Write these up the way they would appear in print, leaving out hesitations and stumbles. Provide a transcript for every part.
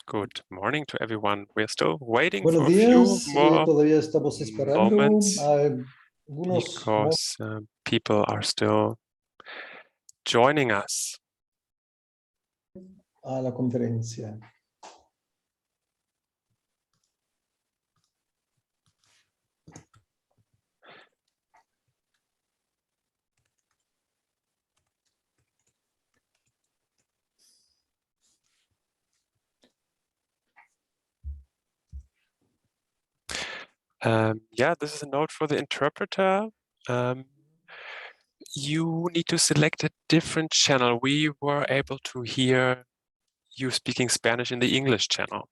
Good morning to everyone. We're still waiting Buenos for a few días, more todavía estamos esperando moments algunos because people are still joining us. A la conferencia. Yeah, this is a note for the interpreter. You need to select a different channel. We were able to hear you speaking Spanish in the English channel.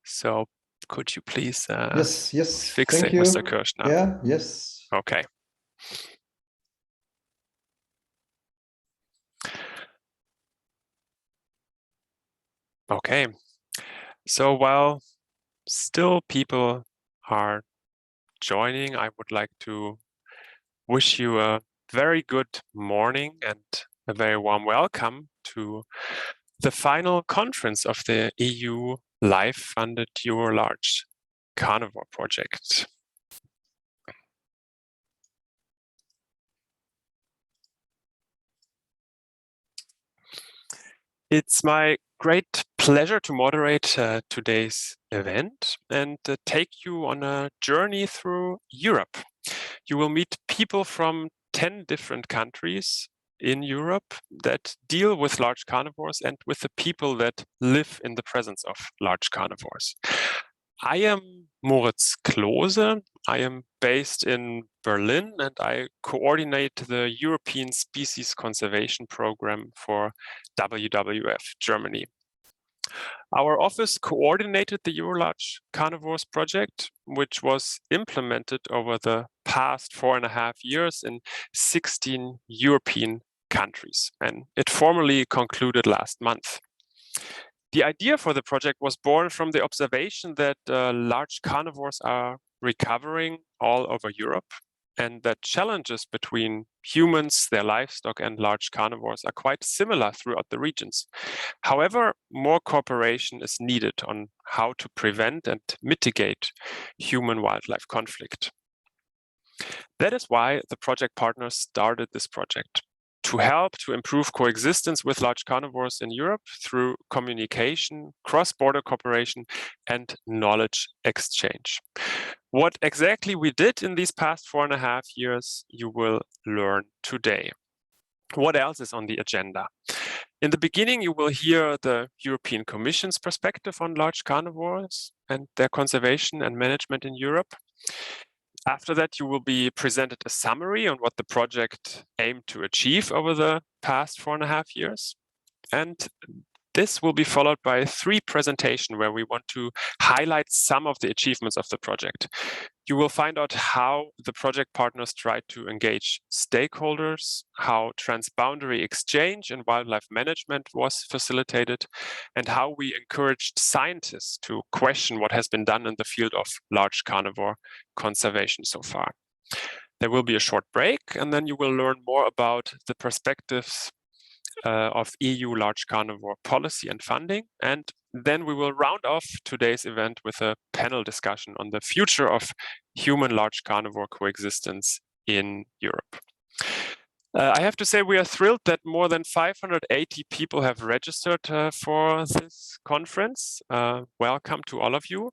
So could you please Yes, fix thank it, you. Mr. Kirschner? Yeah, yes. Okay. Okay. So while still people are joining, I would like to wish you a very good morning and a very warm welcome to the final conference of the EU LIFE-funded EuroLargeCarnivore project. It's my great pleasure to moderate today's event and take you on a journey through Europe. You will meet people from 10 different countries in Europe that deal with large carnivores and with the people that live in the presence of large carnivores. I am Moritz Klose. I am based in Berlin and I coordinate the European Species Conservation Program for WWF Germany. Our office coordinated the EuroLargeCarnivores project, which was implemented over the past 4.5 years in 16 European countries, and it formally concluded last month. The idea for the project was born from the observation that large carnivores are recovering all over Europe, and that challenges between humans, their livestock, and large carnivores are quite similar throughout the regions. However, more cooperation is needed on how to prevent and mitigate human-wildlife conflict. That is why the project partners started this project, to help to improve coexistence with large carnivores in Europe through communication, cross-border cooperation, and knowledge exchange. What exactly we did in these past 4.5 years, you will learn today. What else is on the agenda? In the beginning, you will hear the European Commission's perspective on large carnivores and their conservation and management in Europe. After that, you will be presented a summary on what the project aimed to achieve over the past 4.5 years. And this will be followed by 3 presentations where we want to highlight some of the achievements of the project. You will find out how the project partners tried to engage stakeholders, how transboundary exchange and wildlife management was facilitated, and how we encouraged scientists to question what has been done in the field of large carnivore conservation so far. There will be a short break, and then you will learn more about the perspectives of EU large carnivore policy and funding. And then we will round off today's event with a panel discussion on the future of human large carnivore coexistence in Europe. I have to say we are thrilled that more than 580 people have registered for this conference. Welcome to all of you.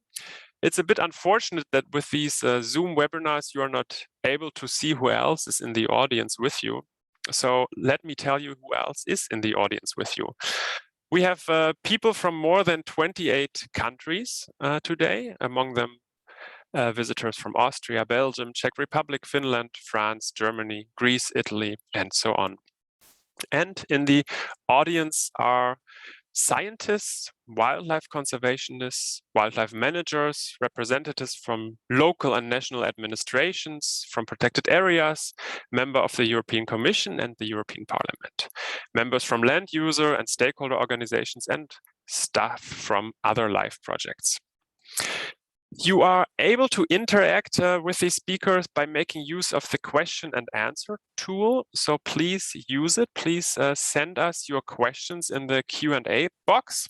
It's a bit unfortunate that with these Zoom webinars, you are not able to see who else is in the audience with you. So let me tell you who else is in the audience with you. We have people from more than 28 countries today, among them visitors from Austria, Belgium, Czech Republic, Finland, France, Germany, Greece, Italy, and so on. And in the audience are scientists, wildlife conservationists, wildlife managers, representatives from local and national administrations, from protected areas, member of the European Commission and the European Parliament, members from land user and stakeholder organizations, and staff from other LIFE projects. You are able to interact with these speakers by making use of the question and answer tool. So please use it. Please send us your questions in the Q&A box.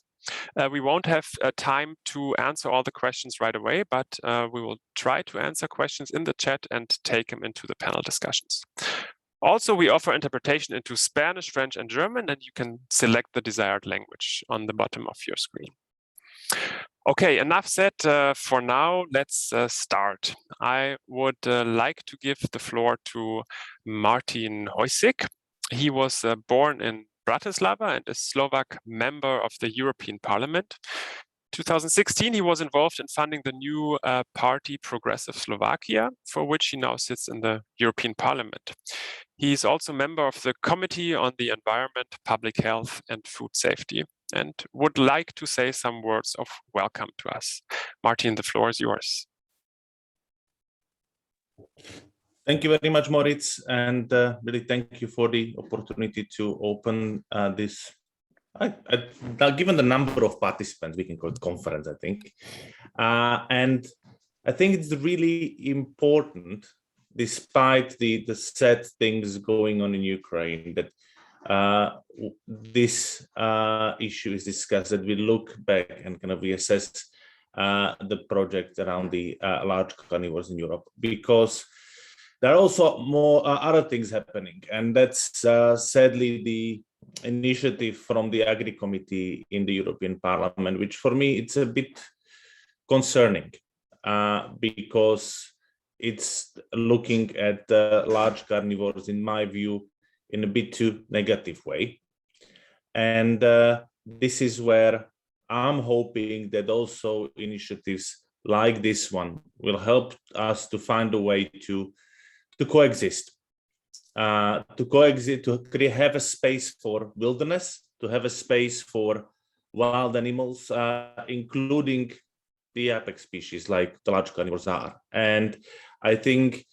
We won't have time to answer all the questions right away, but we will try to answer questions in the chat and take them into the panel discussions. Also, we offer interpretation into Spanish, French, and German, and you can select the desired language on the bottom of your screen. Okay, enough said for now. Let's start. I would like to give the floor to Martin Hojsík. He was born in Bratislava and a Slovak member of the European Parliament. 2016, he was involved in funding the new party Progressive Slovakia, for which he now sits in the European Parliament. He is also a member of the Committee on the Environment, Public Health and Food Safety, and would like to say some words of welcome to us. Martin, the floor is yours. Thank you very much, Moritz, and really thank you for the opportunity to open this. Given the number of participants, we can call it conference, I think. And I think it's really important, despite the sad things going on in Ukraine, that this issue is discussed, that we look back and kind of reassess the project around the large carnivores in Europe, because there are also more other things happening, and that's sadly the initiative from the Agri Committee in the European Parliament, which for me it's a bit concerning because it's looking at large carnivores, in my view, in a bit too negative way. And this is where I'm hoping that also initiatives like this one will help us to find a way to coexist. To have a space for wilderness, to have a space for wild animals, including the apex species like the large carnivores are. And I think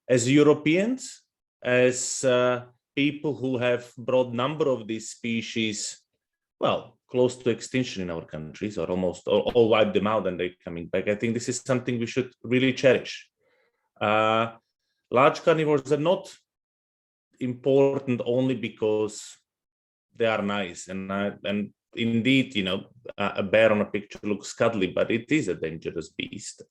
as Europeans, as people who have broad number of these species, well, close to extinction in our countries, or almost all wipe them out and they're coming back, I think this is something we should really cherish. Large carnivores are not important only because they are nice, and indeed, you know, a bear on a picture looks cuddly, but it is a dangerous beast.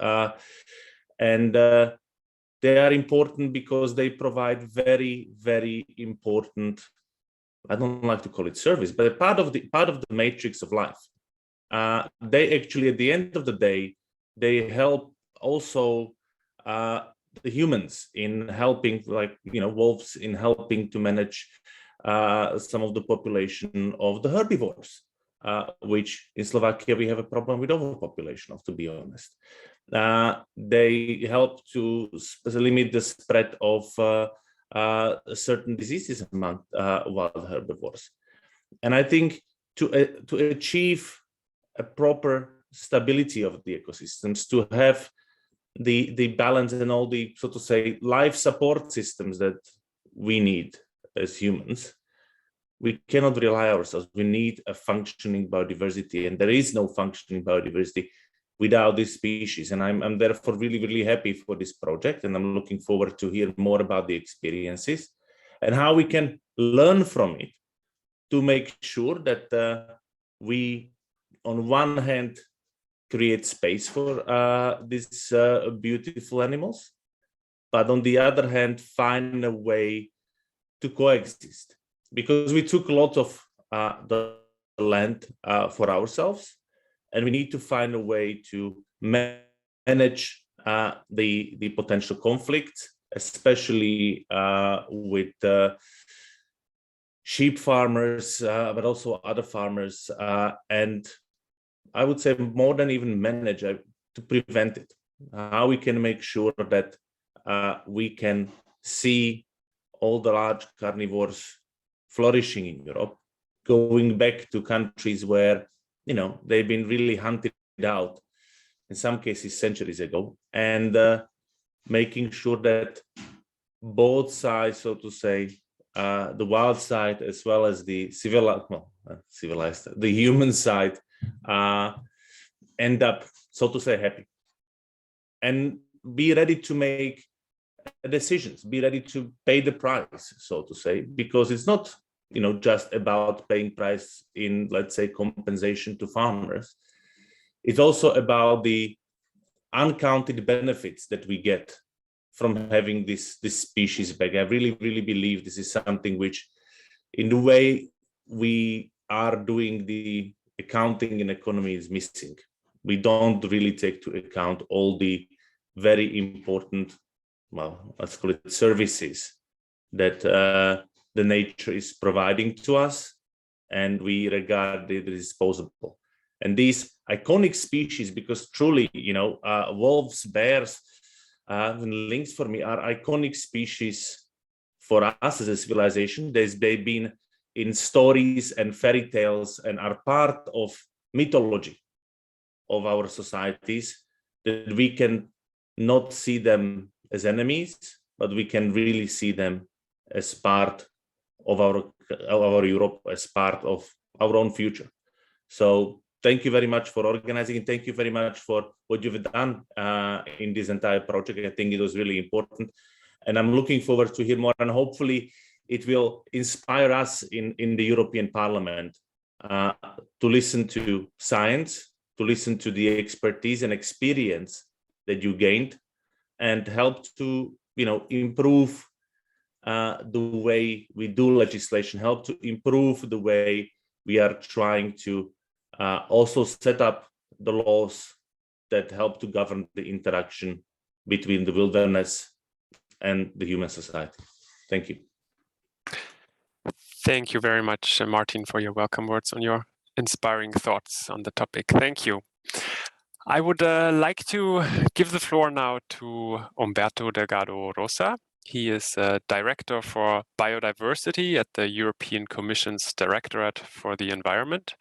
And they are important because they provide very, very important, I don't like to call it service, but a part of the matrix of life. They actually, at the end of the day, they help also the humans in helping, like, you know, wolves in helping to manage some of the population of the herbivores, which in Slovakia we have a problem with overpopulation of, to be honest. They help to limit the spread of certain diseases among wild herbivores. And I think to achieve a proper stability of the ecosystems, to have the balance and all the, so to say, life support systems that we need as humans, we cannot rely ourselves. We need a functioning biodiversity, and there is no functioning biodiversity without this species. And I'm therefore really, really happy for this project, and I'm looking forward to hear more about the experiences and how we can learn from it to make sure that we, on one hand, create space for these beautiful animals, but on the other hand, find a way to coexist. Because we took a lot of the land for ourselves, and we need to find a way to manage the potential conflict, especially with sheep farmers, but also other farmers, and I would say more than even manage, to prevent it. How we can make sure that we can see all the large carnivores flourishing in Europe, going back to countries where, you know, they've been really hunted out, in some cases centuries ago, and making sure that both sides, so to say, the wild side as well as the civilized, the human side, end up, so to say, happy, and be ready to make decisions, be ready to pay the price, so to say, because it's not, you know, just about paying price in, let's say, compensation to farmers. It's also about the uncounted benefits that we get from having this species back. I really believe this is something which, in the way we are doing the accounting in economy, is missing. We don't really take to account all the very important, well, let's call it services that the nature is providing to us, and we regard it as disposable. And these iconic species, because truly, you know, wolves, bears, and lynx for me are iconic species for us as a civilization. They've been in stories and fairy tales and are part of mythology of our societies, that we can not see them as enemies, but we can really see them as part of our Europe, as part of our own future. So thank you very much for organizing, and thank you very much for what you've done in this entire project. I think it was really important, and I'm looking forward to hear more, and hopefully it will inspire us in the European Parliament to listen to science, to listen to the expertise and experience that you gained, and help to, you know, improve the way we do legislation, help to improve the way we are trying to also set up the laws that help to govern the interaction between the wilderness and the human society. Thank you. Thank you very much, Martin, for your welcome words on your inspiring thoughts on the topic. Thank you. I would like to give the floor now to Umberto Delgado Rosa. He is Director for Biodiversity at the European Commission's Directorate for the Environment.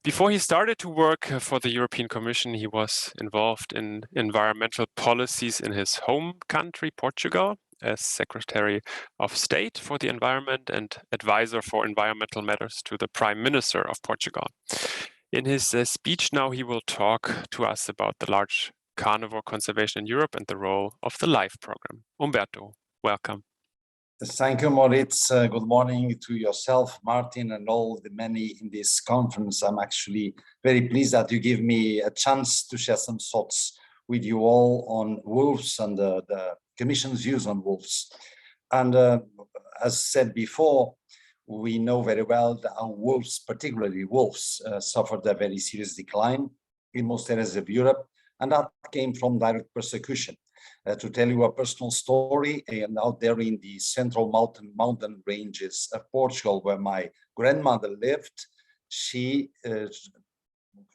Before he started to work for the European Commission, he was involved in environmental policies in his home country, Portugal, as Secretary of State for the Environment and Advisor for Environmental Matters to the Prime Minister of Portugal. In his speech now, he will talk to us about the large carnivore conservation in Europe and the role of the LIFE program. Umberto, welcome. Thank you, Moritz. Good morning to yourself, Martin, and all the many in this conference. I'm actually very pleased that you give me a chance to share some thoughts with you all on wolves and the Commission's views on wolves. And as said before, we know very well that our wolves, particularly wolves, suffered a very serious decline in most areas of Europe, and that came from direct persecution. To tell you a personal story, out there in the central mountain ranges of Portugal, where my grandmother lived, she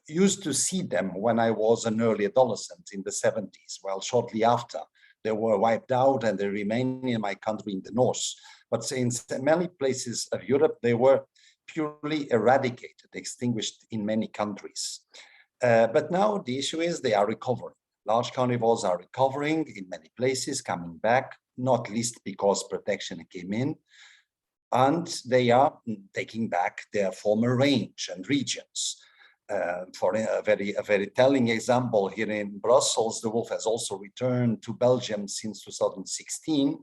used to see them when I was an early adolescent in the 70s. Well, shortly after, they were wiped out and they remain in my country in the north. But in many places of Europe, they were purely eradicated, extinguished in many countries. But now the issue is they are recovering. Large carnivores are recovering in many places, coming back, not least because protection came in, and they are taking back their former range and regions. For a very telling example, here in Brussels, the wolf has also returned to Belgium since 2016,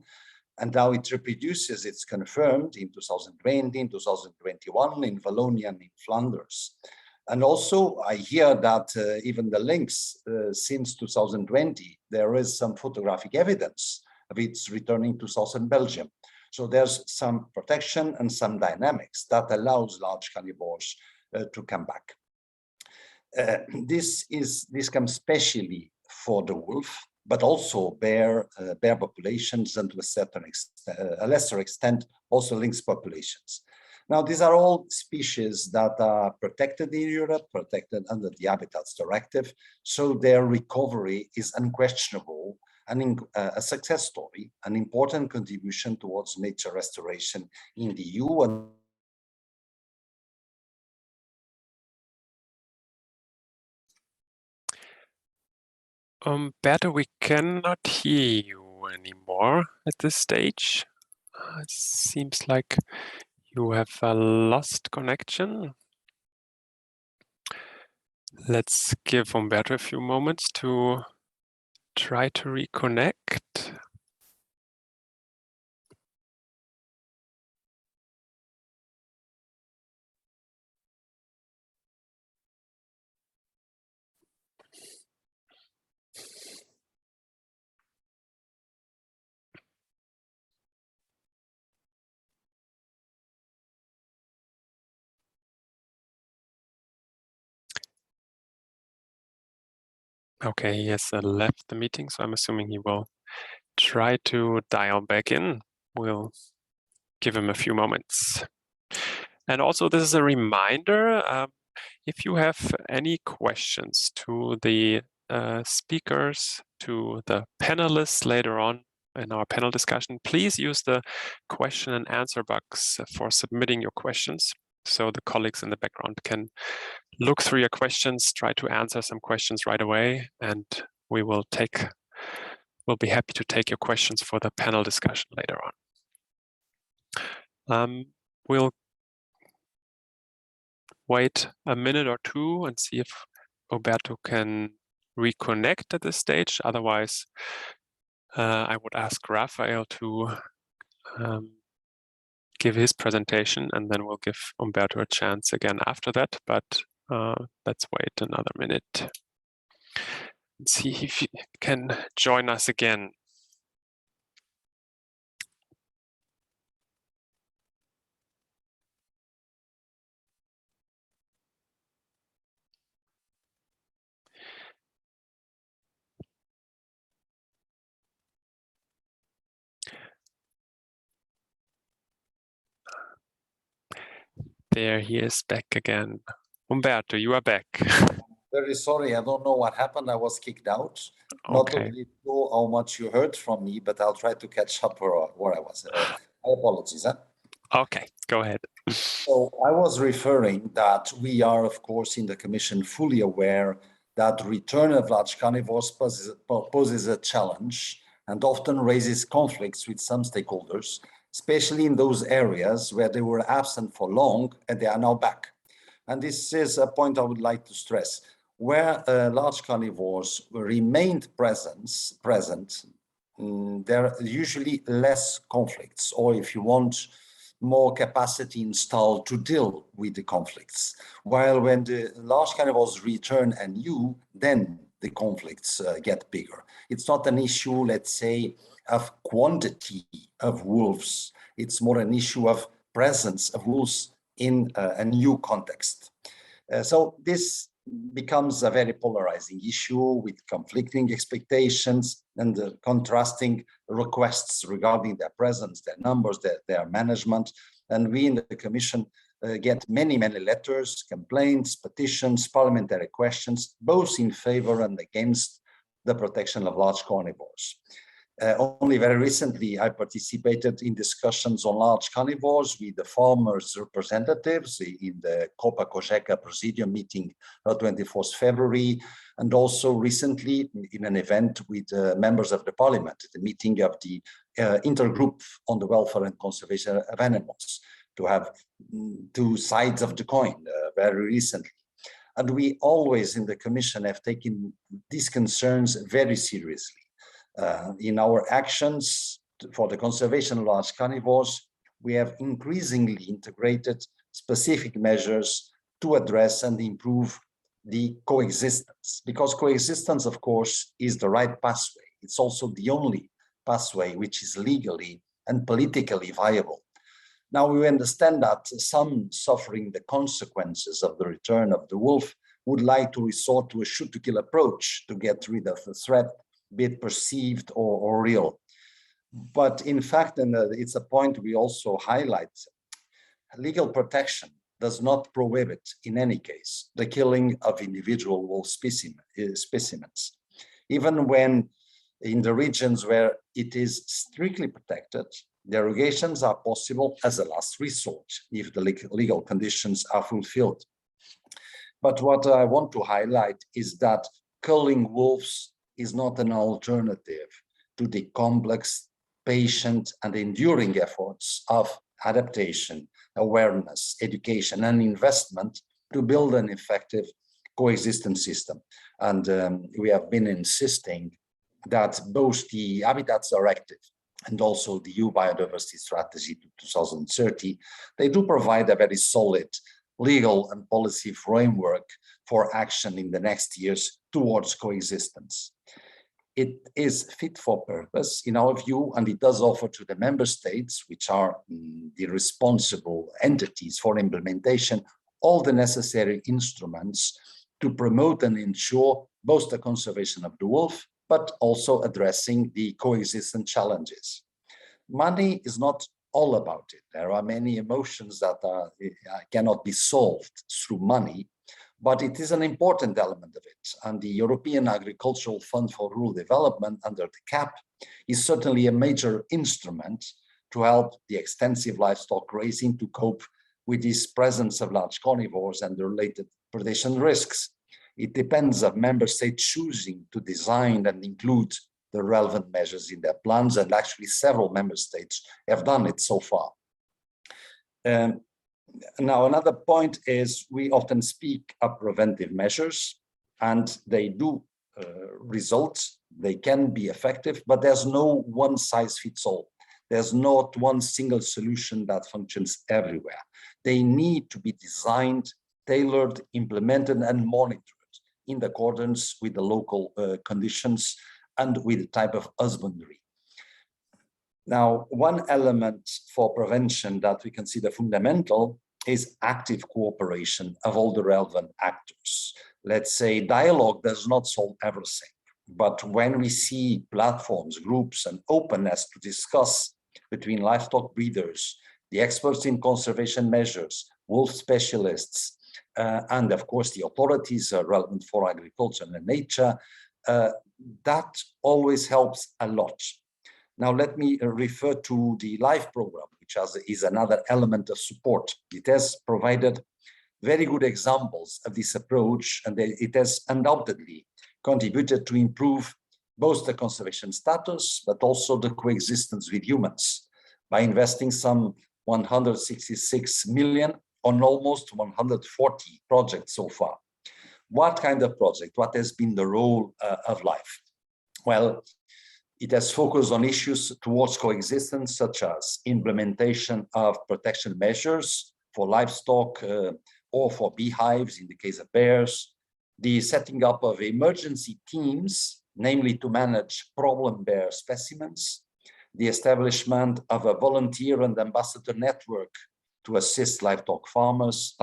and now it reproduces, it's confirmed, in 2020, in 2021, in Wallonia and in Flanders. And also, I hear that even the lynx, since 2020, there is some photographic evidence of its returning to southern Belgium. So there's some protection and some dynamics that allows large carnivores to come back. This comes especially for the wolf, but also bear populations, and to a lesser extent, also lynx populations. Now, these are all species that are protected in Europe, protected under the Habitats Directive, so their recovery is unquestionable and a success story, an important contribution towards nature restoration in the EU. And Berto, we cannot hear you anymore at this stage. It seems like you have lost connection. Let's give Umberto a few moments to try to reconnect. Okay, he has left the meeting, so I'm assuming he will try to dial back in. We'll give him a few moments. And also, this is a reminder, if you have any questions to the speakers, to the panelists later on in our panel discussion, please use the question and answer box for submitting your questions, so the colleagues in the background can look through your questions, try to answer some questions right away, and we'll be happy to take your questions for the panel discussion later on. We'll wait a minute or two and see if Roberto can reconnect at this stage. Otherwise, I would ask Raphael to give his presentation, and then we'll give Umberto a chance again after that. But let's wait another minute and see if he can join us again. There he is back again. Umberto, you are back. very sorry, I don't know what happened. I was kicked out. Not totally sure how much you heard from me, but I'll try to catch up where I was. My apologies. Huh? Okay, go ahead. So I was referring that we are, of course, in the Commission fully aware that return of large carnivores poses a challenge and often raises conflicts with some stakeholders, especially in those areas where they were absent for long and they are now back. And this is a point I would like to stress. Where large carnivores remained present, there are usually less conflicts, or if you want, more capacity installed to deal with the conflicts. While when the large carnivores return anew, then the conflicts get bigger. It's not an issue, let's say, of quantity of wolves. It's more an issue of presence of wolves in a new context. So this becomes a very polarizing issue with conflicting expectations and contrasting requests regarding their presence, their numbers, their management. And we in the Commission get many letters, complaints, petitions, parliamentary questions, both in favor and against the protection of large carnivores. Only very recently, I participated in discussions on large carnivores with the farmers' representatives in the Copa Cogeca Presidium meeting on 24th February, and also recently in an event with members of the parliament, the meeting of the intergroup on the welfare and conservation of animals, to have two sides of the coin very recently. And we always in the Commission have taken these concerns very seriously. In our actions for the conservation of large carnivores, we have increasingly integrated specific measures to address and improve the coexistence, because coexistence, of course, is the right pathway. It's also the only pathway which is legally and politically viable. Now, we understand that some suffering the consequences of the return of the wolf would like to resort to a shoot-to-kill approach to get rid of the threat, be it perceived or real. But in fact, and it's a point we also highlight, legal protection does not prohibit, in any case, the killing of individual wolf specimens. Even when in the regions where it is strictly protected, derogations are possible as a last resort if the legal conditions are fulfilled. But what I want to highlight is that culling wolves is not an alternative to the complex, patient, and enduring efforts of adaptation, awareness, education, and investment to build an effective coexistence system. And we have been insisting that both the Habitats Directive and also the EU Biodiversity Strategy to 2030, they do provide a very solid legal and policy framework for action in the next years towards coexistence. It is fit for purpose in our view, and it does offer to the member states, which are the responsible entities for implementation, all the necessary instruments to promote and ensure both the conservation of the wolf, but also addressing the coexistence challenges. Money is not all about it. There are many emotions that cannot be solved through money, but it is an important element of it. And the European Agricultural Fund for Rural Development under the CAP is certainly a major instrument to help the extensive livestock raising to cope with this presence of large carnivores and the related predation risks. It depends on member states choosing to design and include the relevant measures in their plans, and actually several member states have done it so far. Now, another point is we often speak of preventive measures, and they do result, they can be effective, but there's no one size fits all. There's not one single solution that functions everywhere. They need to be designed, tailored, implemented, and monitored in accordance with the local conditions and with the type of husbandry. Now, one element for prevention that we consider fundamental is active cooperation of all the relevant actors. Let's say dialogue does not solve everything, but when we see platforms, groups, and openness to discuss between livestock breeders, the experts in conservation measures, wolf specialists, and of course the authorities relevant for agriculture and nature, that always helps a lot. Now let me refer to the LIFE program, which is another element of support. It has provided very good examples of this approach, and it has undoubtedly contributed to improve both the conservation status, but also the coexistence with humans by investing some 166 million on almost 140 projects so far. What kind of project? What has been the role of LIFE? Well, it has focused on issues towards coexistence, such as implementation of protection measures for livestock or for beehives in the case of bears, the setting up of emergency teams, namely to manage problem bear specimens, the establishment of a volunteer and ambassador network to assist livestock farmers,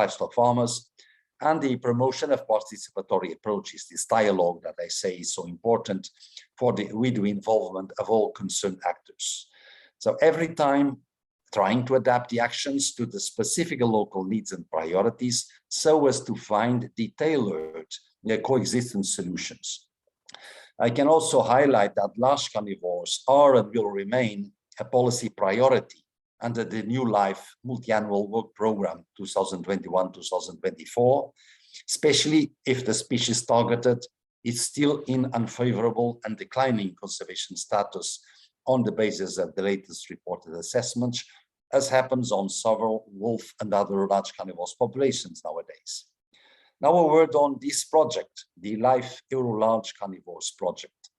and the promotion of participatory approaches, this dialogue that I say is so important for with the involvement of all concerned actors. So every time trying to adapt the actions to the specific local needs and priorities so as to find the tailored coexistence solutions. I can also highlight that large carnivores are and will remain a policy priority under the new LIFE multi-annual work program 2021-2024, especially if the species targeted is still in unfavorable and declining conservation status on the basis of the latest reported assessments, as happens on several wolf and other large carnivores populations nowadays. Now a word on this project, the LIFE EuroLargeCarnivores project.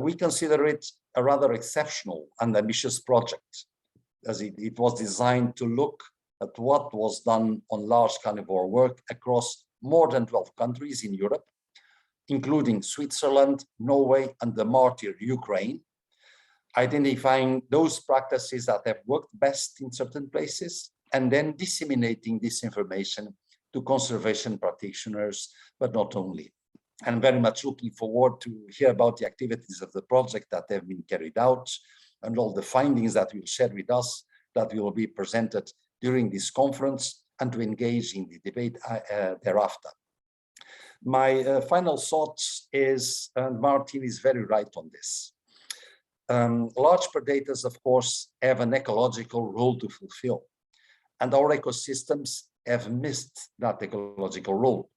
We consider it a rather exceptional and ambitious project, as it was designed to look at what was done on large carnivore work across more than 12 countries in Europe, including Switzerland, Norway, and the martyr Ukraine, identifying those practices that have worked best in certain places, and then disseminating this information to conservation practitioners, but not only. I'm very much looking forward to hear about the activities of the project that have been carried out and all the findings that will share with us that will be presented during this conference and to engage in the debate thereafter. My final thoughts is, and Martin is very right on this, large predators, of course, have an ecological role to fulfill, and our ecosystems have missed that ecological role.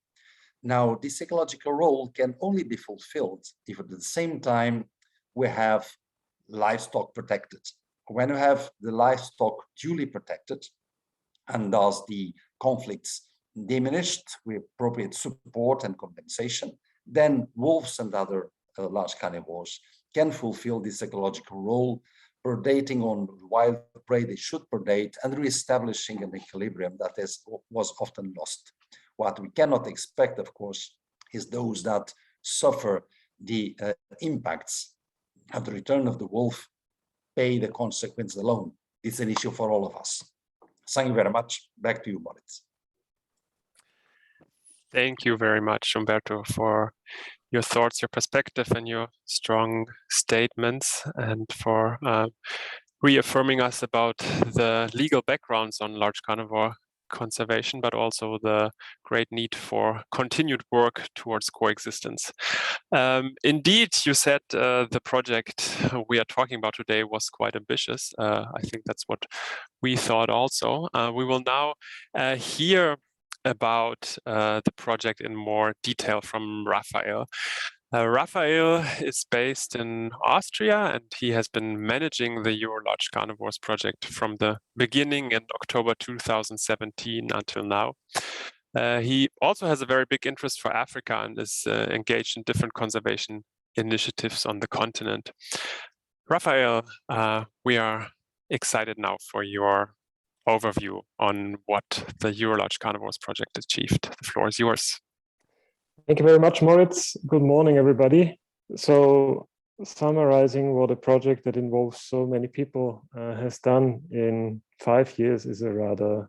Now, this ecological role can only be fulfilled if at the same time we have livestock protected. When you have the livestock duly protected and thus the conflicts diminished with appropriate support and compensation, then wolves and other large carnivores can fulfill this ecological role, predating on wild prey they should predate and reestablishing an equilibrium that was often lost. What we cannot expect, of course, is those that suffer the impacts of the return of the wolf pay the consequence alone. It's an issue for all of us. Thank you very much. Back to you, Moritz. Thank you very much, Umberto, for your thoughts, your perspective, and your strong statements, and for reaffirming us about the legal backgrounds on large carnivore conservation, but also the great need for continued work towards coexistence. Indeed, you said the project we are talking about today was quite ambitious. I think that's what we thought also. We will now hear about the project in more detail from Raphael. Raphael is based in Austria, and he has been managing the EuroLargeCarnivores project from the beginning in October 2017 until now. He also has a very big interest for Africa and is engaged in different conservation initiatives on the continent. Raphael, we are excited now for your overview on what the EuroLargeCarnivores project achieved. The floor is yours. Thank you very much, Moritz. Good morning, everybody. So, summarizing what a project that involves so many people has done in 5 years is a rather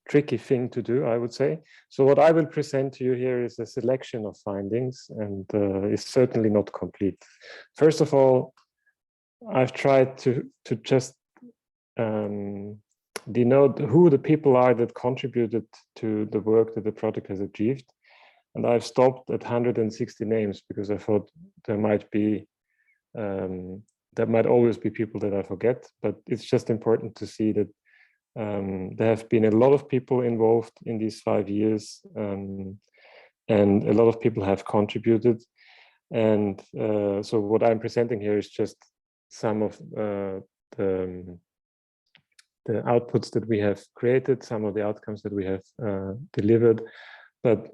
tricky thing to do, I would say. So what I will present to you here is a selection of findings, and is certainly not complete. First of all, I've tried to just denote who the people are that contributed to the work that the project has achieved. And I've stopped at 160 names because I thought there might be, there might always be people that I forget, but it's just important to see that there have been a lot of people involved in these 5 years, and a lot of people have contributed. And so what I'm presenting here is just some of the outputs that we have created, some of the outcomes that we have delivered. But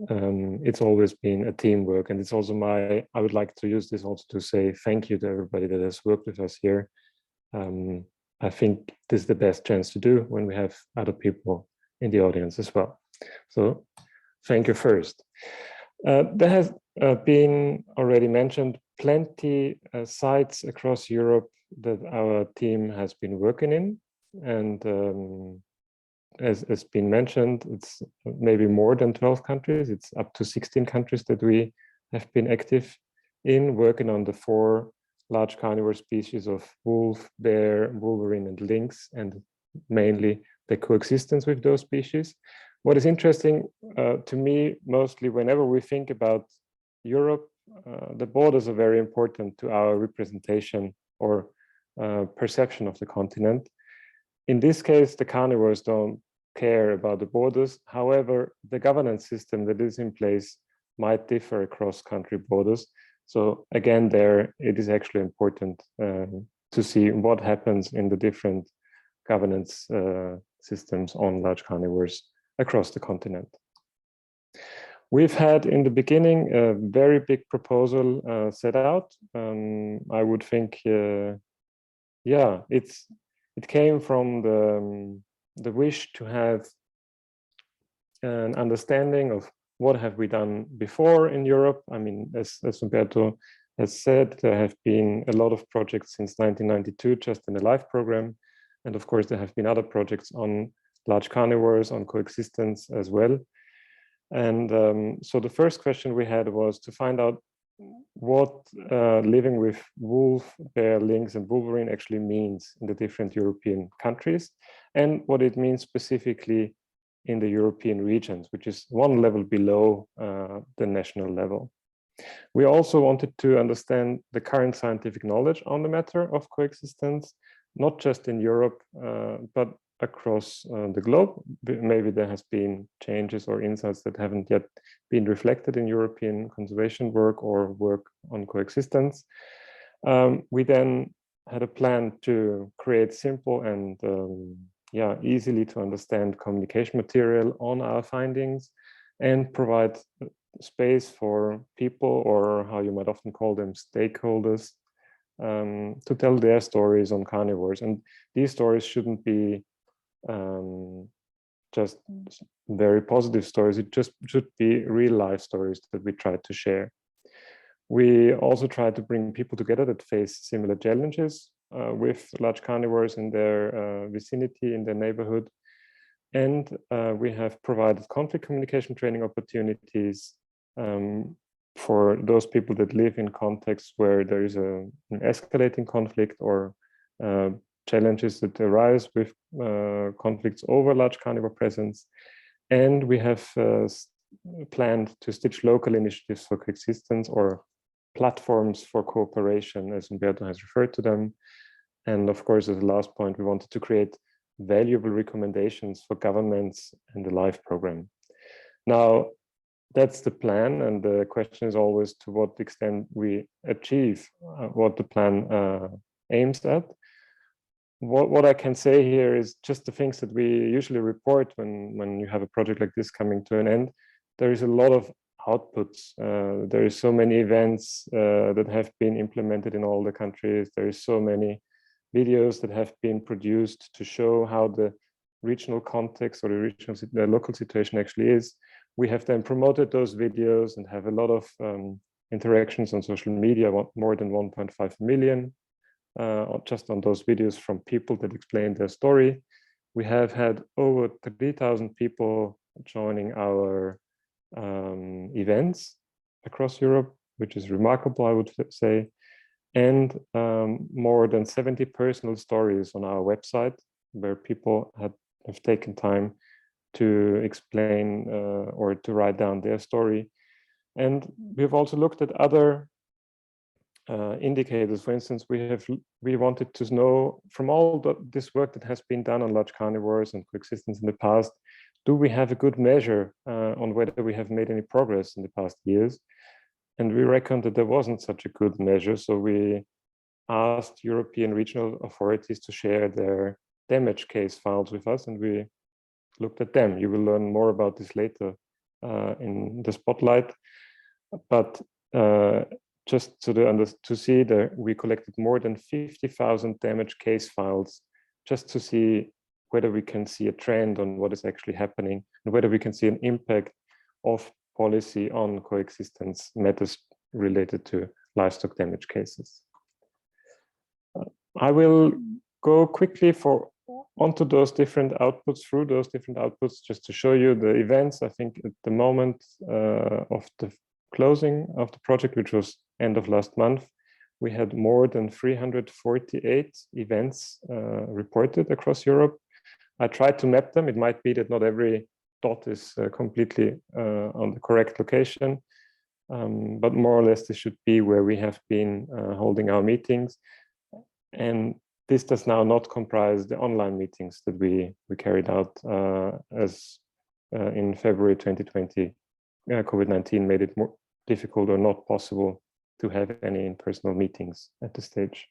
it's always been a teamwork, and it's also I would like to use this also to say thank you to everybody that has worked with us here. I think this is the best chance to do when we have other people in the audience as well. So thank you first. There has been already mentioned plenty sites across Europe that our team has been working in, and as has been mentioned, it's maybe more than 12 countries. It's up to 16 countries that we have been active in, working on the 4 large carnivore species of wolf, bear, wolverine, and lynx, and mainly the coexistence with those species. What is interesting to me, mostly whenever we think about Europe, the borders are very important to our representation or perception of the continent. In this case, the carnivores don't care about the borders. However, the governance system that is in place might differ across country borders. So again, there it is actually important to see what happens in the different governance systems on large carnivores across the continent. We've had in the beginning a very big proposal set out. I would think, yeah, it came from the wish to have an understanding of what have we done before in Europe. I mean, as Umberto has said, there have been a lot of projects since 1992 just in the LIFE program. And of course, there have been other projects on large carnivores, on coexistence as well. And so the first question we had was to find out what living with wolf, bear, lynx, and wolverine actually means in the different European countries, and what it means specifically in the European regions, which is one level below the national level. We also wanted to understand the current scientific knowledge on the matter of coexistence, not just in Europe, but across the globe. Maybe there has been changes or insights that haven't yet been reflected in European conservation work or work on coexistence. We then had a plan to create simple and easily to understand communication material on our findings and provide space for people, or how you might often call them, stakeholders, to tell their stories on carnivores. And these stories shouldn't be just very positive stories. It just should be real life stories that we try to share. We also try to bring people together that face similar challenges with large carnivores in their vicinity, in their neighborhood. And we have provided conflict communication training opportunities for those people that live in contexts where there is an escalating conflict or challenges that arise with conflicts over large carnivore presence. And we have planned to stitch local initiatives for coexistence, or platforms for cooperation, as Umberto has referred to them. And of course, as a last point, we wanted to create valuable recommendations for governments and the LIFE program. Now, that's the plan, and the question is always to what extent we achieve what the plan aims at. What I can say here is just the things that we usually report when you have a project like this coming to an end. There is a lot of outputs. There is so many events that have been implemented in all the countries. There is so many videos that have been produced to show how the regional context or the local situation actually is. We have then promoted those videos and have a lot of interactions on social media, more than 1.5 million just on those videos from people that explain their story. We have had over 3,000 people joining our events across Europe, which is remarkable, I would say. And more than 70 personal stories on our website, where people have taken time to explain or to write down their story. And we've also looked at other indicators. For instance, we wanted to know from all this work that has been done on large carnivores and coexistence in the past, do we have a good measure on whether we have made any progress in the past years? And we reckoned that there wasn't such a good measure. So we asked European regional authorities to share their damage case files with us, and we looked at them. You will learn more about this later in the spotlight. But just to see that we collected more than 50,000 damage case files just to see whether we can see a trend on what is actually happening and whether we can see an impact of policy on coexistence matters related to livestock damage cases. I will go quickly onto those different outputs, just to show you the events. I think at the moment of the closing of the project, which was end of last month, we had more than 348 events reported across Europe. I tried to map them. It might be that not every dot is completely on the correct location, but more or less this should be where we have been holding our meetings. And this does now not comprise the online meetings that we carried out as in February 2020. COVID-19 made it more difficult or not possible to have any in-person meetings at this stage.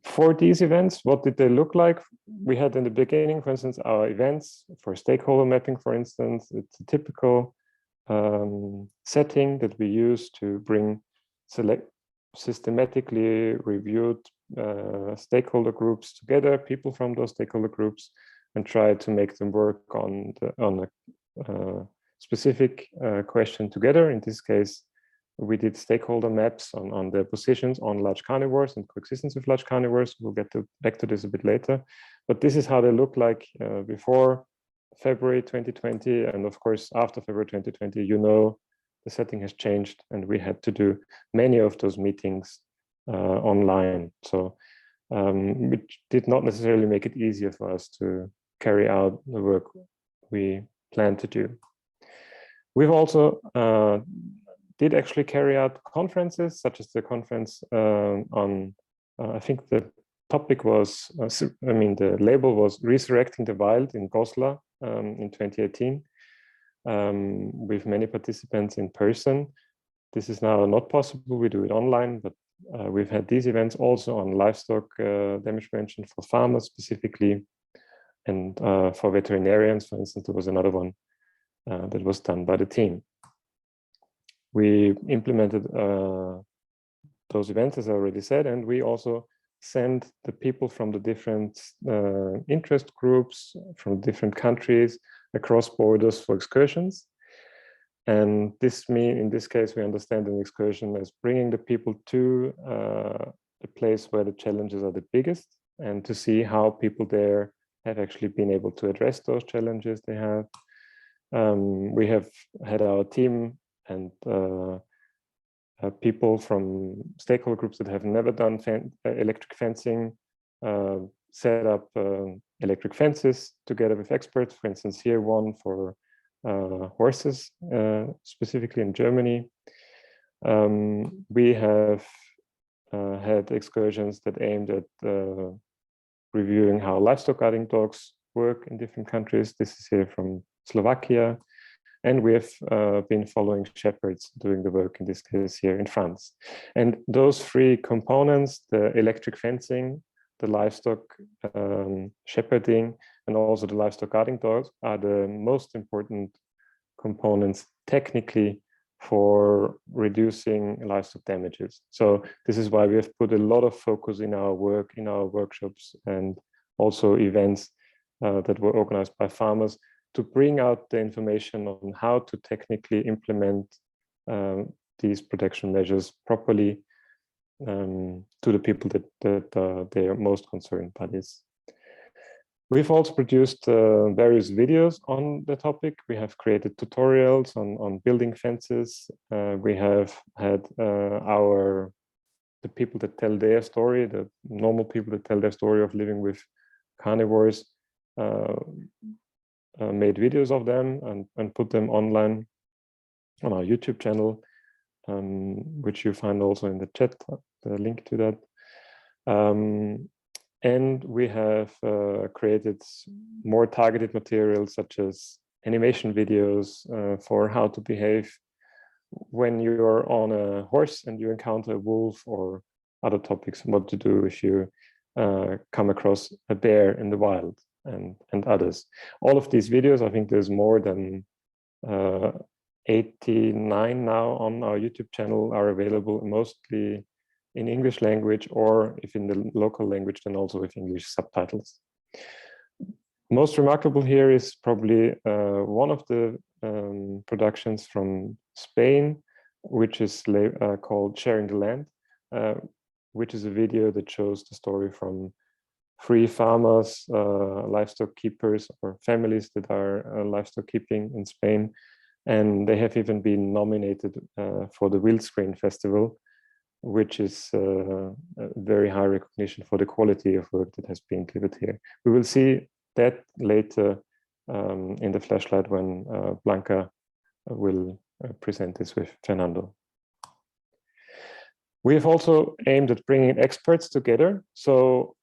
For these events, what did they look like? We had in the beginning, for instance, our events for stakeholder mapping, for instance. It's a typical setting that we use to bring systematically reviewed stakeholder groups together, people from those stakeholder groups, and try to make them work on a specific question together. In this case, we did stakeholder maps on their positions on large carnivores and coexistence with large carnivores. We'll get back to this a bit later. But this is how they look like before February 2020. And of course, after February 2020, you know the setting has changed, and we had to do many of those meetings online. So which did not necessarily make it easier for us to carry out the work we planned to do. We've also did actually carry out conferences, such as the conference on, I think the topic was, the label was Resurrecting the Wild in Goslar in 2018, with many participants in person. This is now not possible, we do it online, but we've had these events also on livestock damage prevention for farmers specifically, and for veterinarians, for instance. There was another one that was done by the team. We implemented those events, as I already said, and we also sent the people from the different interest groups from different countries across borders for excursions. And in this case, we understand an excursion as bringing the people to a place where the challenges are the biggest, and to see how people there have actually been able to address those challenges they have. We have had our team and people from stakeholder groups that have never done electric fencing set up electric fences together with experts. For instance, here one for horses, specifically in Germany. We have had excursions that aimed at reviewing how livestock guarding dogs work in different countries. This is here from Slovakia. And we have been following shepherds doing the work, in this case here in France. And those three components, the electric fencing, the livestock shepherding, and also the livestock guarding dogs, are the most important components technically for reducing livestock damages. So this is why we have put a lot of focus in our work, in our workshops, and also events that were organized by farmers, to bring out the information on how to technically implement these protection measures properly to the people that they are most concerned by this. We've also produced various videos on the topic. We have created tutorials on building fences. We have had the people that tell their story, the normal people that tell their story of living with carnivores, made videos of them and put them online on our YouTube channel, which you find also in the chat, the link to that. And we have created more targeted materials, such as animation videos for how to behave when you're on a horse and you encounter a wolf, or other topics, what to do if you come across a bear in the wild, and others. All of these videos, I think there's more than 89 now on our YouTube channel, are available mostly in English language, or if in the local language, then also with English subtitles. Most remarkable here is probably one of the productions from Spain, which is called Sharing the Land, which is a video that shows the story from 3 farmers, livestock keepers, or families that are livestock keeping in Spain. And they have even been nominated for the Wild Screen Festival, which is a very high recognition for the quality of work that has been delivered here. We will see that later in the flashlight when Blanca will present this with Fernando. We have also aimed at bringing experts together. So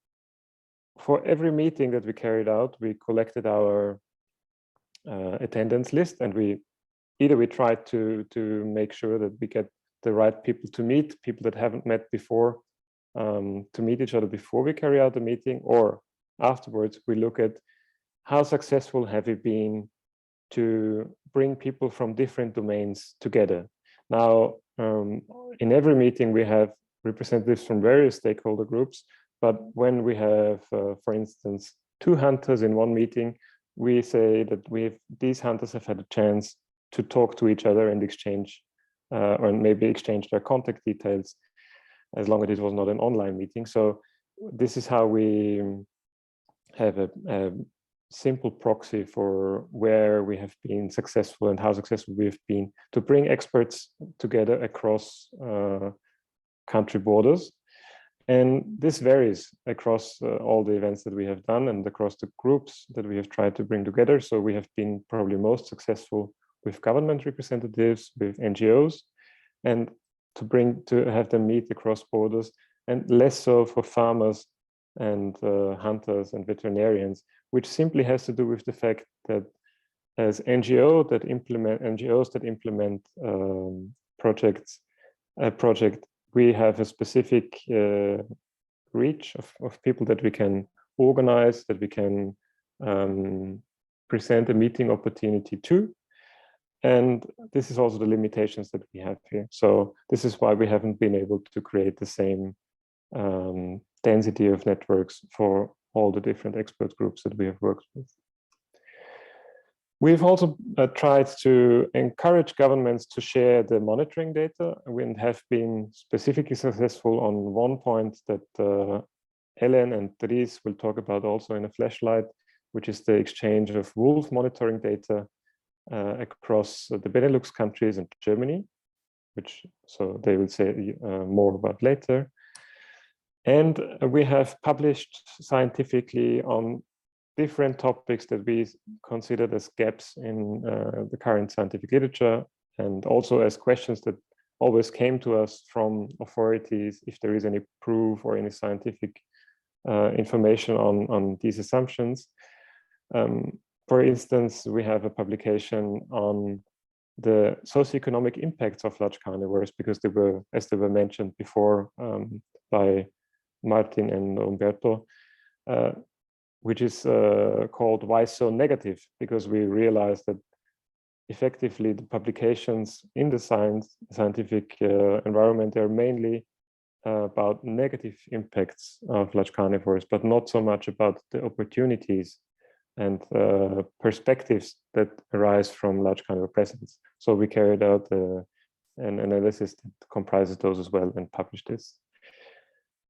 for every meeting that we carried out, we collected our attendance list, and we tried to make sure that we get the right people to meet, people that haven't met before, to meet each other before we carry out the meeting, or afterwards we look at how successful have we been to bring people from different domains together. Now, in every meeting we have representatives from various stakeholder groups, but when we have, for instance, 2 hunters in one meeting, we say that these hunters have had a chance to talk to each other and exchange, or maybe exchange their contact details, as long as it was not an online meeting. So this is how we have a simple proxy for where we have been successful and how successful we have been to bring experts together across country borders. And this varies across all the events that we have done and across the groups that we have tried to bring together. So we have been probably most successful with government representatives, with NGOs, and to have them meet across borders, and less so for farmers and hunters and veterinarians, which simply has to do with the fact that as NGOs that implement project, we have a specific reach of people that we can organize, that we can present a meeting opportunity to. And this is also the limitations that we have here. So this is why we haven't been able to create the same density of networks for all the different expert groups that we have worked with. We've also tried to encourage governments to share the monitoring data. We have been specifically successful on one point that Ellen and Dries will talk about also in a flashlight, which is the exchange of wolf monitoring data across the Benelux countries and Germany, which so they will say more about later. And we have published scientifically on different topics that we considered as gaps in the current scientific literature, and also as questions that always came to us from authorities if there is any proof or any scientific information on these assumptions. For instance, we have a publication on the socioeconomic impacts of large carnivores, because they were, as they were mentioned before by Martin and Umberto, which is called Why So Negative, because we realized that effectively the publications in the scientific environment are mainly about negative impacts of large carnivores, but not so much about the opportunities and perspectives that arise from large carnivore presence. So we carried out an analysis that comprises those as well and published this.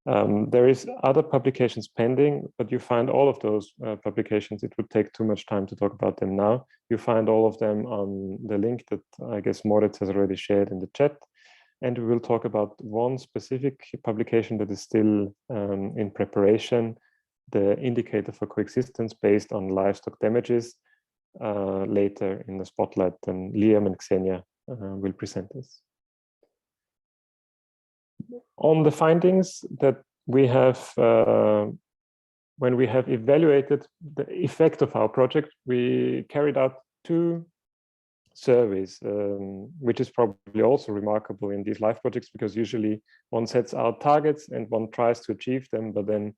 There is other publications pending, but you find all of those publications. It would take too much time to talk about them now. You find all of them on the link that I guess Moritz has already shared in the chat. And we will talk about one specific publication that is still in preparation, the indicator for coexistence based on livestock damages, later in the spotlight. And Liam and Xenia will present this. On the findings that we have, when we have evaluated the effect of our project, we carried out 2 surveys, which is probably also remarkable in these LIFE projects, because usually one sets out targets and one tries to achieve them, but then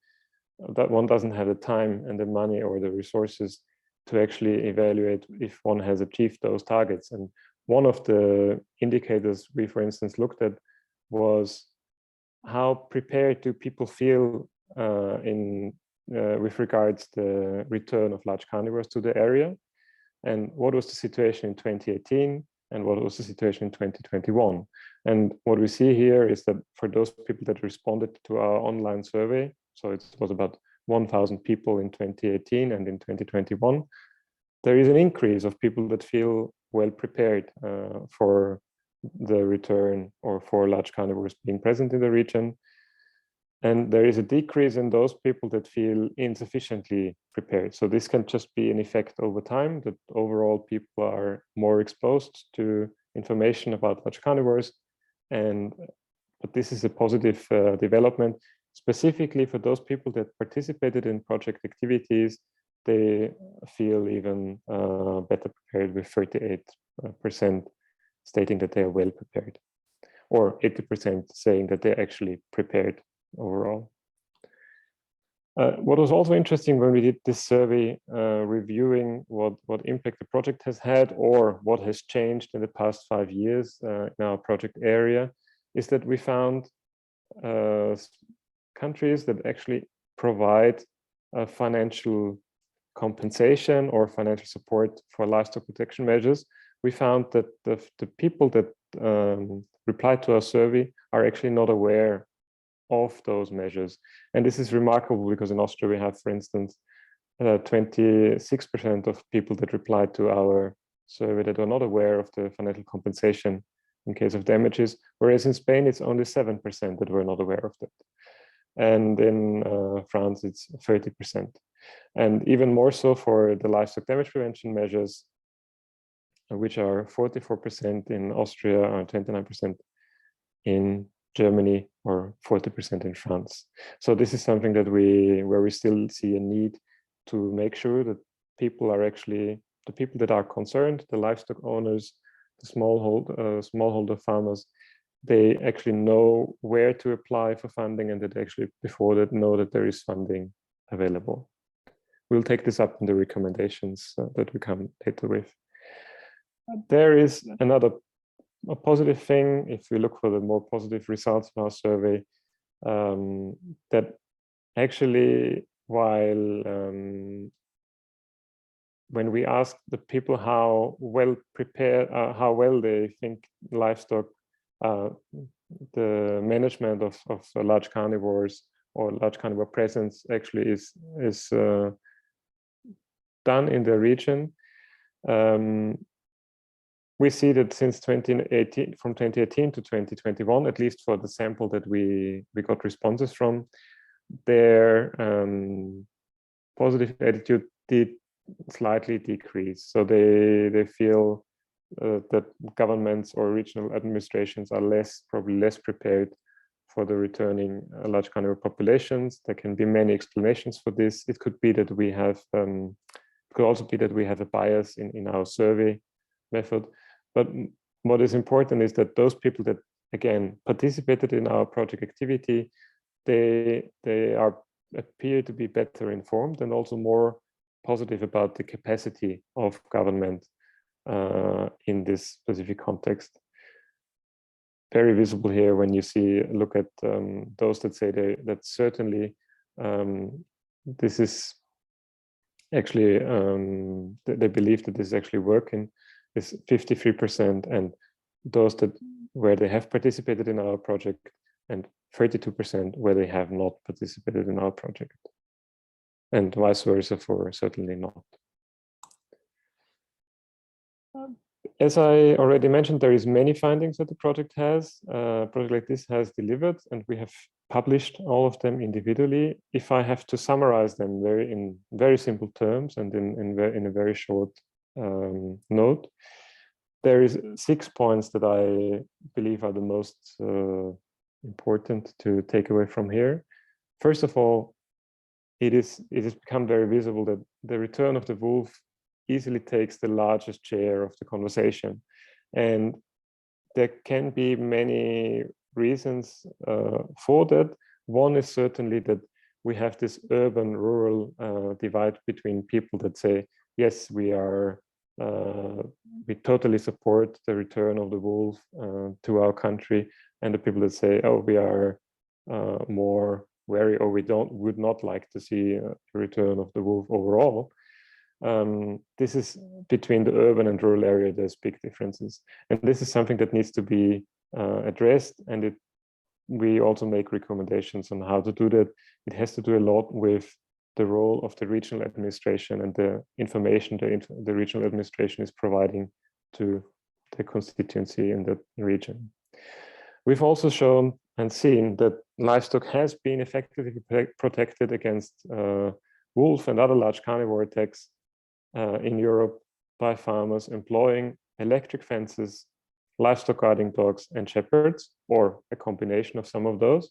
that one doesn't have the time and the money or the resources to actually evaluate if one has achieved those targets. And one of the indicators we, for instance, looked at was how prepared do people feel with regards to the return of large carnivores to the area, and what was the situation in 2018 and what was the situation in 2021. And what we see here is that for those people that responded to our online survey, so it was about 1,000 people in 2018 and in 2021, there is an increase of people that feel well prepared for the return or for large carnivores being present in the region. And there is a decrease in those people that feel insufficiently prepared. So this can just be an effect over time, that overall people are more exposed to information about large carnivores. But this is a positive development, specifically for those people that participated in project activities. They feel even better prepared, with 38% stating that they are well prepared, or 80% saying that they're actually prepared overall. What was also interesting when we did this survey, reviewing what impact the project has had or what has changed in the past 5 years in our project area, is that we found countries that actually provide financial compensation or financial support for livestock protection measures. We found that the people that replied to our survey are actually not aware of those measures. And this is remarkable because in Austria we have, for instance, 26% of people that replied to our survey that were not aware of the financial compensation in case of damages, whereas in Spain it's only 7% that were not aware of that. And in France it's 30%. And even more so for the livestock damage prevention measures, which are 44% in Austria or 29% in Germany or 40% in France. So this is something that where we still see a need to make sure that people are actually, the people that are concerned, the livestock owners, the smallholder farmers, they actually know where to apply for funding, and that actually before that know that there is funding available. We'll take this up in the recommendations that we come later with. There is a positive thing, if we look for the more positive results in our survey, that actually while when we ask the people how well prepared, how well they think livestock, the management of large carnivores or large carnivore presence actually is done in the region, we see that since 2018, from 2018 to 2021, at least for the sample that we got responses from, their positive attitude did slightly decrease. So they feel that governments or regional administrations are probably less prepared for the returning large carnivore populations. There can be many explanations for this. It could be that we have, it could also be that we have a bias in our survey method. But what is important is that those people that, again, participated in our project activity, they appear to be better informed and also more positive about the capacity of government in this specific context. Very visible here when you look at those that say that certainly this is actually, they believe that this is actually working, is 53%, and those where they have participated in our project, and 32% where they have not participated in our project, and vice versa for certainly not. As I already mentioned, there is many findings that the project has. A project like this has delivered, and we have published all of them individually. If I have to summarize them in very simple terms and in a very short note, there is 6 points that I believe are the most important to take away from here. First of all, it has become very visible that the return of the wolf easily takes the largest share of the conversation, and there can be many reasons for that. One is certainly that we have this urban-rural divide between people that say, yes, we totally support the return of the wolf to our country, and the people that say, oh, we are more wary, or we would not like to see a return of the wolf overall. This is between the urban and rural area, there's big differences. And this is something that needs to be addressed, and we also make recommendations on how to do that. It has to do a lot with the role of the regional administration and the information the regional administration is providing to the constituency in that region. We've also shown and seen that livestock has been effectively protected against wolf and other large carnivore attacks in Europe by farmers employing electric fences, livestock guarding dogs, and shepherds, or a combination of some of those.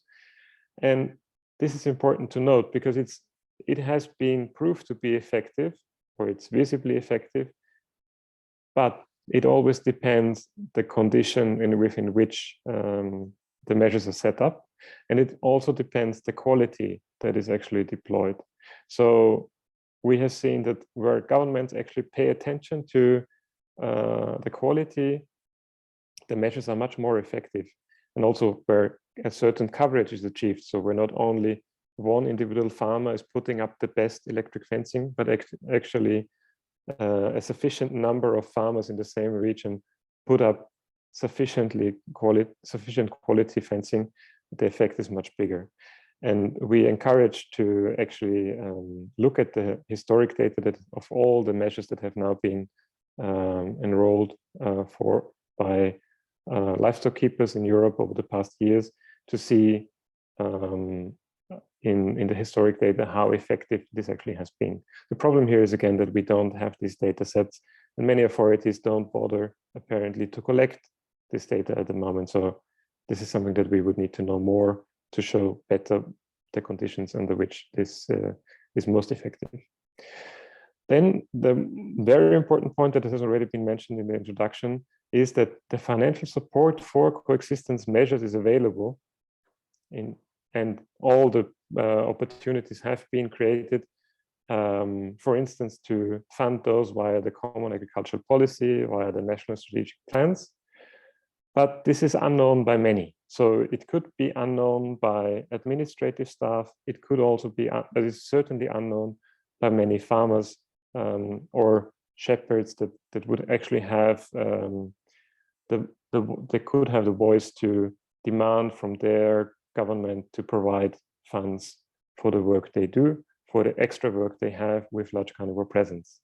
And this is important to note because it has been proved to be effective, or it's visibly effective, but it always depends the condition within which the measures are set up, and it also depends the quality that is actually deployed. So we have seen that where governments actually pay attention to the quality, the measures are much more effective, and also where a certain coverage is achieved. So we're not only one individual farmer is putting up the best electric fencing, but actually a sufficient number of farmers in the same region put up sufficient quality fencing, the effect is much bigger. And we encourage to actually look at the historic data of all the measures that have now been enrolled by livestock keepers in Europe over the past years, to see in the historic data how effective this actually has been. The problem here is, again, that we don't have these data sets, and many authorities don't bother apparently to collect this data at the moment. So this is something that we would need to know more to show better the conditions under which this is most effective. Then the very important point that has already been mentioned in the introduction is that the financial support for coexistence measures is available, and all the opportunities have been created, for instance, to fund those via the Common Agricultural Policy, via the National Strategic Plans. But this is unknown by many. So it could be unknown by administrative staff. It could also be, it is certainly unknown by many farmers or shepherds that would actually have, they could have the voice to demand from their government to provide funds for the work they do, for the extra work they have with large carnivore presence.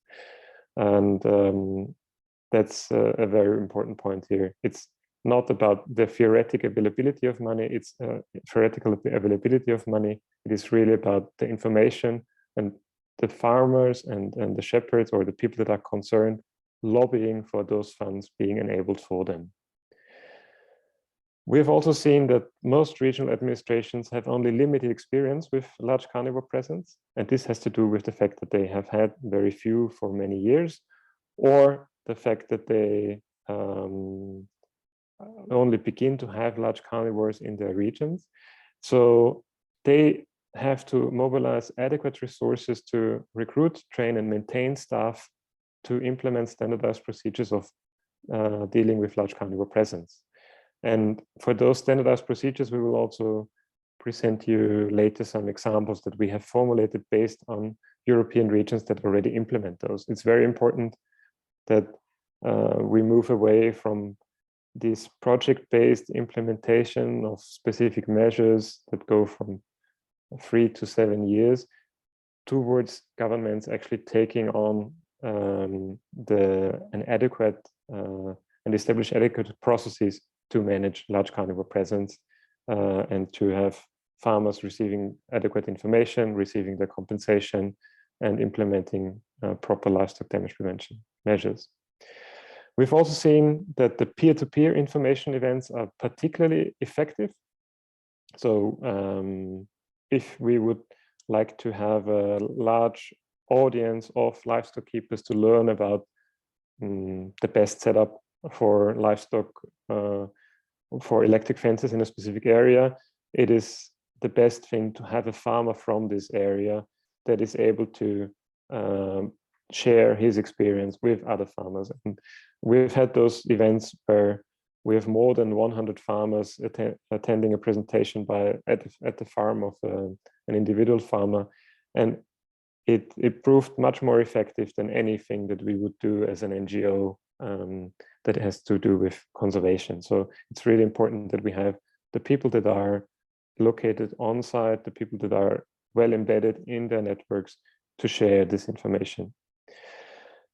And that's a very important point here. It's not about the theoretical availability of money, it's theoretical availability of money. It is really about the information and the farmers and the shepherds or the people that are concerned lobbying for those funds being enabled for them. We've also seen that most regional administrations have only limited experience with large carnivore presence, and this has to do with the fact that they have had very few for many years, or the fact that they only begin to have large carnivores in their regions. So they have to mobilize adequate resources to recruit, train, and maintain staff to implement standardized procedures of dealing with large carnivore presence. And for those standardized procedures, we will also present you later some examples that we have formulated based on European regions that already implement those. It's very important that we move away from this project-based implementation of specific measures that go from 3 to 7 years towards governments actually taking on and establish adequate processes to manage large carnivore presence and to have farmers receiving adequate information, receiving their compensation, and implementing proper livestock damage prevention measures. We've also seen that the peer-to-peer information events are particularly effective. So if we would like to have a large audience of livestock keepers to learn about the best setup for livestock for electric fences in a specific area, it is the best thing to have a farmer from this area that is able to share his experience with other farmers. And we've had those events where we have more than 100 farmers attending a presentation at the farm of an individual farmer, and it proved much more effective than anything that we would do as an NGO that has to do with conservation. So it's really important that we have the people that are located on site, the people that are well embedded in their networks to share this information.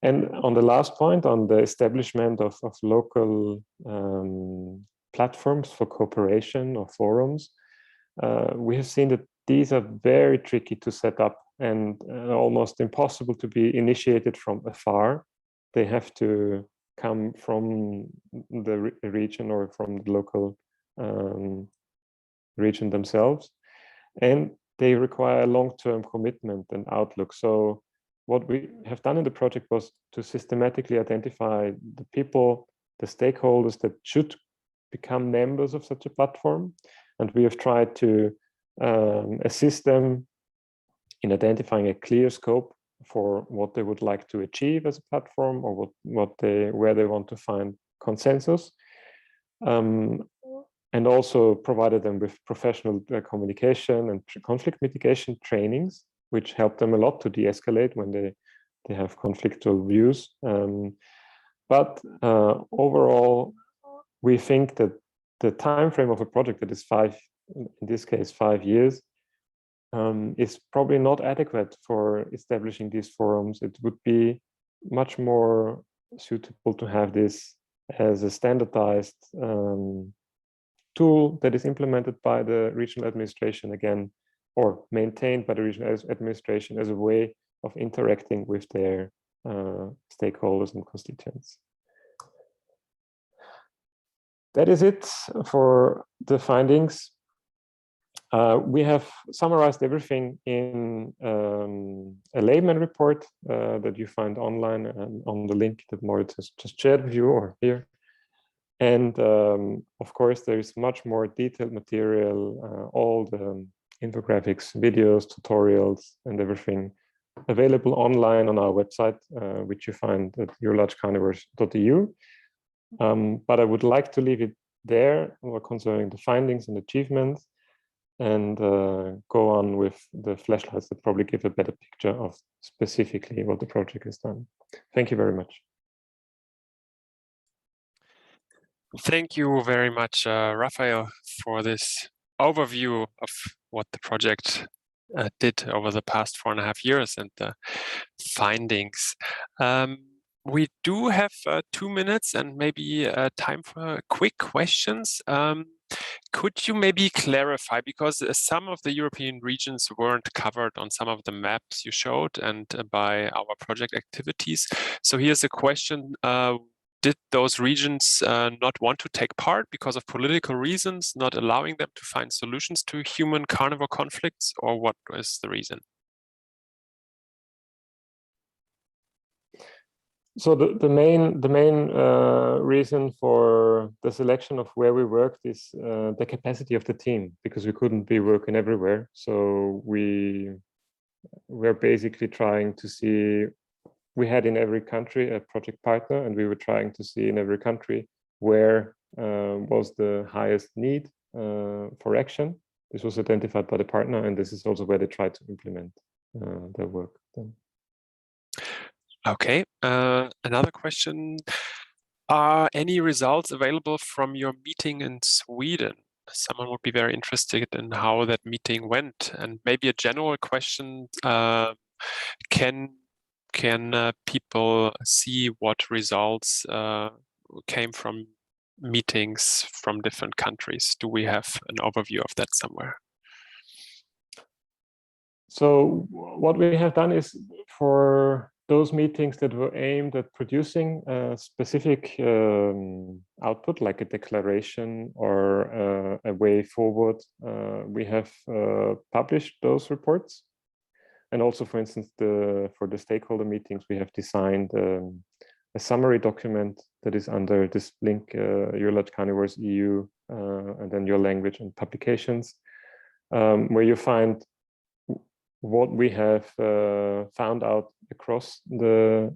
And on the last point, on the establishment of local platforms for cooperation or forums, we have seen that these are very tricky to set up and almost impossible to be initiated from afar. They have to come from the region or from the local region themselves. And they require long-term commitment and outlook. So what we have done in the project was to systematically identify the people, the stakeholders that should become members of such a platform. And we have tried to assist them in identifying a clear scope for what they would like to achieve as a platform, or where they want to find consensus. And also provided them with professional communication and conflict mitigation trainings, which help them a lot to de-escalate when they have conflictual views. But overall, we think that the time frame of a project that is in this case 5 years, is probably not adequate for establishing these forums. It would be much more suitable to have this as a standardized tool that is implemented by the regional administration again, or maintained by the regional administration as a way of interacting with their stakeholders and constituents. That is it for the findings. We have summarized everything in a layman report that you find online and on the link that Moritz has just shared with you or here. And of course, there is much more detailed material, all the infographics, videos, tutorials, and everything available online on our website, which you find at EuroLargeCarnivores.eu. But I would like to leave it there concerning the findings and achievements, and go on with the flashlights that probably give a better picture of specifically what the project has done. Thank you very much. Thank you very much, Raphael, for this overview of what the project did over the past 4.5 years and the findings. We do have 2 minutes and maybe time for quick questions. Could you maybe clarify, because some of the European regions weren't covered on some of the maps you showed and by our project activities. So here's a question. Did those regions not want to take part because of political reasons, not allowing them to find solutions to human-carnivore conflicts, or what was the reason? So the main reason for the selection of where we worked is the capacity of the team, because we couldn't be working everywhere. So we're basically trying to see, we had in every country a project partner, and we were trying to see in every country where was the highest need for action. This was identified by the partner, and this is also where they try to implement their work. Okay, another question. Are any results available from your meeting in Sweden? Someone would be very interested in how that meeting went. And maybe a general question, can people see what results came from meetings from different countries? Do we have an overview of that somewhere? So what we have done is, for those meetings that were aimed at producing a specific output, like a declaration or a way forward, we have published those reports. And also, for instance, for the stakeholder meetings, we have designed a summary document that is under this link, EuroLargeCarnivores EU, and then your language and publications, where you find what we have found out across the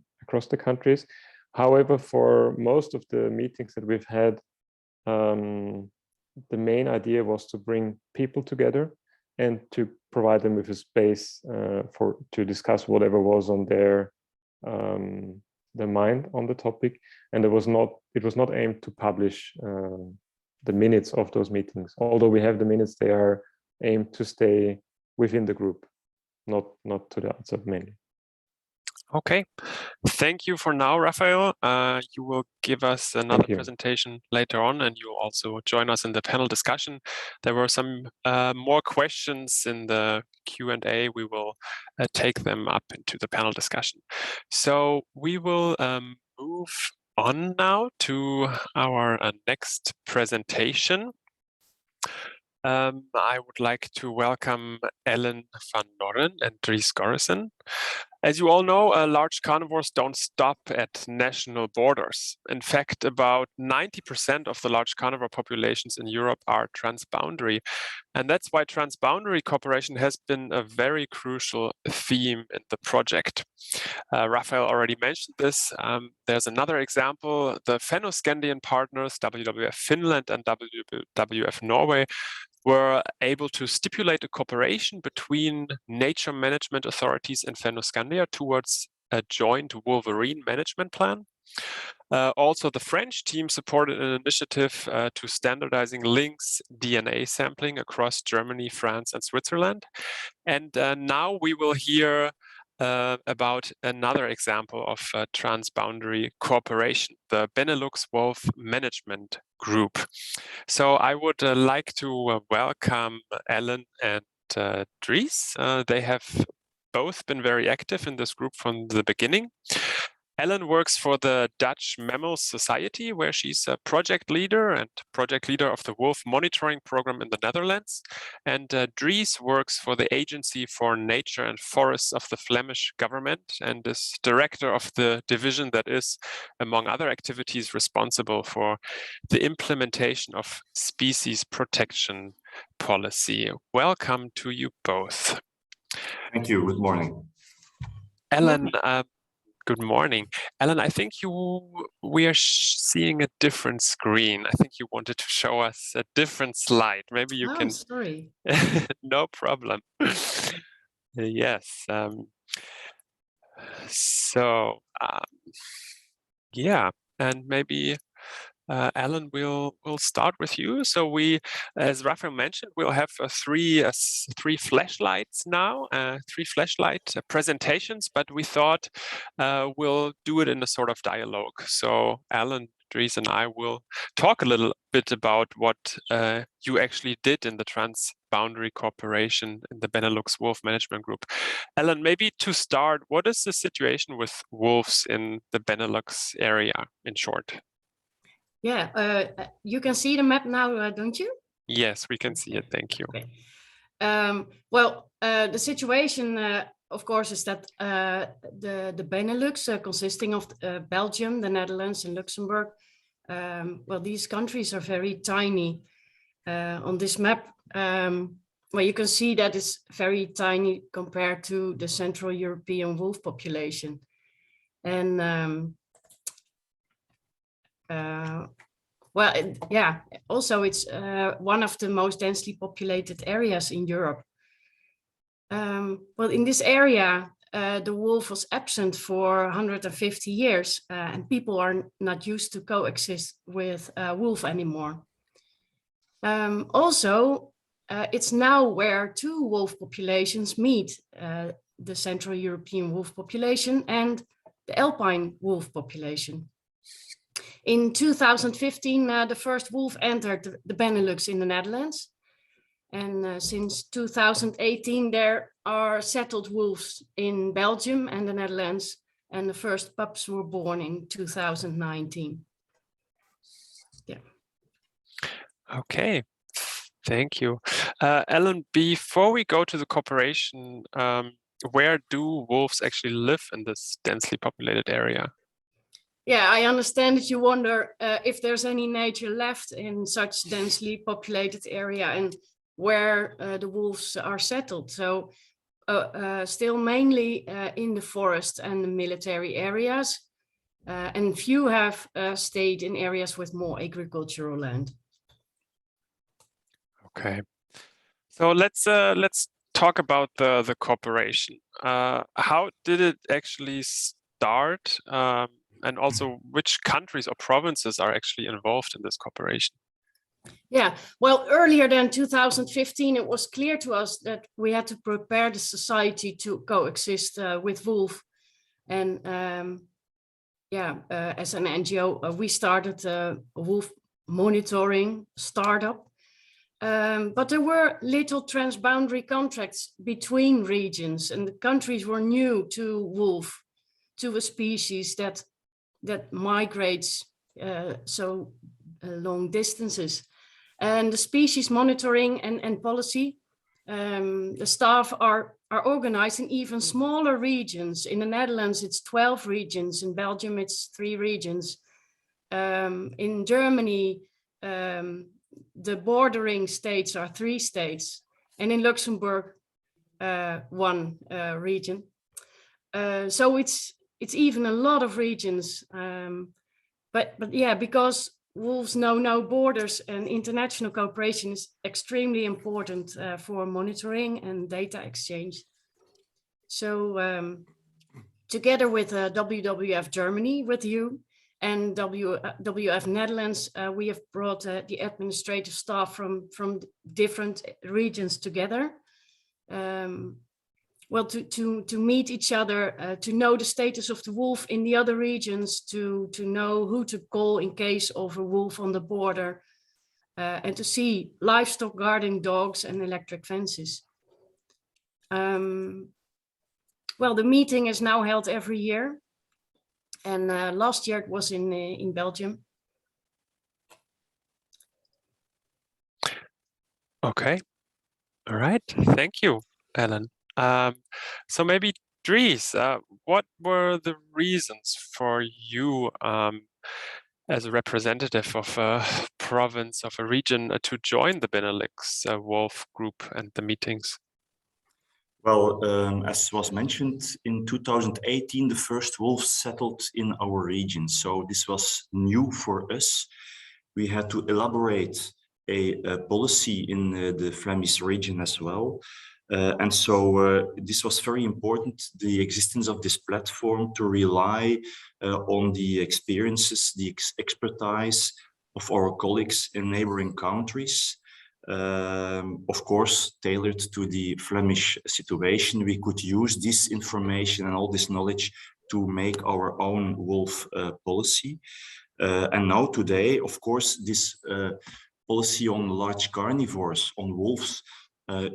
countries. However, for most of the meetings that we've had, the main idea was to bring people together and to provide them with a space to discuss whatever was on their mind on the topic. And it was not aimed to publish the minutes of those meetings. Although we have the minutes, they are aimed to stay within the group, not to the outside mainly. Okay, thank you for now, Raphael. You will give us another presentation later on, and you'll also join us in the panel discussion. There were some more questions in the Q&A. We will take them up into the panel discussion. So we will move on now to our next presentation. I would like to welcome Ellen van Norren and Dries Gorrison. As you all know, large carnivores don't stop at national borders. In fact, about 90% of the large carnivore populations in Europe are transboundary. And that's why transboundary cooperation has been a very crucial theme in the project. Raphael already mentioned this. There's another example. The Fennoscandian partners, WWF Finland and WWF Norway, were able to stipulate a cooperation between nature management authorities in Fennoscandia towards a joint wolverine management plan. Also, the French team supported an initiative to standardizing lynx DNA sampling across Germany, France, and Switzerland. And now we will hear about another example of transboundary cooperation, the Benelux Wolf Management Group. So I would like to welcome Ellen and Dries. They have both been very active in this group from the beginning. Ellen works for the Dutch Mammal Society, where she's a project leader of the wolf monitoring program in the Netherlands. And Dries works for the Agency for Nature and Forests of the Flemish government and is director of the division that is, among other activities, responsible for the implementation of species protection policy. Welcome to you both. Thank you. Good morning. Ellen, good morning. Ellen, I think we are seeing a different screen. I think you wanted to show us a different slide. Maybe you can. Sorry. No problem. Yes. Yeah, and maybe Ellen, we'll start with you. So we, as Raphael mentioned, we'll have three flashlights now, three flashlight presentations, but we thought we'll do it in a sort of dialogue. So Ellen, Dries, and I will talk a little bit about what you actually did in the Transboundary Cooperation in the Benelux Wolf Management Group. Ellen, maybe to start, what is the situation with wolves in the Benelux area in short? Yeah, you can see the map now, don't you? Yes, we can see it. Thank you. Okay. Well, the situation, of course, is that the Benelux, consisting of Belgium, the Netherlands, and Luxembourg, well, these countries are very tiny. On this map, well, you can see that it's very tiny compared to the Central European wolf population. And well, yeah, also it's one of the most densely populated areas in Europe. Well, in this area, the wolf was absent for 150 years, and people are not used to coexist with wolf anymore. Also, it's now where two wolf populations meet, the Central European wolf population and the Alpine wolf population. In 2015, the first wolf entered the Benelux in the Netherlands. And since 2018, there are settled wolves in Belgium and the Netherlands. And the first pups were born in 2019. Yeah. Okay, thank you. Ellen, before we go to the cooperation, where do wolves actually live in this densely populated area? Yeah, I understand that you wonder if there's any nature left in such densely populated area and where the wolves are settled. So still mainly in the forest and the military areas, and few have stayed in areas with more agricultural land. Okay, so let's talk about the cooperation. How did it actually start? And also, which countries or provinces are actually involved in this cooperation? Yeah, well, earlier than 2015, it was clear to us that we had to prepare the society to coexist with wolf. And as an NGO, we started a wolf monitoring startup. But there were little transboundary contracts between regions, and the countries were new to wolf, to a species that migrates so long distances. And the species monitoring and policy, the staff are organized in even smaller regions. In the Netherlands, it's 12 regions. In Belgium, it's 3 regions. In Germany, the bordering states are 3 states. And in Luxembourg, 1 region. So it's even a lot of regions, but yeah, because wolves know no borders, and international cooperation is extremely important for monitoring and data exchange. So together with WWF Germany, with you, and WF Netherlands, we have brought the administrative staff from different regions together. Well, to meet each other, to know the status of the wolf in the other regions, to know who to call in case of a wolf on the border, and to see livestock guarding dogs and electric fences. Well, the meeting is now held every year, and last year it was in Belgium. Okay, all right, thank you, Ellen. So maybe Dries, what were the reasons for you as a representative of a province, of a region, to join the Benelux wolf group and the meetings? Well, as was mentioned, in 2018, the first wolves settled in our region. So this was new for us. We had to elaborate a policy in the Flemish region as well. And so this was very important, the existence of this platform, to rely on the experiences, the expertise of our colleagues in neighboring countries. Of course, tailored to the Flemish situation, we could use this information and all this knowledge to make our own wolf policy. And now today, of course, this policy on large carnivores, on wolves,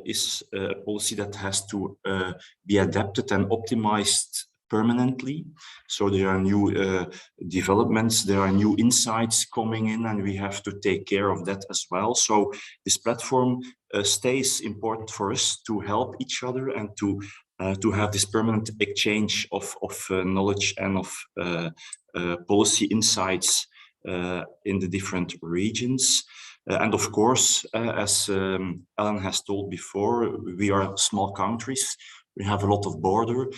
is a policy that has to be adapted and optimized permanently. So there are new developments, there are new insights coming in, and we have to take care of that as well. So this platform stays important for us to help each other and to have this permanent exchange of knowledge and of policy insights in the different regions. And of course, as Ellen has told before, we are small countries. We have a lot of border.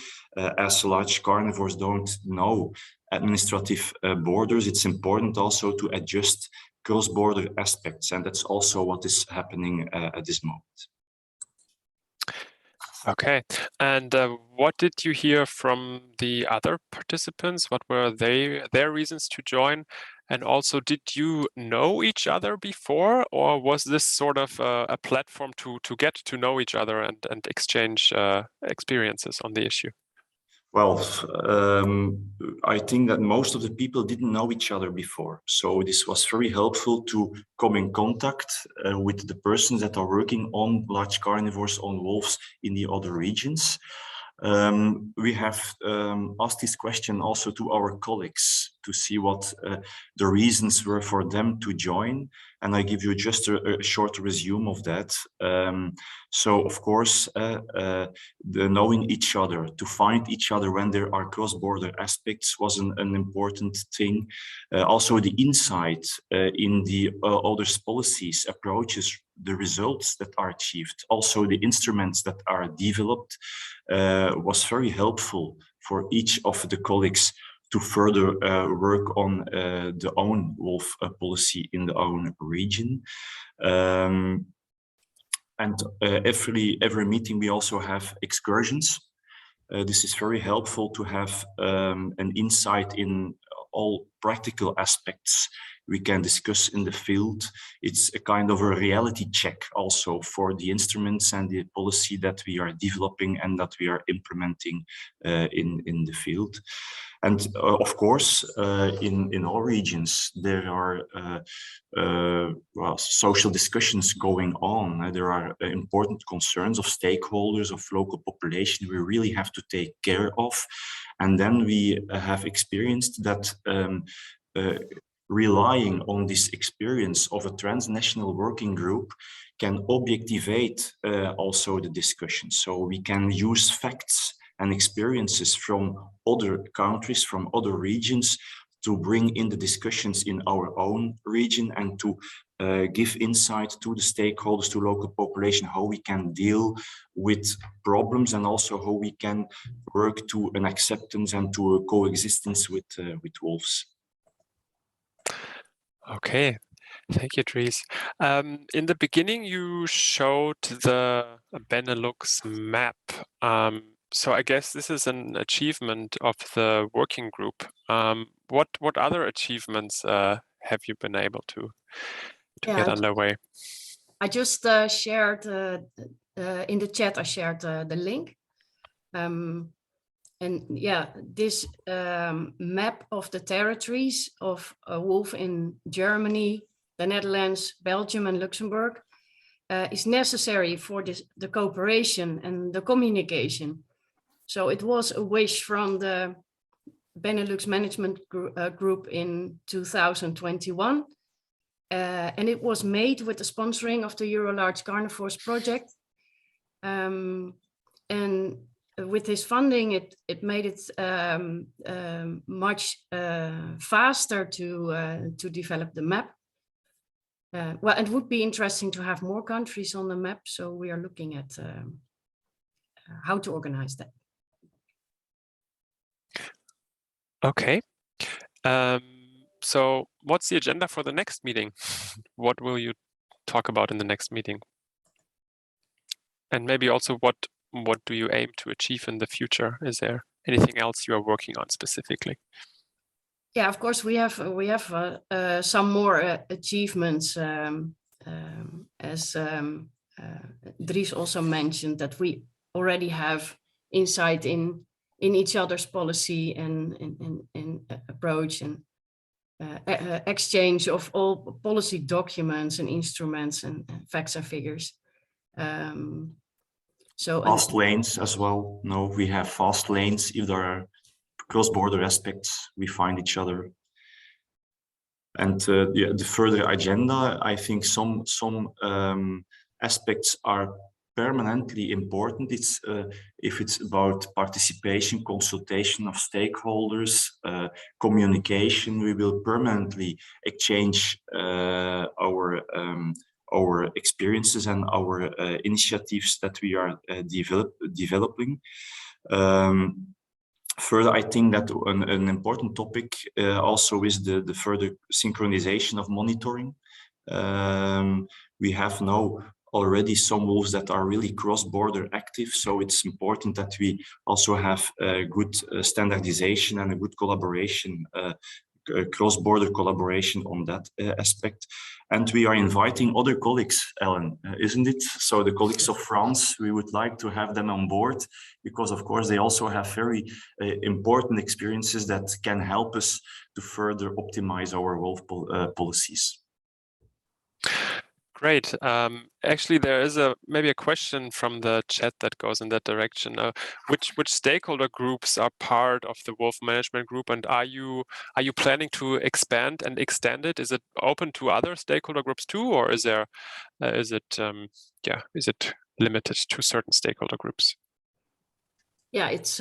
As large carnivores don't know administrative borders, it's important also to adjust cross-border aspects. And that's also what is happening at this moment. Okay, and what did you hear from the other participants? What were their reasons to join? And also, did you know each other before, or was this sort of a platform to get to know each other and exchange experiences on the issue? Well, I think that most of the people didn't know each other before. So this was very helpful to come in contact with the persons that are working on large carnivores, on wolves in the other regions. We have asked this question also to our colleagues to see what the reasons were for them to join. And I give you just a short resume of that. So, of course, the knowing each other, to find each other when there are cross-border aspects was an important thing. Also, the insight in the others' policies, approaches, the results that are achieved, also the instruments that are developed, was very helpful for each of the colleagues to further work on the own wolf policy in the own region. And every meeting we also have excursions. This is very helpful to have an insight in all practical aspects we can discuss in the field. It's a kind of a reality check also for the instruments and the policy that we are developing and that we are implementing in the field. And of course, in all regions, there are well, social discussions going on. There are important concerns of stakeholders, of local population we really have to take care of. And then we have experienced that relying on this experience of a transnational working group can objectivate also the discussion. So we can use facts and experiences from other countries, from other regions, to bring in the discussions in our own region and to give insight to the stakeholders, to local population, how we can deal with problems and also how we can work to an acceptance and to a coexistence with wolves. Okay, thank you, Dries. In the beginning, you showed the Benelux map. So I guess this is an achievement of the working group. what other achievements have you been able to get underway? I just shared in the chat. I shared the link, and yeah, this map of the territories of wolf in Germany, the Netherlands, Belgium, and Luxembourg is necessary for the cooperation and the communication. So it was a wish from the Benelux management group in 2021. And it was made with the sponsoring of the EuroLargeCarnivores project. And with this funding, it made it much faster to develop the map. Well, it would be interesting to have more countries on the map. So we are looking at how to organize that. Okay. So what's the agenda for the next meeting? What will you talk about in the next meeting? And maybe also what do you aim to achieve in the future? Is there anything else you are working on specifically? Yeah, of course, we have some more achievements, as Dries also mentioned, that we already have insight in each other's policy and approach and exchange of all policy documents and instruments and facts and figures. So fast lanes as well. No, we have fast lanes. If there are cross-border aspects, we find each other. And the further agenda, I think some aspects are permanently important. It's if it's about participation, consultation of stakeholders, communication, we will permanently exchange our experiences and our initiatives that we are developing. Further, I think that an important topic also is the further synchronization of monitoring. We have now already some wolves that are really cross-border active, so it's important that we also have good standardization and a good collaboration, cross-border collaboration on that aspect. And we are inviting other colleagues, Ellen, isn't it? So the colleagues of France, we would like to have them on board because, of course, they also have very important experiences that can help us to further optimize our wolf policies. Great. Actually, there is maybe a question from the chat that goes in that direction. Which stakeholder groups are part of the wolf management group, and are you planning to expand and extend it? Is it open to other stakeholder groups too, or is it limited to certain stakeholder groups? Yeah, it's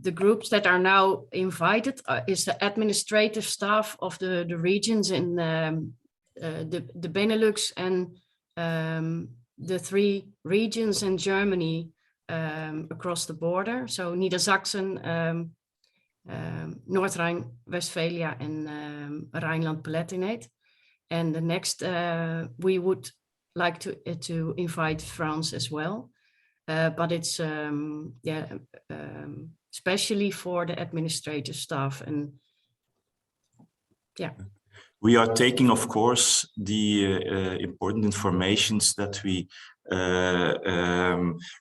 the groups that are now invited is the administrative staff of the regions in the Benelux and the 3 regions in Germany across the border. So Niedersachsen, North Rhine-Westphalia, and Rhineland-Palatinate. And the next, we would like to invite France as well. But it's especially for the administrative staff, and yeah. We are taking, of course, the important informations that we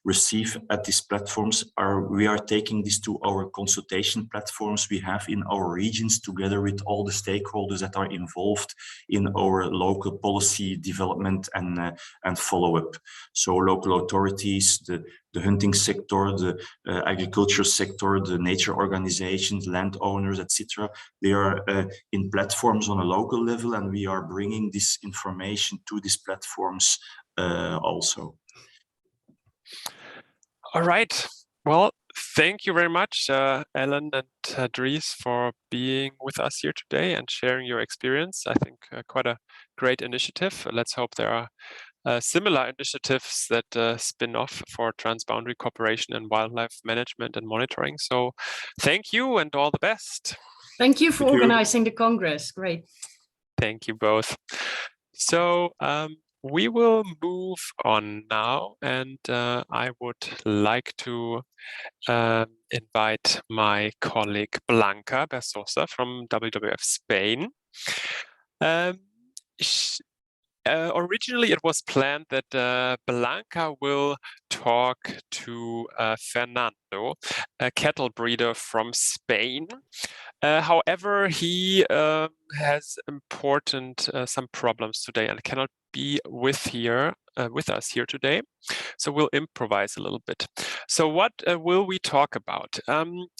receive at these platforms. We are taking this to our consultation platforms we have in our regions, together with all the stakeholders that are involved in our local policy development and follow-up. So local authorities, the hunting sector, the agriculture sector, the nature organizations, landowners, etc. They are in platforms on a local level, and we are bringing this information to these platforms also. All right. Well, thank you very much, Ellen and Dries, for being with us here today and sharing your experience. I think quite a great initiative. Let's hope there are similar initiatives that spin off for transboundary cooperation and wildlife management and monitoring. So thank you and all the best. Thank you for organizing the Congress. Great. Thank you both. So we will move on now, and I would like to invite my colleague Blanca Bersosa from WWF Spain. Originally, it was planned that Blanca will talk to Fernando, a cattle breeder from Spain. However, he has some problems today and cannot be with us here today. So we'll improvise a little bit. So what will we talk about?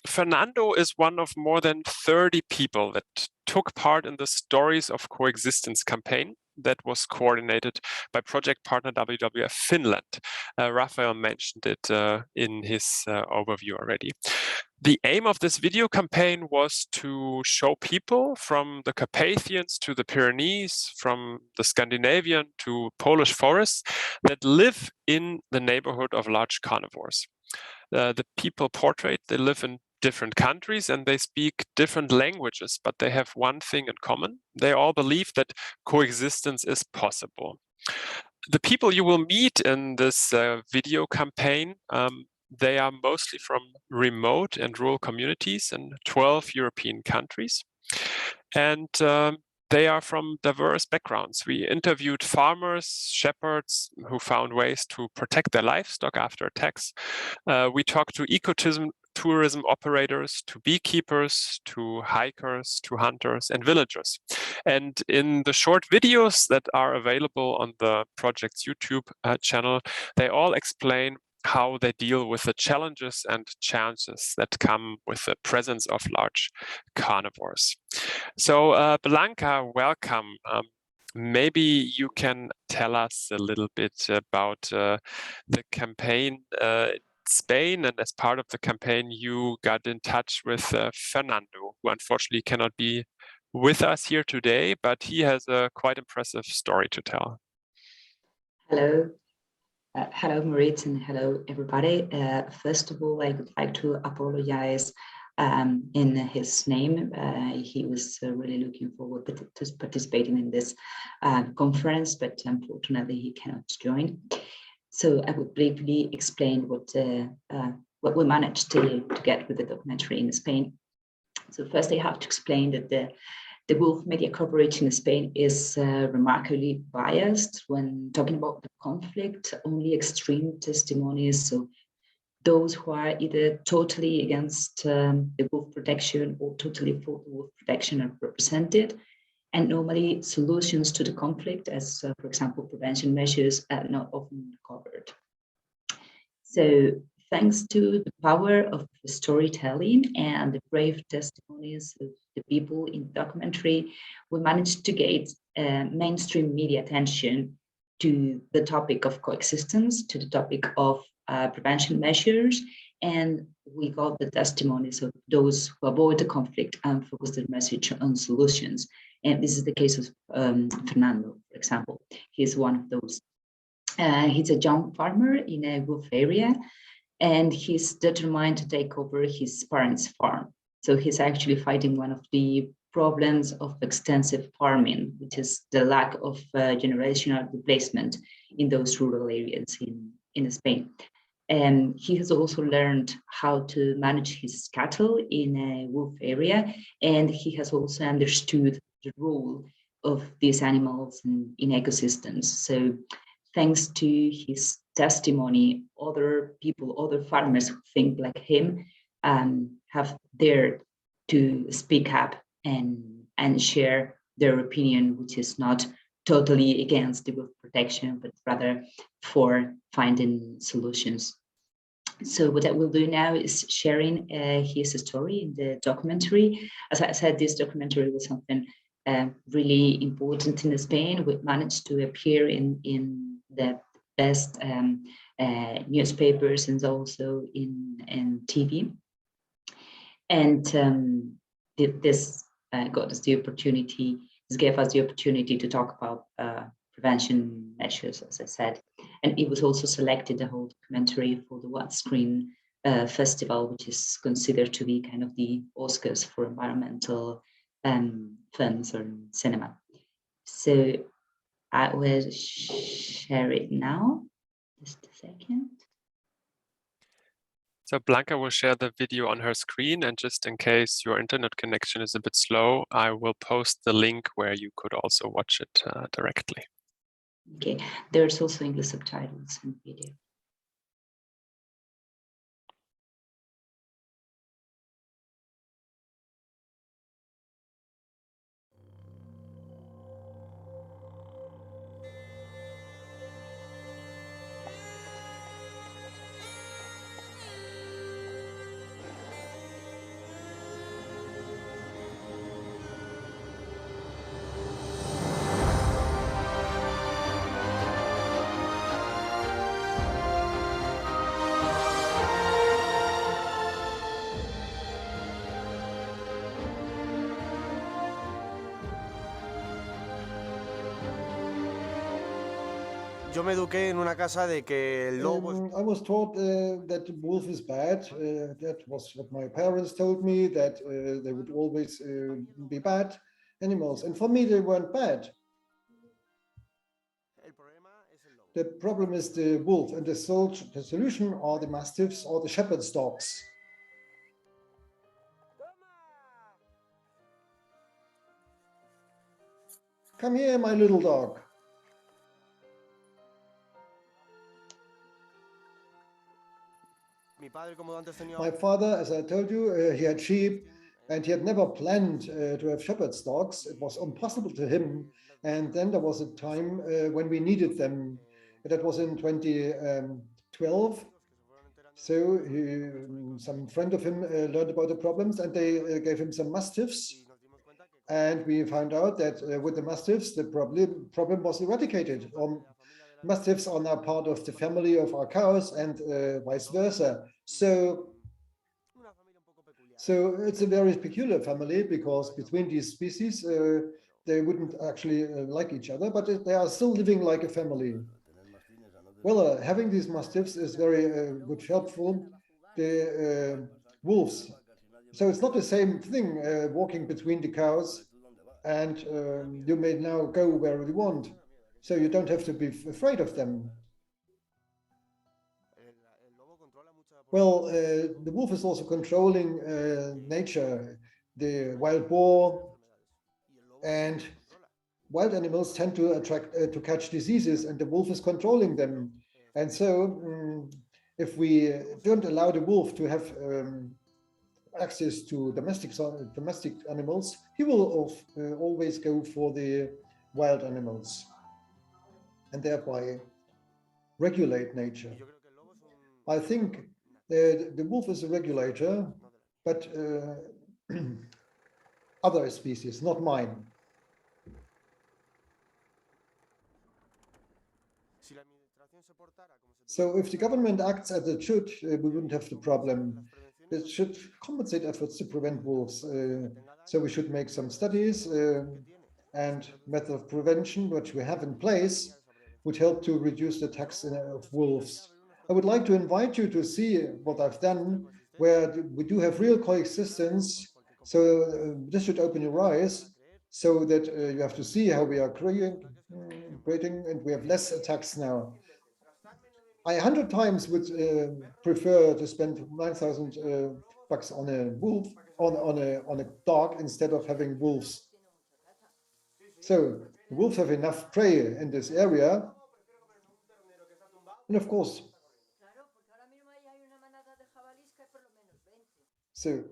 Fernando is one of more than 30 people that took part in the Stories of Coexistence campaign that was coordinated by project partner WWF Finland. Raphael mentioned it in his overview already. The aim of this video campaign was to show people from the Carpathians to the Pyrenees, from the Scandinavian to Polish forests that live in the neighborhood of large carnivores. The people portrayed, they live in different countries and they speak different languages, but they have one thing in common. They all believe that coexistence is possible. The people you will meet in this video campaign, they are mostly from remote and rural communities in 12 European countries. And they are from diverse backgrounds. We interviewed farmers, shepherds who found ways to protect their livestock after attacks. We talked to ecotourism operators, to beekeepers, to hikers, to hunters and villagers. And in the short videos that are available on the project's YouTube channel, they all explain how they deal with the challenges and chances that come with the presence of large carnivores. So Blanca, welcome. Maybe you can tell us a little bit about the campaign in Spain, and as part of the campaign you got in touch with Fernando, who unfortunately cannot be with us here today, but he has a quite impressive story to tell. Hello. Hello, Moritz, and hello, everybody. First of all, I would like to apologize in his name. He was really looking forward to participating in this conference, but unfortunately he cannot join. So I will briefly explain what we managed to get with the documentary in Spain. So first I have to explain that the wolf media coverage in Spain is remarkably biased when talking about the conflict. Only extreme testimonies, so those who are either totally against the wolf protection or totally for wolf protection are represented. And normally solutions to the conflict, as for example, prevention measures, are not often covered. So thanks to the power of storytelling and the brave testimonies of the people in the documentary, we managed to get mainstream media attention to the topic of coexistence, to the topic of prevention measures, and we got the testimonies of those who avoid the conflict and focus their message on solutions. And this is the case of Fernando, for example. He's one of those. He's a young farmer in a wolf area, and he's determined to take over his parents' farm. So he's actually fighting one of the problems of extensive farming, which is the lack of generational replacement in those rural areas in Spain. And he has also learned how to manage his cattle in a wolf area, and he has also understood the role of these animals in ecosystems. So thanks to his testimony, other people, other farmers who think like him have dared to speak up and share their opinion, which is not totally against the wolf protection, but rather for finding solutions. So what I will do now is sharing his story in the documentary. As I said, this documentary was something really important in Spain. We managed to appear in the best newspapers and also in TV. And this got us the opportunity, this gave us the opportunity to talk about prevention measures, as I said. And it was also selected, the whole documentary, for the One Screen Festival, which is considered to be kind of the Oscars for environmental films or cinema. So I will share it now. Just a second. So Blanca will share the video on her screen, and just in case your internet connection is a bit slow, I will post the link where you could also watch it directly. Okay, there's also English subtitles and video. Yo me eduqué en una casa de que el lobo es... I was taught that the wolf is bad. That was what my parents told me, that they would always be bad animals. And for me, they weren't bad. El problema es el lobo. The problem is the wolf, and the solution are the mastiffs or the shepherd's dogs. Come here, my little dog. Mi padre, como antes tenía... My father, as I told you, he had sheep, and he had never planned to have shepherd's dogs. It was impossible to him. And then there was a time when we needed them. That was in 2012. So some friend of him learned about the problems, and they gave him some mastiffs. And we found out that with the mastiffs, the problem was eradicated. Mastiffs are now part of the family of our cows, and vice versa. So it's a very peculiar family, because between these species, they wouldn't actually like each other, but they are still living like a family. Well, having these mastiffs is very good, helpful. The wolves. So it's not the same thing walking between the cows, and you may now go where you want. So you don't have to be afraid of them. Well, the wolf is also controlling nature, the wild boar, and wild animals tend to catch diseases, and the wolf is controlling them. And so if we don't allow the wolf to have access to domestic animals, he will always go for the wild animals, and thereby regulate nature. I think the wolf is a regulator, but other species, not mine. So if the government acts as it should, we wouldn't have the problem. It should compensate efforts to prevent wolves. So we should make some studies and method of prevention, which we have in place, would help to reduce the attacks of wolves. I would like to invite you to see what I've done, where we do have real coexistence. So this should open your eyes, so that you have to see how we are creating, and we have less attacks now. I 100 times would prefer to spend 9,000 bucks on a wolf, on a dog, instead of having wolves. So wolves have enough prey in this area, and of course, so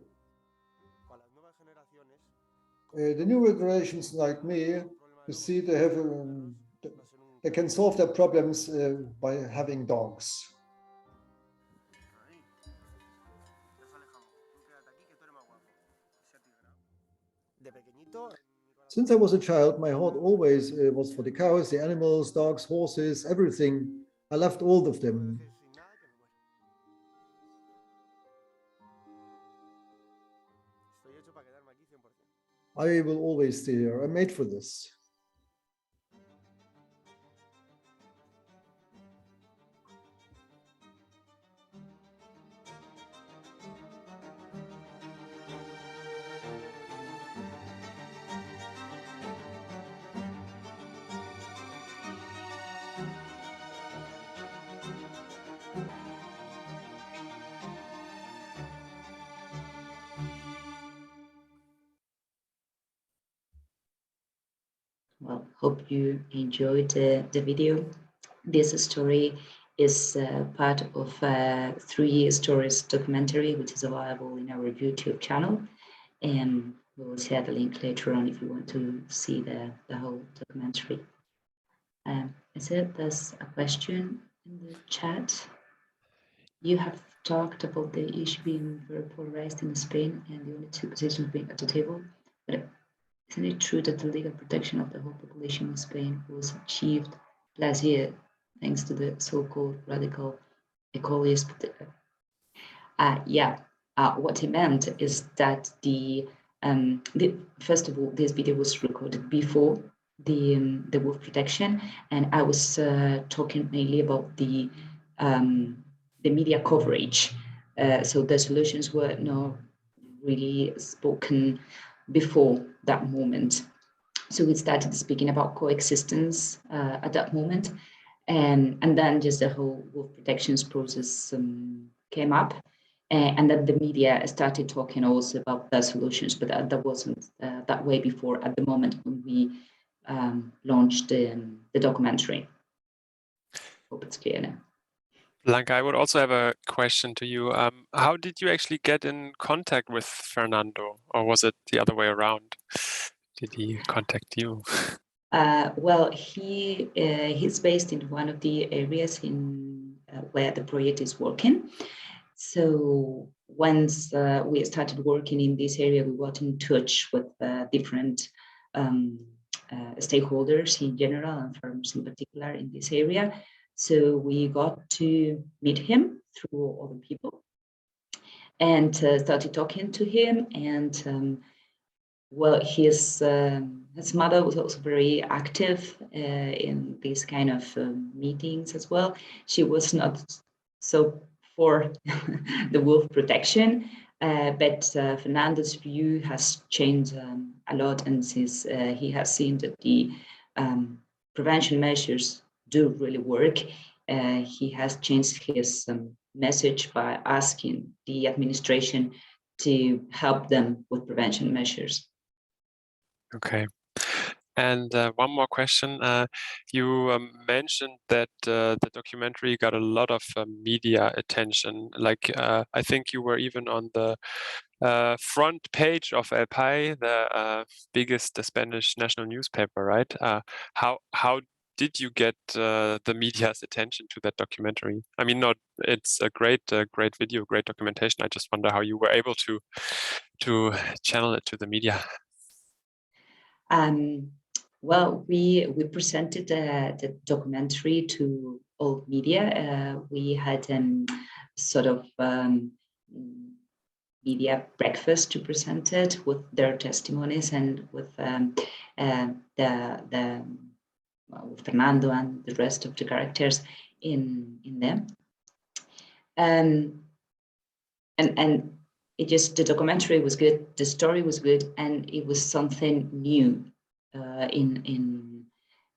the newer generations like me, you see, they have they can solve their problems by having dogs. Since I was a child, my heart always was for the cows, the animals, dogs, horses, everything. I loved all of them. I will always stay here. I'm made for this. Well, hope you enjoyed the video. This story is part of a 3 stories documentary, which is available in our YouTube channel. And we will share the link later on if you want to see the whole documentary. I said there's a question in the chat. You have talked about the issue being very polarized in Spain and the only two positions being at the table. But isn't it true that the legal protection of the whole population in Spain was achieved last year thanks to the so-called radical ecologists? Yeah, what he meant is that first of all, this video was recorded before the wolf protection, and I was talking mainly about the media coverage. So the solutions were not really spoken before that moment. So we started speaking about coexistence at that moment, and then just the whole wolf protections process came up. And then the media started talking also about the solutions, but that wasn't that way before at the moment when we launched the documentary. Hope it's clear now. Blanca, I would also have a question to you. How did you actually get in contact with Fernando, or was it the other way around? Did he contact you? Well, he's based in one of the areas in where the project is working. So once we started working in this area, we got in touch with different stakeholders in general and firms in particular in this area. So we got to meet him through other people and started talking to him. And well, his mother was also very active in these kind of meetings as well. She was not so for the wolf protection, but Fernando's view has changed a lot, and since he has seen that the prevention measures do really work, he has changed his message by asking the administration to help them with prevention measures. Okay. And one more question. You mentioned that the documentary got a lot of media attention. Like, I think you were even on the front page of El País, the biggest Spanish national newspaper, right? How did you get the media's attention to that documentary? I mean, it's a great video, great documentation. I just wonder how you were able to channel it to the media. Well, we presented the documentary to all media. We had sort of media breakfast to present it with their testimonies and with with Fernando and the rest of the characters in them. And it just, the documentary was good, the story was good, and it was something new in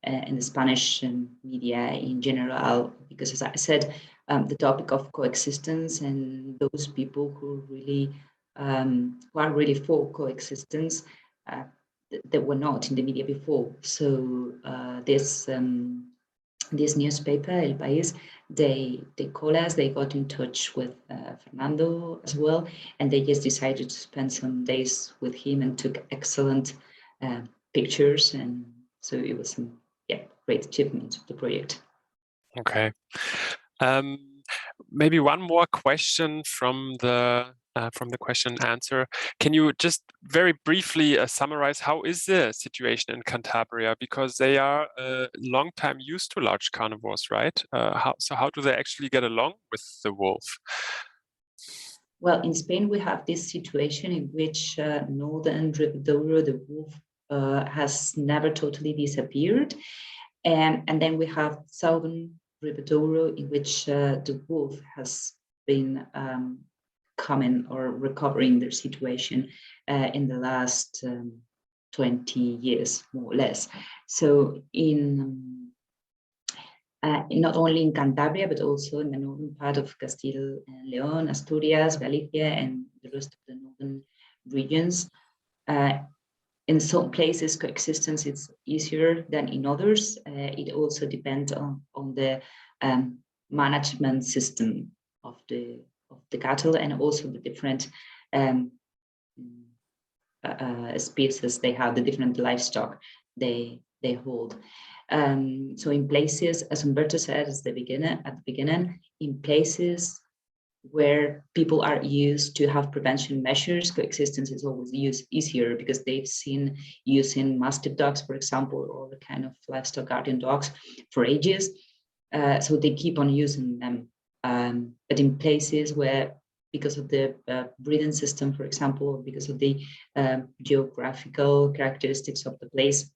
the Spanish media in general, because as I said, the topic of coexistence and those people who really who are really for coexistence, they were not in the media before. So this newspaper, El País, they call us, they got in touch with Fernando as well, and they just decided to spend some days with him and took excellent pictures, and so it was some great achievement of the project. Okay. Maybe one more question from the question and answer. Can you just very briefly summarize how is the situation in Cantabria, because they are a long time used to large carnivores, right? How do they actually get along with the wolf? Well, in Spain we have this situation in which northern Ribadoro, the wolf, has never totally disappeared, and then we have southern Ribadoro, in which the wolf has been coming or recovering their situation in the last 20 years, more or less. So in not only in Cantabria, but also in the northern part of Castile and León, Asturias, Galicia, and the rest of the northern regions, in some places, coexistence is easier than in others. It also depends on the management system of the cattle, and also the different species they have, the different livestock they hold. So in places, as Humberto said at the beginning, in places where people are used to have prevention measures, coexistence is always easier because they've seen using mastiff dogs, for example, or the kind of livestock guardian dogs for ages. So they keep on using them. But in places where, because of the breeding system, for example, or because of the geographical characteristics of the place,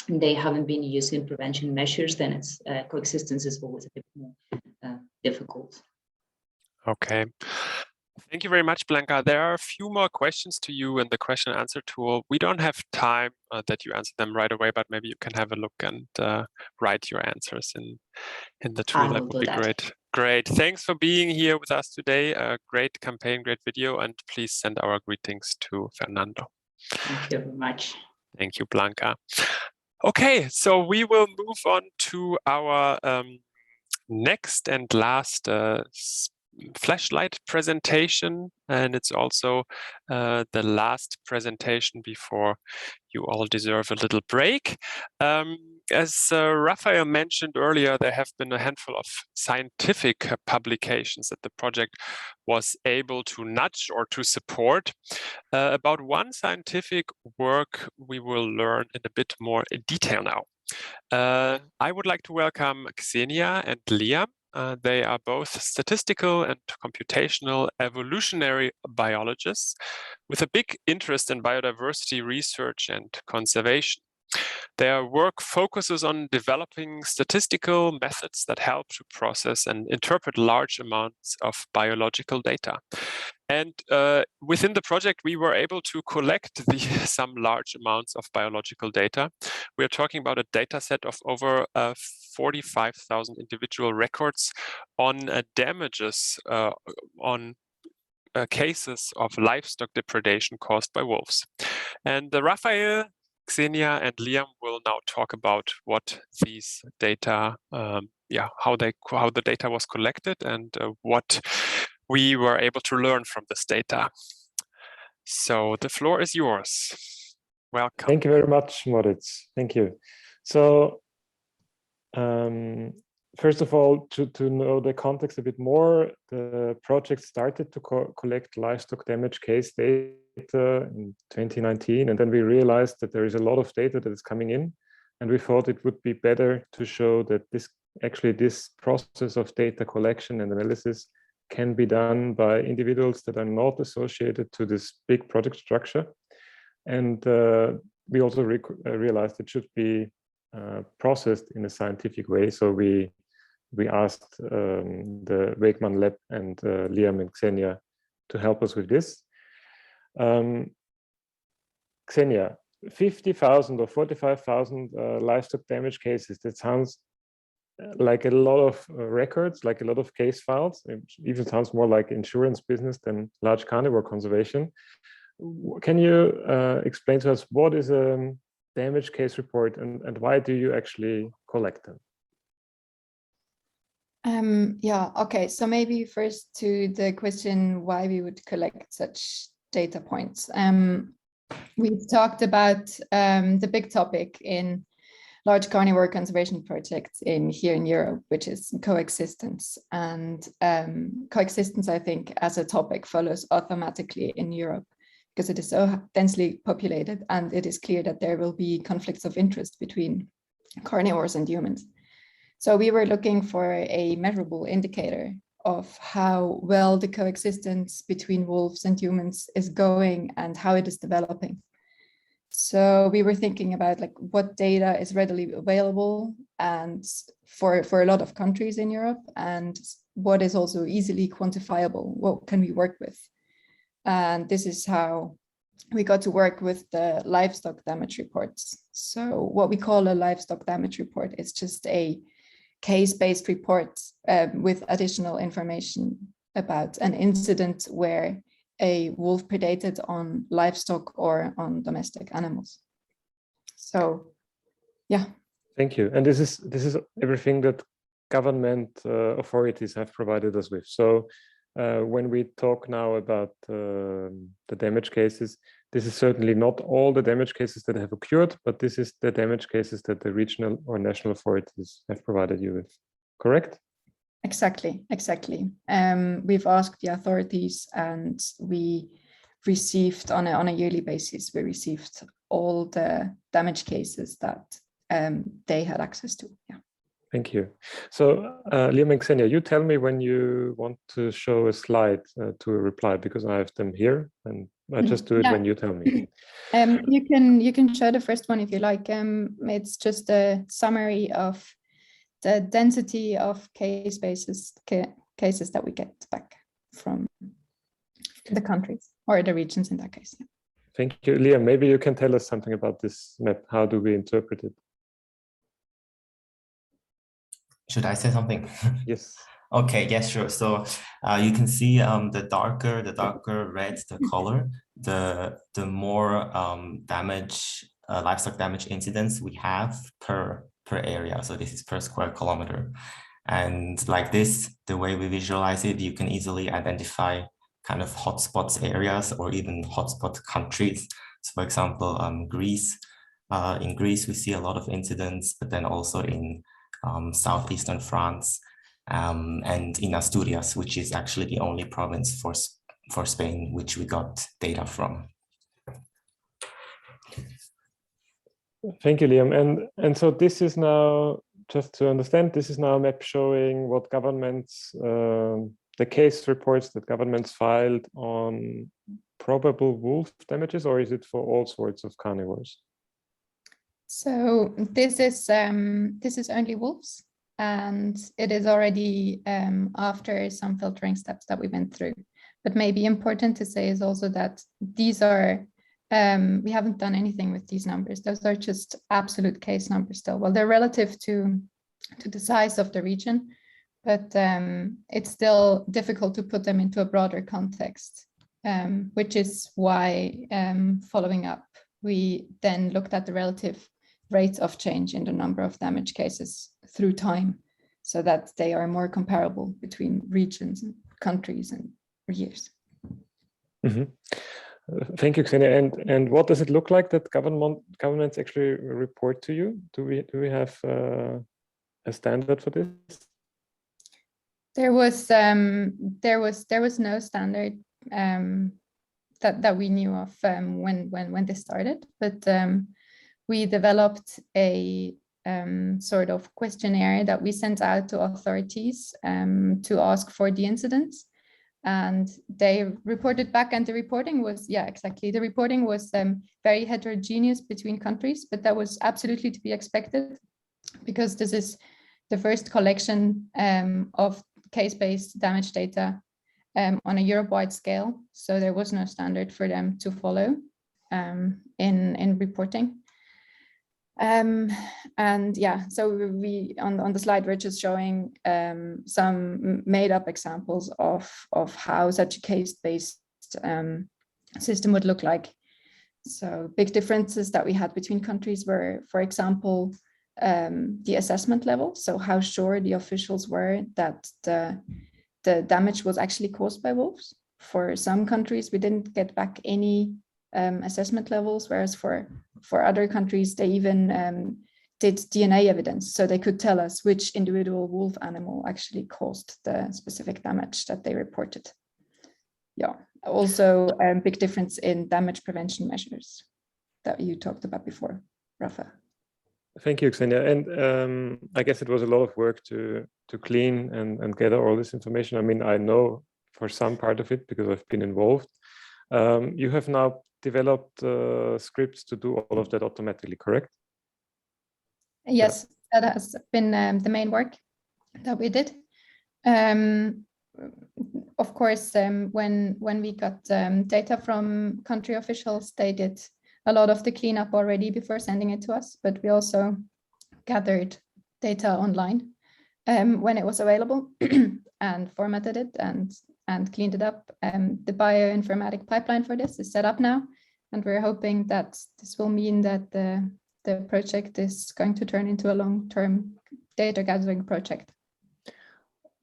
they haven't been using prevention measures, then it's coexistence is always a bit more difficult. Okay. Thank you very much, Blanca. There are a few more questions to you in the question and answer tool. We don't have time that you answer them right away, but maybe you can have a look and write your answers in the tool. That would be great. Great. Thanks for being here with us today. Great campaign, great video, and please send our greetings to Fernando. Thank you very much. Thank you, Blanca. Okay, so we will move on to our next and last flashlight presentation, and it's also the last presentation before you all deserve a little break. As Raphael mentioned earlier, there have been a handful of scientific publications that the project was able to nudge or to support. About one scientific work we will learn in a bit more detail now. I would like to welcome Xenia and Liam. They are both statistical and computational evolutionary biologists with a big interest in biodiversity research and conservation. Their work focuses on developing statistical methods that help to process and interpret large amounts of biological data. And within the project, we were able to collect some large amounts of biological data. We are talking about a data set of over 45,000 individual records on damages on cases of livestock depredation caused by wolves. And Raphael, Xenia, and Liam will now talk about what these data, how the data was collected and what we were able to learn from this data. So the floor is yours. Welcome. Thank you very much, Moritz. Thank you. So first of all, to know the context a bit more, the project started to collect livestock damage case data in 2019, and then we realized that there is a lot of data that is coming in, and we thought it would be better to show that this process of data collection and analysis can be done by individuals that are not associated to this big project structure. And we also realized it should be processed in a scientific way. So we asked the Wakeman Lab and Liam and Xenia to help us with this. Xenia, 50,000 or 45,000 livestock damage cases, that sounds like a lot of records, like a lot of case files. It even sounds more like insurance business than large carnivore conservation. Can you explain to us what is a damage case report and why do you actually collect them? Yeah, okay. So maybe first to the question why we would collect such data points. We've talked about the big topic in large carnivore conservation projects here in Europe, which is coexistence. And coexistence, I think, as a topic follows automatically in Europe because it is so densely populated, and it is clear that there will be conflicts of interest between carnivores and humans. So we were looking for a measurable indicator of how well the coexistence between wolves and humans is going and how it is developing. So we were thinking about like what data is readily available and for a lot of countries in Europe, and what is also easily quantifiable, what can we work with. And this is how we got to work with the livestock damage reports. So what we call a livestock damage report is just a case-based report with additional information about an incident where a wolf predated on livestock or on domestic animals. So, yeah. Thank you. And this is everything that government authorities have provided us with. So when we talk now about the damage cases, this is certainly not all the damage cases that have occurred, but this is the damage cases that the regional or national authorities have provided you with. Correct? Exactly. We've asked the authorities, and we received on a yearly basis, we received all the damage cases that they had access to. Yeah. Thank you. So Liam and Xenia, you tell me when you want to show a slide to a reply, because I have them here, and I just do it when you tell me. You can show the first one if you like. It's just a summary of the density of cases that we get back from the countries or the regions in that case. Yeah. Thank you. Liam, maybe you can tell us something about this map. How do we interpret it? Should I say something? Yes. Okay, yes, sure. So you can see the darker red the color, the more livestock damage incidents we have per area. So this is per square kilometer. And like this, the way we visualize it, you can easily identify kind of hotspots areas or even hotspot countries. So for example, Greece. In Greece, we see a lot of incidents, but then also in southeastern France, and in Asturias, which is actually the only province for Spain which we got data from. Thank you, Liam. And so this is now, just to understand, this is now a map showing what governments, the case reports that governments filed on probable wolf damages, or is it for all sorts of carnivores? So this is only wolves, and it is already after some filtering steps that we went through. But maybe important to say is also that these are, we haven't done anything with these numbers. Those are just absolute case numbers still. Well, they're relative to the size of the region, but it's still difficult to put them into a broader context, which is why following up, we then looked at the relative rates of change in the number of damage cases through time, so that they are more comparable between regions and countries and years. Mm-hmm. Thank you, Xenia. And what does it look like that governments actually report to you? Do we have a standard for this? There was no standard that we knew of when this started, but we developed a sort of questionnaire that we sent out to authorities to ask for the incidents, and they reported back, and the reporting was, yeah, exactly. The reporting was very heterogeneous between countries, but that was absolutely to be expected, because this is the first collection of case-based damage data on a Europe-wide scale. So there was no standard for them to follow in reporting. And yeah, so we on the slide, we're just showing some made up examples of how such a case-based system would look like. So big differences that we had between countries were, for example, the assessment level. So how sure the officials were that the damage was actually caused by wolves. For some countries, we didn't get back any assessment levels, whereas for other countries, they even did DNA evidence, so they could tell us which individual wolf animal actually caused the specific damage that they reported. Yeah, also a big difference in damage prevention measures that you talked about before, Rafa. Thank you, Xenia. And I guess it was a lot of work to clean and gather all this information. I mean, I know for some part of it because I've been involved. You have now developed scripts to do all of that automatically, correct? Yes, yeah. That has been the main work that we did. Of course, when we got data from country officials, they did a lot of the cleanup already before sending it to us, but we also gathered data online when it was available and formatted it and cleaned it up. The bioinformatic pipeline for this is set up now, and we're hoping that this will mean that the the project is going to turn into a long-term data gathering project?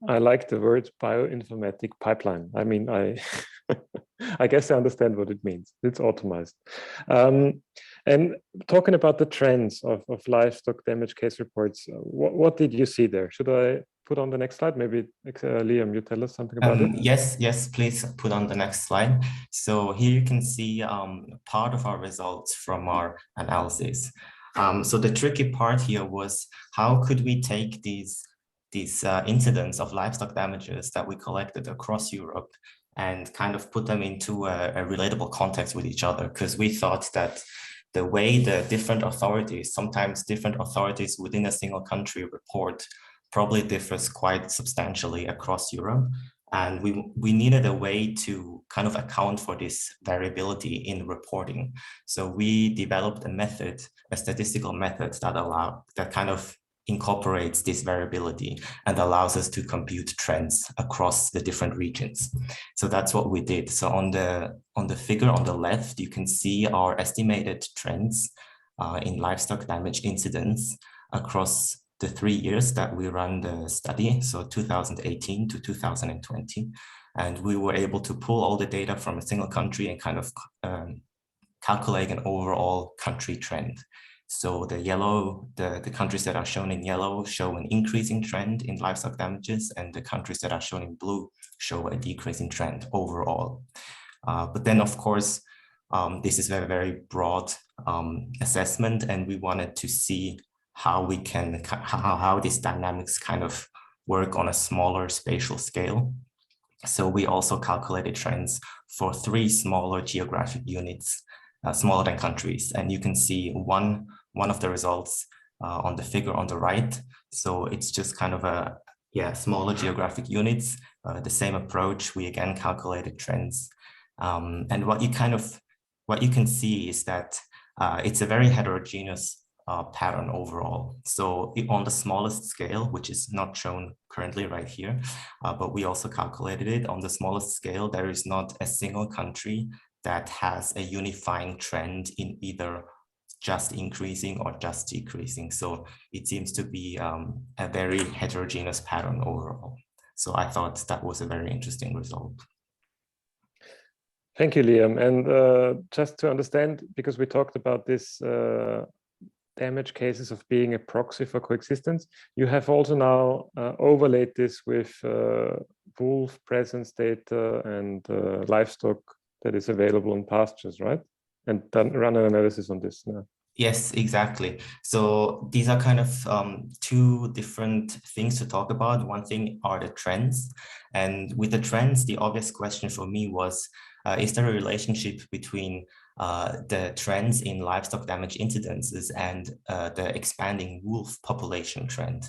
I like the word bioinformatic pipeline. I mean, I guess I understand what it means. It's automized. And talking about the trends of livestock damage case reports, what did you see there? Should I put on the next slide? Maybe Liam, you tell us something about it? Yes, please put on the next slide. So here you can see part of our results from our analysis. So the tricky part here was how could we take these incidents of livestock damages that we collected across Europe and kind of put them into a relatable context with each other, because we thought that the way the different authorities, sometimes different authorities within a single country report, probably differs quite substantially across Europe. And we needed a way to kind of account for this variability in reporting. So we developed a method, a statistical method that kind of incorporates this variability and allows us to compute trends across the different regions. So that's what we did. So on the figure on the left, you can see our estimated trends in livestock damage incidents across the 3 years that we ran the study, so 2018 to 2020. And we were able to pull all the data from a single country and kind of calculate an overall country trend. So the countries that are shown in yellow show an increasing trend in livestock damages, and the countries that are shown in blue show a decreasing trend overall. But then, of course, this is a very broad assessment, and we wanted to see how these dynamics kind of work on a smaller spatial scale. So we also calculated trends for 3 smaller geographic units, smaller than countries. And you can see one of the results on the figure on the right. So it's just kind of smaller geographic units, the same approach. We again calculated trends. And what you can see is that it's a very heterogeneous pattern overall. So on the smallest scale, which is not shown currently right here, but we also calculated it on the smallest scale, there is not a single country that has a unifying trend in either just increasing or just decreasing. So it seems to be a very heterogeneous pattern overall. So I thought that was a very interesting result. Thank you, Liam. And just to understand, because we talked about this damage cases of being a proxy for coexistence, you have also now overlaid this with wolf presence data and livestock that is available in pastures, right? And then run an analysis on this now. Yes, exactly. So these are kind of 2 different things to talk about. One thing are the trends. And with the trends, the obvious question for me was, is there a relationship between the trends in livestock damage incidences and the expanding wolf population trend?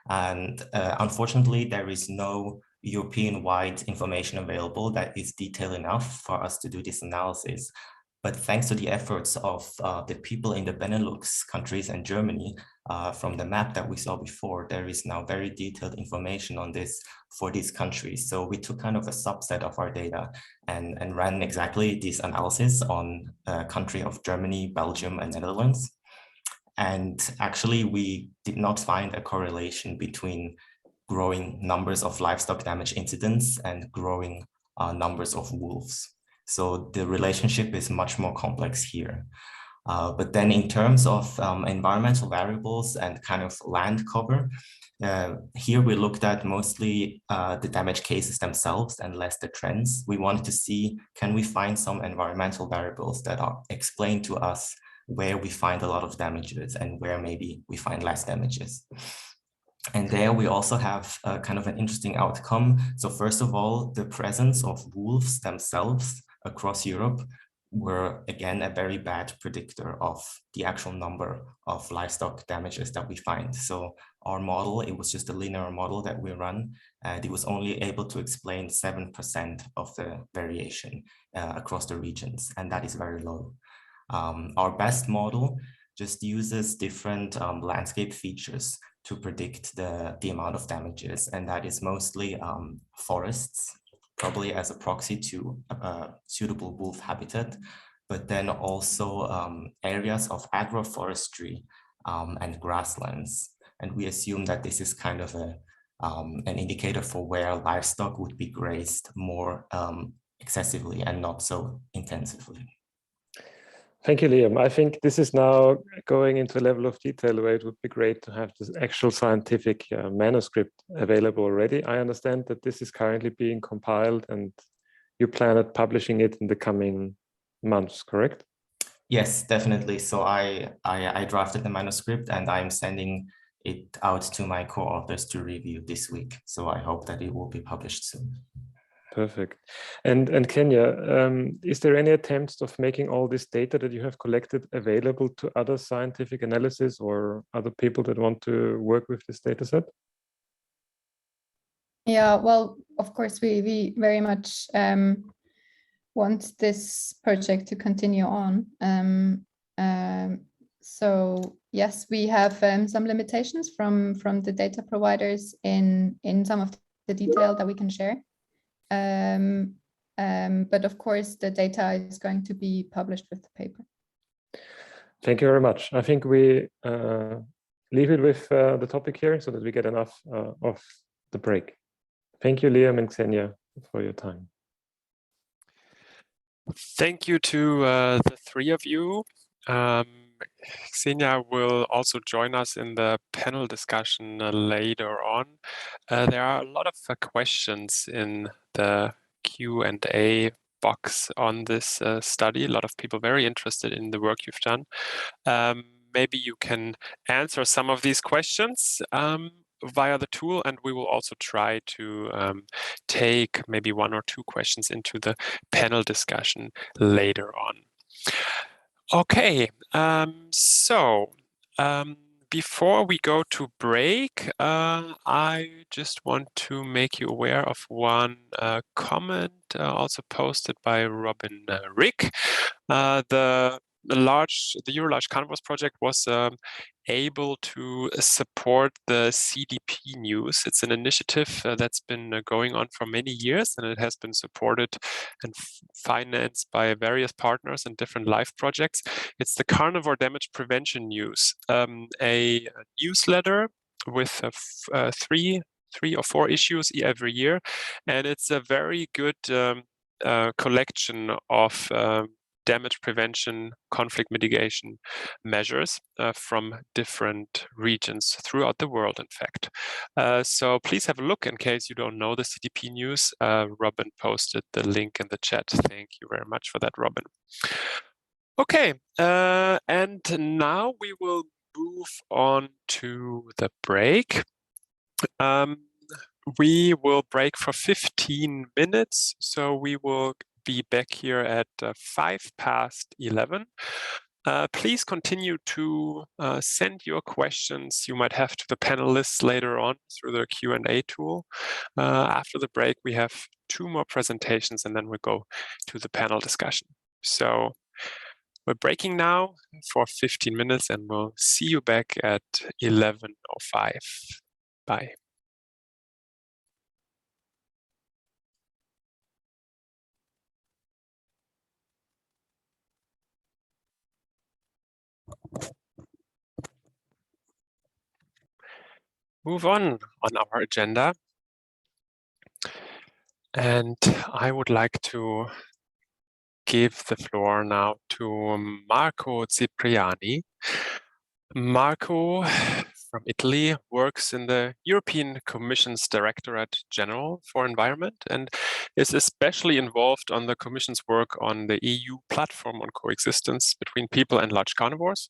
And unfortunately, there is no European-wide information available that is detailed enough for us to do this analysis. But thanks to the efforts of the people in the Benelux countries and Germany, from the map that we saw before, there is now very detailed information on this for these countries. So we took kind of a subset of our data and ran exactly this analysis on a country of Germany, Belgium, and Netherlands. And actually, we did not find a correlation between growing numbers of livestock damage incidents and growing numbers of wolves. So the relationship is much more complex here. But then in terms of environmental variables and kind of land cover, here we looked at mostly the damage cases themselves and less the trends. We wanted to see, can we find some environmental variables that are explained to us where we find a lot of damages and where maybe we find less damages. And there we also have kind of an interesting outcome. So first of all, the presence of wolves themselves across Europe were again a very bad predictor of the actual number of livestock damages that we find. So our model, it was just a linear model that we run, and it was only able to explain 7% of the variation across the regions, and that is very low. Our best model just uses different landscape features to predict the amount of damages, and that is mostly forests, probably as a proxy to suitable wolf habitat, but then also areas of agroforestry and grasslands. And we assume that this is kind of an indicator for where livestock would be grazed more excessively and not so intensively. Thank you, Liam. I think this is now going into a level of detail where it would be great to have this actual scientific manuscript available already. I understand that this is currently being compiled and you plan at publishing it in the coming months, correct? Yes, definitely. So I drafted the manuscript and I'm sending it out to my co-authors to review this week. So I hope that it will be published soon. Perfect. And Kenya, is there any attempts of making all this data that you have collected available to other scientific analysis or other people that want to work with this data set? Yeah, well, of course, we very much want this project to continue on. So yes, we have some limitations from the data providers in some of the detail that we can share. But of course, the data is going to be published with the paper. Thank you very much. I think we leave it with the topic here so that we get enough of the break. Thank you, Liam and Xenia, for your time. Thank you to the three of you. Xenia will also join us in the panel discussion later on. There are a lot of questions in the Q&A box on this study. A lot of people very interested in the work you've done. Maybe you can answer some of these questions via the tool, and we will also try to take maybe one or two questions into the panel discussion later on. Okay, before we go to break, I just want to make you aware of one comment also posted by Robin Rick. The EuroLargeCarnivores project was able to support the CDP news. It's an initiative that's been going on for many years, and it has been supported and financed by various partners and different LIFE projects. It's the Carnivore Damage Prevention News, a newsletter with three or four issues every year, and it's a very good collection of damage prevention, conflict mitigation measures from different regions throughout the world, in fact. So please have a look in case you don't know the CDP news. Robin posted the link in the chat. Thank you very much for that, Robin. Okay, and now we will move on to the break. We will break for 15 minutes, so we will be back here at 11:05. Please continue to send your questions you might have to the panelists later on through the Q&A tool. After the break, we have two more presentations, and then we'll go to the panel discussion. So we're breaking now for 15 minutes, and we'll see you back at 11:05. Bye. Move on our agenda. And I would like to give the floor now to Marco Cipriani. Marco from Italy works in the European Commission's Directorate General for Environment and is especially involved on the Commission's work on the EU platform on coexistence between people and large carnivores,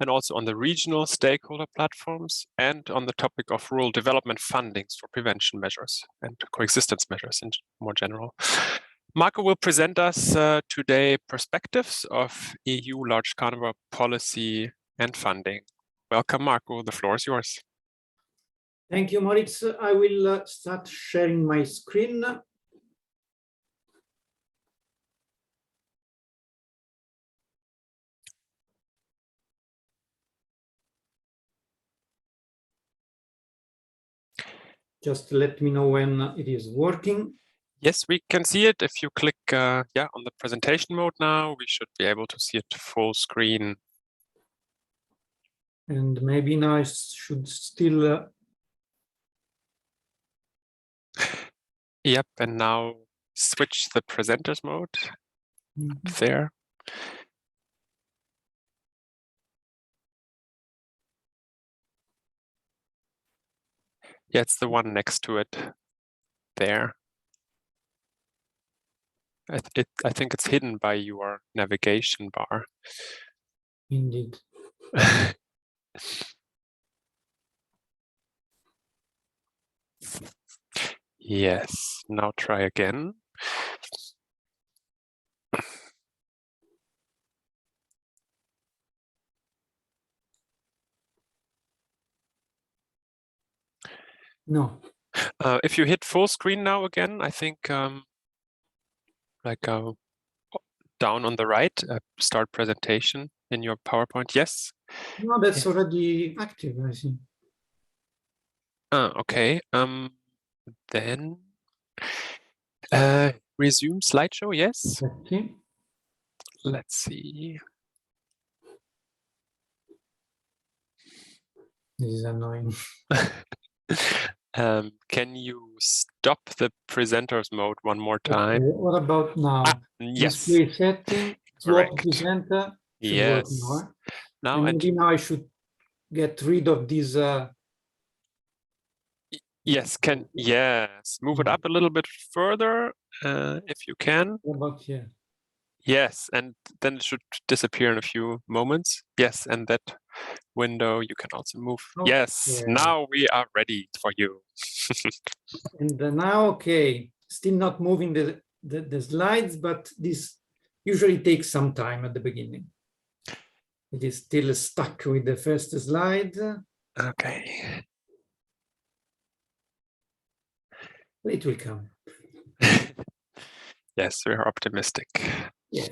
and also on the regional stakeholder platforms, and on the topic of rural development fundings for prevention measures and coexistence measures in more general. Marco will present us today perspectives of EU large carnivore policy and funding. Welcome, Marco. The floor is yours. Thank you, Moritz. I will start sharing my screen. Just let me know when it is working. Yes, we can see it. If you click on the presentation mode now, we should be able to see it full screen. And maybe now I should still... Yep, and now switch the presenters mode there. Yeah, it's the one next to it there. I think it's hidden by your navigation bar. Indeed. Yes, now try again. No. If you hit full screen now again, I think down on the right, start presentation in your PowerPoint. Yes. No, that's already active, I see. Okay. Then resume slideshow. Yes. Okay. Let's see. This is annoying. Can you stop the presenters mode one more time? Okay, what about now? Yes. Display setting, swap presenter. Yes. Work now. Now and maybe now I should get rid of these. Yes, move it up a little bit further if you can. What about here? Yes, and then it should disappear in a few moments. Yes, and that window you can also move. Okay. Yes, now we are ready for you. And now, okay, still not moving the slides, but this usually takes some time at the beginning. It is still stuck with the first slide. Okay. It will come. Yes, we are optimistic. Yes.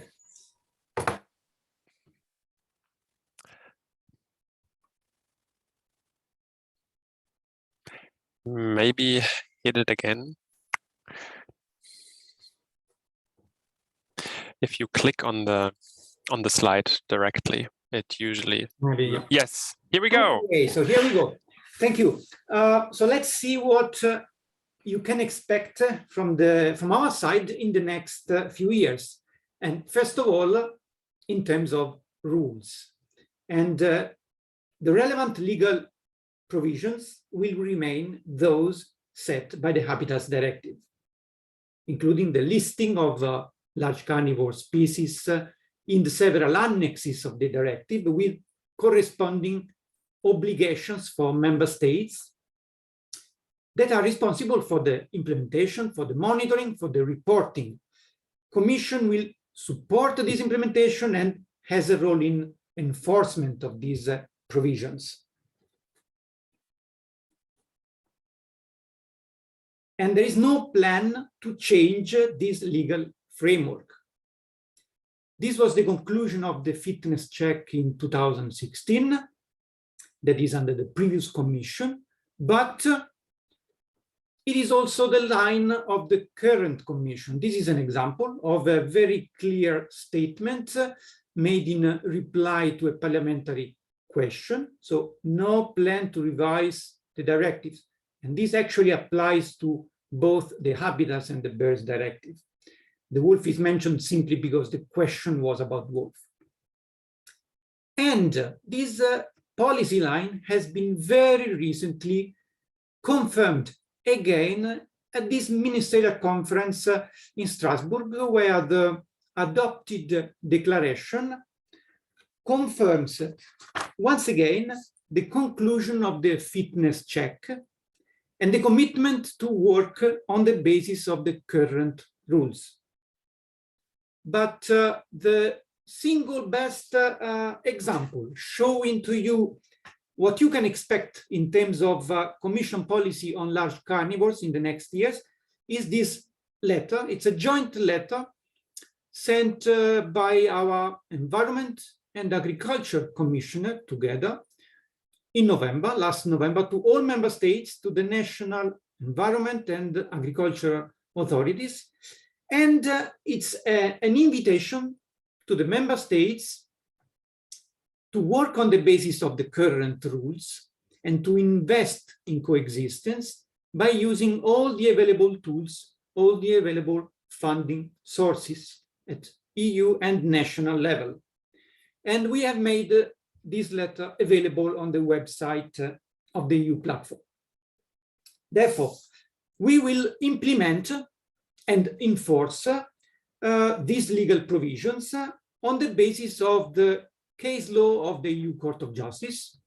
Maybe hit it again. If you click on the slide directly, it usually... Maybe, yeah. Yes, here we go. Okay, so here we go. Thank you. So let's see what you can expect from our side in the next few years. And first of all, in terms of rules. And the relevant legal provisions will remain those set by the Habitats Directive, including the listing of large carnivore species in the several annexes of the directive with corresponding obligations for member states that are responsible for the implementation, for the monitoring, for the reporting. Commission will support this implementation and has a role in enforcement of these provisions. And there is no plan to change this legal framework. This was the conclusion of the fitness check in 2016, that is under the previous commission, but it is also the line of the current commission. This is an example of a very clear statement made in reply to a parliamentary question. So no plan to revise the directives. And this actually applies to both the Habitats and the Birds Directive. The wolf is mentioned simply because the question was about wolf. And this policy line has been very recently confirmed again at this ministerial conference in Strasbourg, where the adopted declaration confirms once again the conclusion of the fitness check and the commitment to work on the basis of the current rules. But the single best example showing to you what you can expect in terms of Commission policy on large carnivores in the next years is this letter. It's a joint letter sent by our Environment and Agriculture Commissioner together in last November, to all member states, to the national environment and agriculture authorities. And it's an invitation to the member states to work on the basis of the current rules and to invest in coexistence by using all the available tools, all the available funding sources at EU and national level. And we have made this letter available on the website of the EU platform. Therefore, we will implement and enforce these legal provisions on the basis of the case law of the EU Court of Justice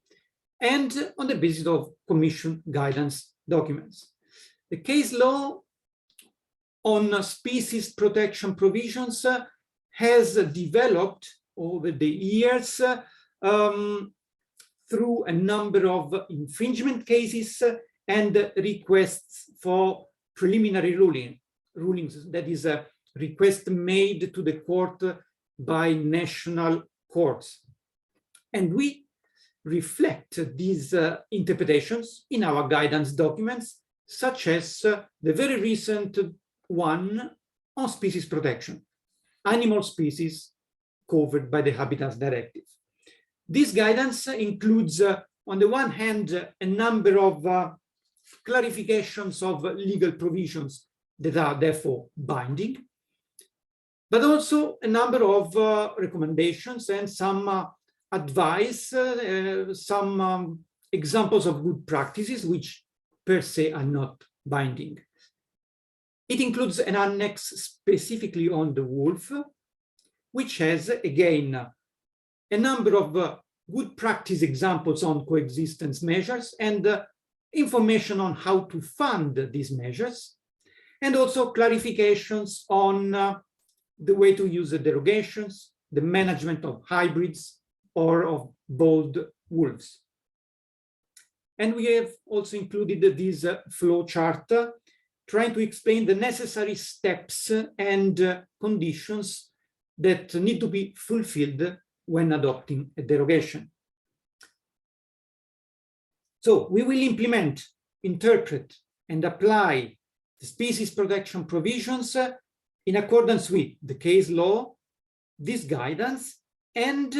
and on the basis of Commission guidance documents. The case law on species protection provisions has developed over the years through a number of infringement cases and requests for preliminary rulings, that is a request made to the court by national courts. And we reflect these interpretations in our guidance documents, such as the very recent one on species protection, animal species covered by the Habitats Directive. This guidance includes, on the one hand, a number of clarifications of legal provisions that are therefore binding, but also a number of recommendations and some advice, some examples of good practices which per se are not binding. It includes an annex specifically on the wolf, which has, again, a number of good practice examples on coexistence measures and information on how to fund these measures, and also clarifications on the way to use the derogations, the management of hybrids or of bold wolves. And we have also included this flow chart trying to explain the necessary steps and conditions that need to be fulfilled when adopting a derogation. So we will implement, interpret, and apply the species protection provisions in accordance with the case law, this guidance, and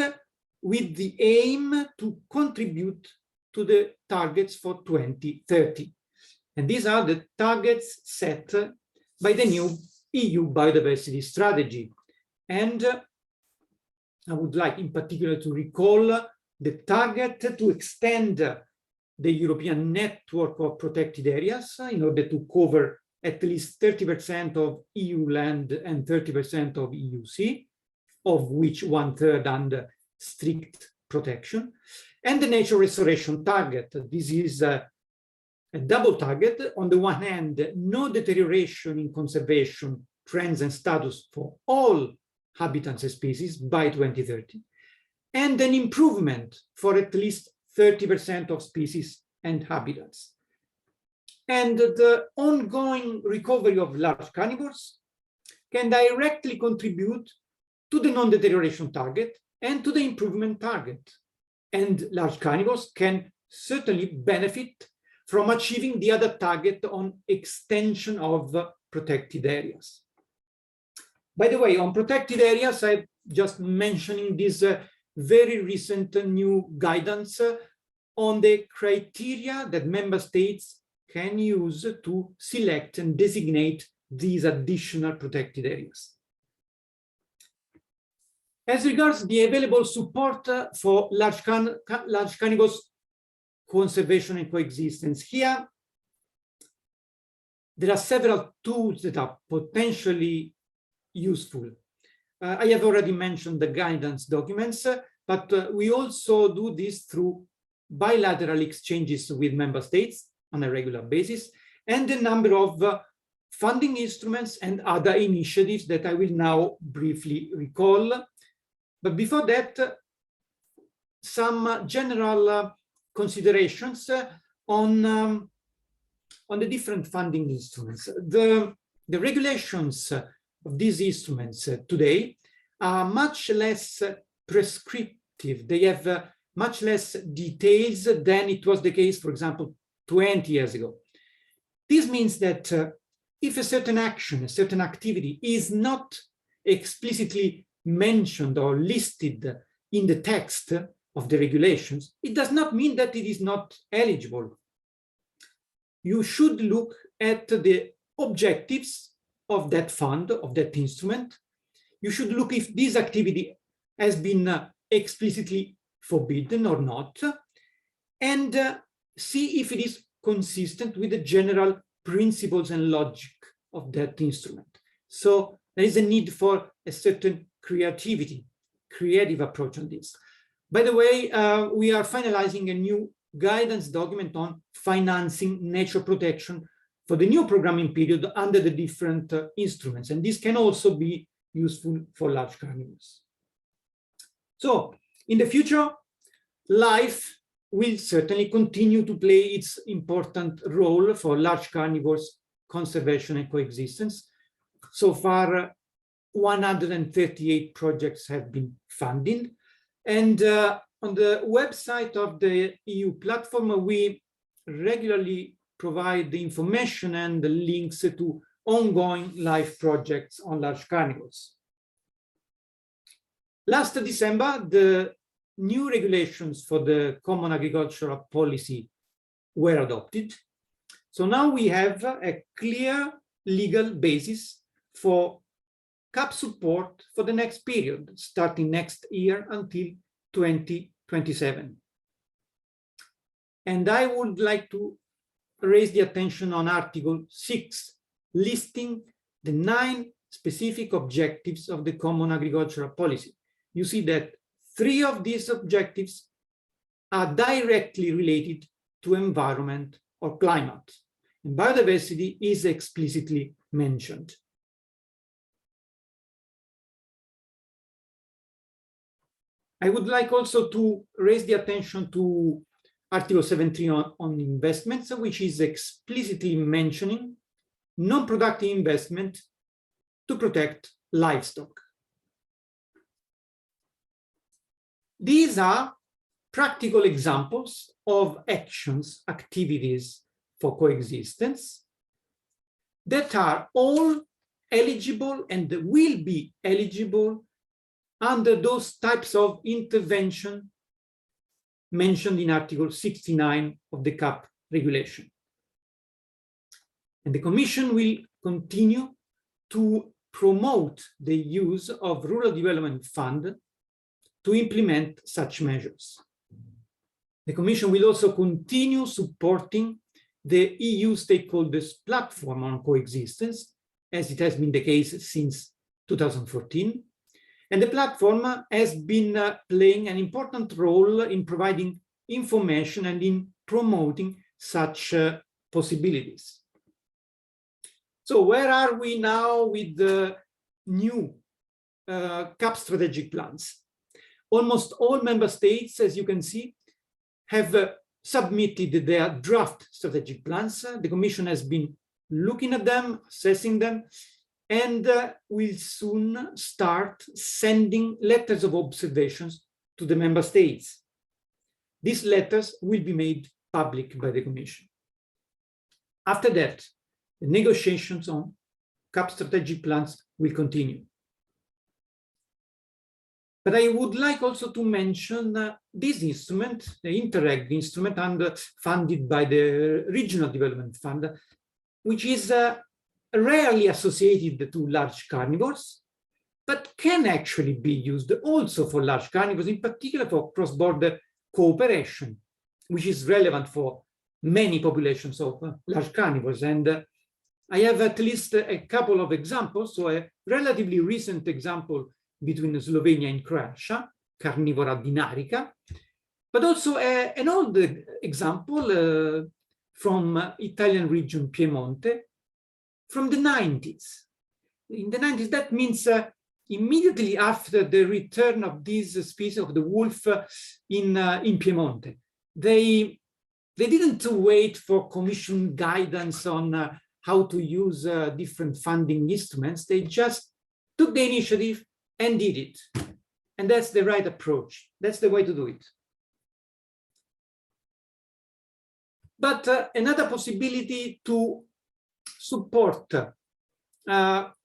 with the aim to contribute to the targets for 2030. And these are the targets set by the new EU biodiversity strategy. And I would like in particular to recall the target to extend the European network of protected areas in order to cover at least 30% of EU land and 30% of EU sea, of which 1/3 under strict protection, and the nature restoration target. This is a double target. On the one hand, no deterioration in conservation trends and status for all habitats and species by 2030, and an improvement for at least 30% of species and habitats. And the ongoing recovery of large carnivores can directly contribute to the non-deterioration target and to the improvement target. And large carnivores can certainly benefit from achieving the other target on extension of protected areas. By the way, on protected areas, I'm just mentioning this very recent new guidance on the criteria that member states can use to select and designate these additional protected areas. As regards the available support for large carnivores conservation and coexistence, here there are several tools that are potentially useful. I have already mentioned the guidance documents, but we also do this through bilateral exchanges with member states on a regular basis, and a number of funding instruments and other initiatives that I will now briefly recall. But before that, some general considerations on the different funding instruments. The regulations of these instruments today are much less prescriptive. They have much less details than it was the case, for example, 20 years ago. This means that if a certain action, a certain activity is not explicitly mentioned or listed in the text of the regulations, it does not mean that it is not eligible. You should look at the objectives of that fund, of that instrument. You should look if this activity has been explicitly forbidden or not, and see if it is consistent with the general principles and logic of that instrument. So there is a need for a certain creative approach on this. By the way, we are finalizing a new guidance document on financing nature protection for the new programming period under the different instruments. And this can also be useful for large carnivores. So in the future, LIFE will certainly continue to play its important role for large carnivores conservation and coexistence. So far, 138 projects have been funded. And on the website of the EU platform, we regularly provide the information and the links to ongoing LIFE projects on large carnivores. Last December, the new regulations for the Common Agricultural Policy were adopted. So now we have a clear legal basis for CAP support for the next period, starting next year until 2027. And I would like to raise the attention on Article 6, listing the 9 specific objectives of the Common Agricultural Policy. You see that 3 of these objectives are directly related to environment or climate, and biodiversity is explicitly mentioned. I would like also to raise the attention to Article 73 on investments, which is explicitly mentioning non-productive investment to protect livestock. These are practical examples of actions, activities for coexistence that are all eligible and will be eligible under those types of intervention mentioned in Article 69 of the CAP regulation. And the Commission will continue to promote the use of Rural Development Fund to implement such measures. The Commission will also continue supporting the EU Stakeholders platform on coexistence, as it has been the case since 2014. And the platform has been playing an important role in providing information and in promoting such possibilities. So where are we now with the new CAP strategic plans? Almost all member states, as you can see, have submitted their draft strategic plans. The Commission has been looking at them, assessing them, and will soon start sending letters of observations to the member states. These letters will be made public by the Commission. After that, the negotiations on CAP strategic plans will continue. But I would like also to mention this instrument, the Interreg instrument, and funded by the Regional Development Fund, which is rarely associated to large carnivores, but can actually be used also for large carnivores, in particular for cross-border cooperation, which is relevant for many populations of large carnivores. And I have at least a couple of examples. So a relatively recent example between Slovenia and Croatia, Carnivora dinarica, but also an old example from Italian region Piemonte from the 90s. In the 90s, that means immediately after the return of this species of the wolf in Piemonte. They didn't wait for Commission guidance on how to use different funding instruments. They just took the initiative and did it. And that's the right approach. That's the way to do it. But another possibility to support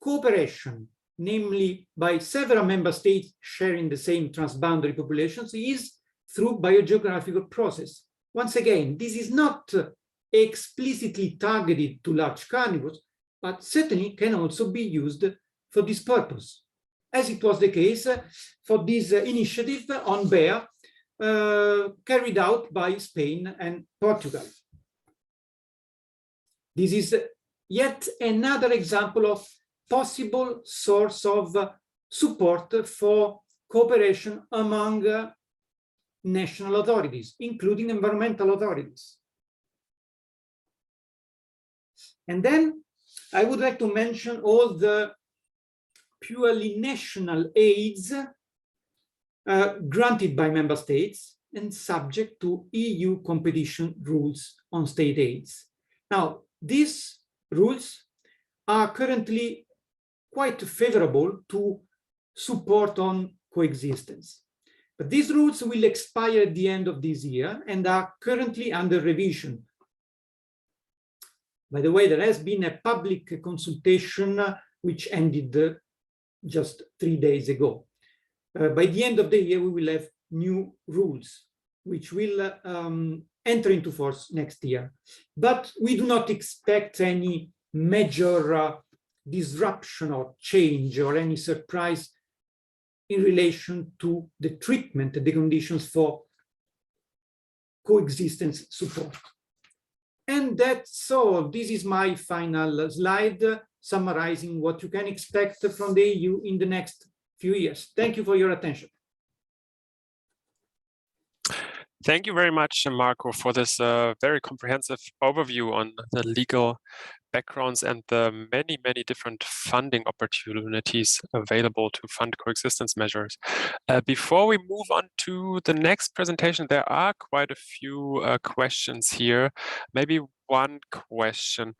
cooperation, namely by several member states sharing the same transboundary populations, is through biogeographical process. Once again, this is not explicitly targeted to large carnivores, but certainly can also be used for this purpose, as it was the case for this initiative on bear carried out by Spain and Portugal. This is yet another example of possible source of support for cooperation among national authorities, including environmental authorities. And then I would like to mention all the purely national aids granted by member states and subject to EU competition rules on state aids. Now, these rules are currently quite favorable to support on coexistence. But these rules will expire at the end of this year and are currently under revision. By the way, there has been a public consultation which ended just 3 days ago. By the end of the year, we will have new rules which will enter into force next year. But we do not expect any major disruption or change or any surprise in relation to the treatment, the conditions for coexistence support. And that's all. This is my final slide, summarizing what you can expect from the EU in the next few years. Thank you for your attention. Thank you very much, Marco, for this very comprehensive overview on the legal backgrounds and the many, many different funding opportunities available to fund coexistence measures. Before we move on to the next presentation, there are quite a few questions here. Maybe one question.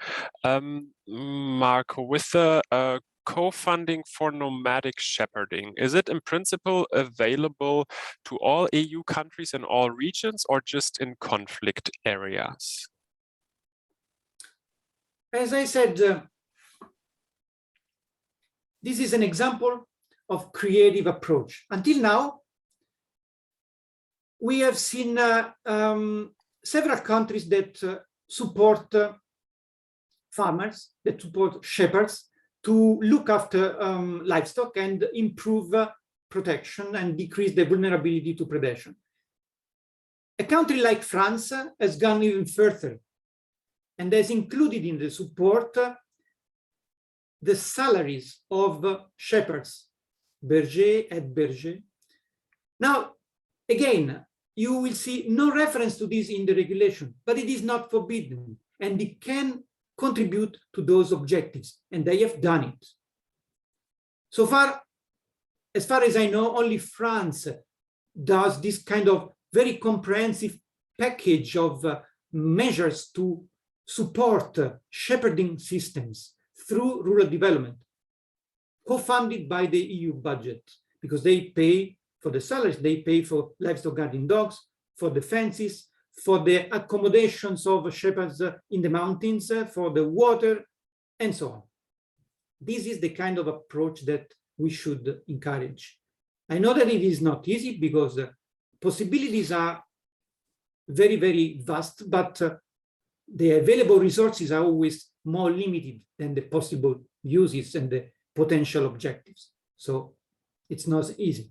Marco, with the co-funding for nomadic shepherding, is it in principle available to all EU countries in all regions or just in conflict areas? As I said, this is an example of creative approach. Until now, we have seen several countries that support farmers, that support shepherds, to look after livestock and improve protection and decrease the vulnerability to predation. A country like France has gone even further and has included in the support the salaries of shepherds, berger et berger. Now, again, you will see no reference to this in the regulation, but it is not forbidden, and it can contribute to those objectives, and they have done it. So far, as far as I know, only France does this kind of very comprehensive package of measures to support shepherding systems through rural development, co-funded by the EU budget, because they pay for the salaries, they pay for livestock guarding dogs, for the fences, for the accommodations of shepherds in the mountains, for the water, and so on. This is the kind of approach that we should encourage. I know that it is not easy because possibilities are very, very vast, but the available resources are always more limited than the possible uses and the potential objectives. So it's not easy.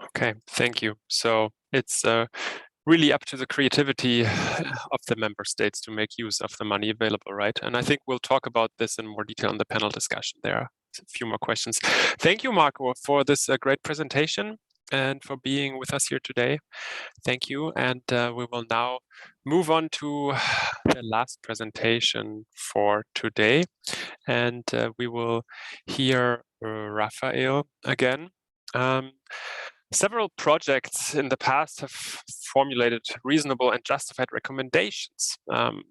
Okay, thank you. So it's really up to the creativity of the member states to make use of the money available, right? And I think we'll talk about this in more detail in the panel discussion. There are a few more questions. Thank you, Marco, for this great presentation and for being with us here today. Thank you. And we will now move on to the last presentation for today. And we will hear Raphael again. Several projects in the past have formulated reasonable and justified recommendations.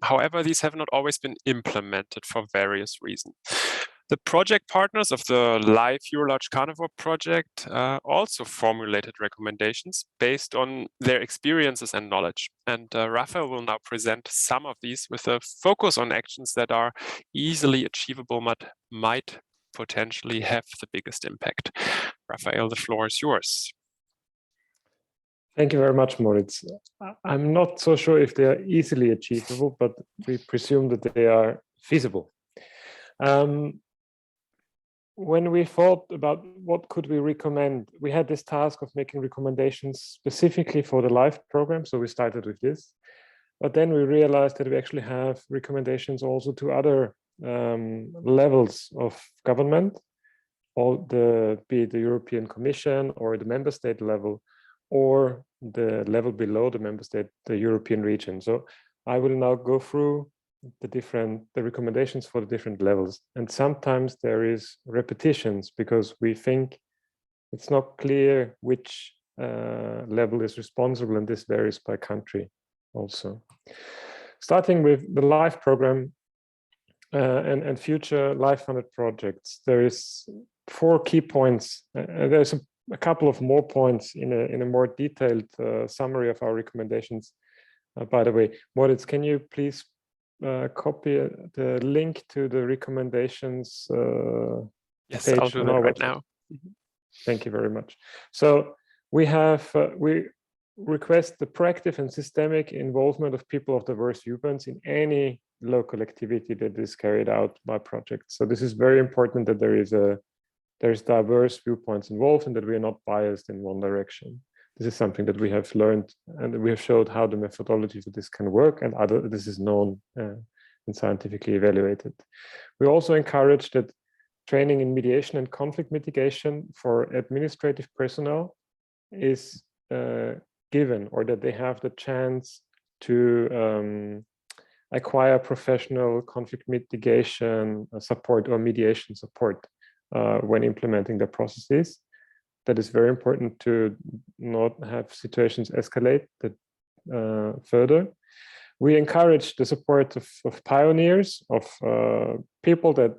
However, these have not always been implemented for various reasons. The project partners of the LIFE EuroLargeCarnivore project also formulated recommendations based on their experiences and knowledge. And Raphael will now present some of these with a focus on actions that are easily achievable but might potentially have the biggest impact. Raphael, the floor is yours. Thank you very much, Moritz. I'm not so sure if they are easily achievable, but we presume that they are feasible. When we thought about what could we recommend, we had this task of making recommendations specifically for the LIFE program. So we started with this, but then we realized that we actually have recommendations also to other levels of government, be it the European Commission or the member state level, or the level below the member state, the European region. So I will now go through the recommendations for the different levels. And sometimes there is repetitions because we think it's not clear which level is responsible, and this varies by country also. Starting with the LIFE program and future LIFE-funded projects, there is 4 key points. There's a couple of more points in a more detailed summary of our recommendations. By the way, Moritz, can you please copy the link to the recommendations yes, page? I'll do that right now. Thank you very much. So we have we request the proactive and systemic involvement of people of diverse viewpoints in any local activity that is carried out by projects. So this is very important that there's diverse viewpoints involved and that we are not biased in one direction. This is something that we have learned, and we have showed how the methodology for this can work, and this is known and scientifically evaluated. We also encourage that training in mediation and conflict mitigation for administrative personnel is given, or that they have the chance to acquire professional conflict mitigation support or mediation support when implementing the processes. That is very important to not have situations escalate further. We encourage the support of pioneers, of people that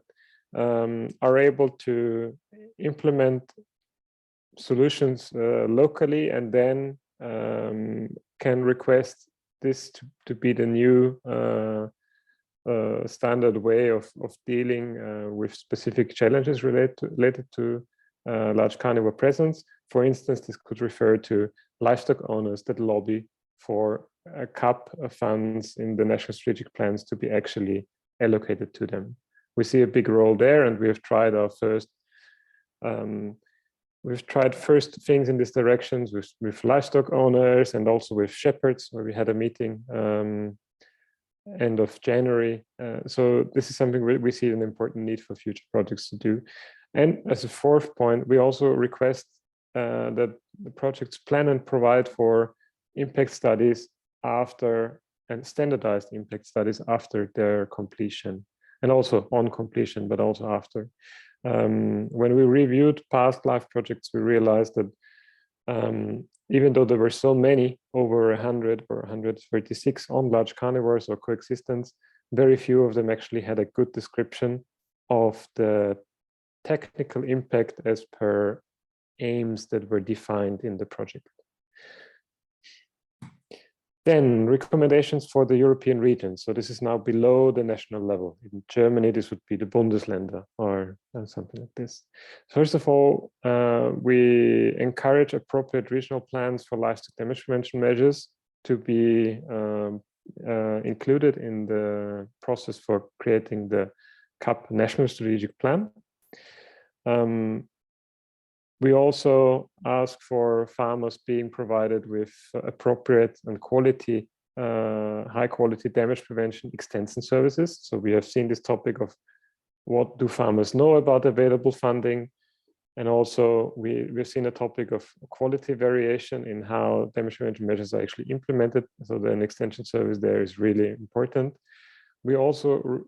are able to implement solutions locally and then can request this to be the new standard way of dealing with specific challenges related to large carnivore presence. For instance, this could refer to livestock owners that lobby for CAP funds in the national strategic plans to be actually allocated to them. We see a big role there, and we have tried our first things in this direction with livestock owners and also with shepherds, where we had a meeting end of January. So this is something we see an important need for future projects to do. And as a 4th point, we also request that the projects plan and provide for impact studies after, and standardized impact studies after their completion, and also on completion, but also after. When we reviewed past LIFE projects, we realized that even though there were so many, over 100 or 136 on large carnivores or coexistence, very few of them actually had a good description of the technical impact as per aims that were defined in the project. Then recommendations for the European region. So this is now below the national level. In Germany, this would be the Bundesländer or something like this. First of all, we encourage appropriate regional plans for livestock damage prevention measures to be included in the process for creating the CAP National Strategic Plan. We also ask for farmers being provided with appropriate and high quality damage prevention extension services. So we have seen this topic of what do farmers know about available funding, and also we've seen a topic of quality variation in how damage prevention measures are actually implemented. So an extension service there is really important. We also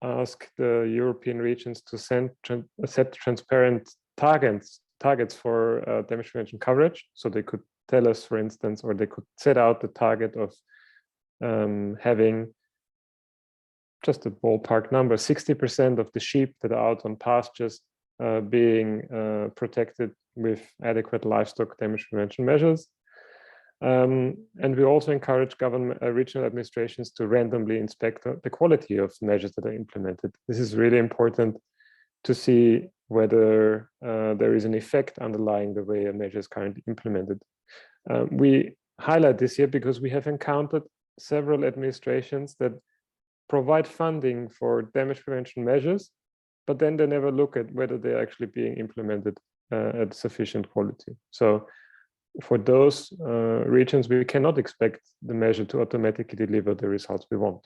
ask the European regions to set transparent targets for damage prevention coverage. So they could tell us, for instance, or they could set out the target of having just a ballpark number, 60% of the sheep that are out on pastures being protected with adequate livestock damage prevention measures. And we also encourage government regional administrations to randomly inspect the quality of measures that are implemented. This is really important to see whether there is an effect underlying the way a measure is currently implemented. We highlight this here because we have encountered several administrations that provide funding for damage prevention measures, but then they never look at whether they're actually being implemented at sufficient quality. So for those regions, we cannot expect the measure to automatically deliver the results we want.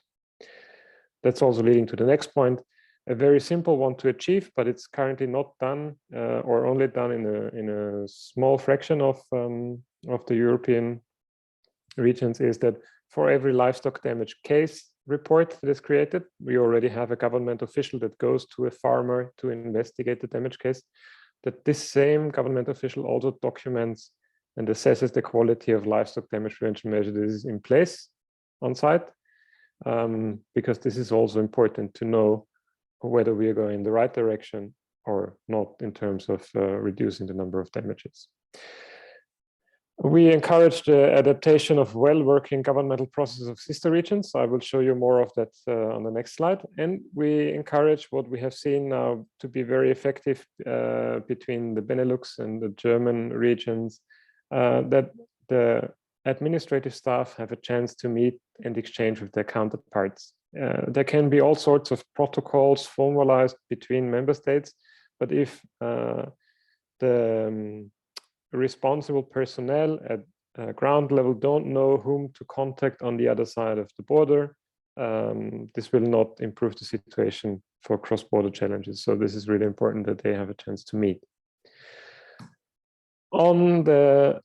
That's also leading to the next point, a very simple one to achieve, but it's currently not done or only done in a small fraction of the European regions, is that for every livestock damage case report that is created, we already have a government official that goes to a farmer to investigate the damage case, that this same government official also documents and assesses the quality of livestock damage prevention measure that is in place on site, because this is also important to know whether we are going in the right direction or not in terms of reducing the number of damages. We encourage the adaptation of well-working governmental processes of sister regions. I will show you more of that on the next slide. And we encourage what we have seen now to be very effective between the Benelux and the German regions, that the administrative staff have a chance to meet and exchange with their counterparts. There can be all sorts of protocols formalized between member states, but if the responsible personnel at ground level don't know whom to contact on the other side of the border, this will not improve the situation for cross-border challenges. So this is really important that they have a chance to meet. On the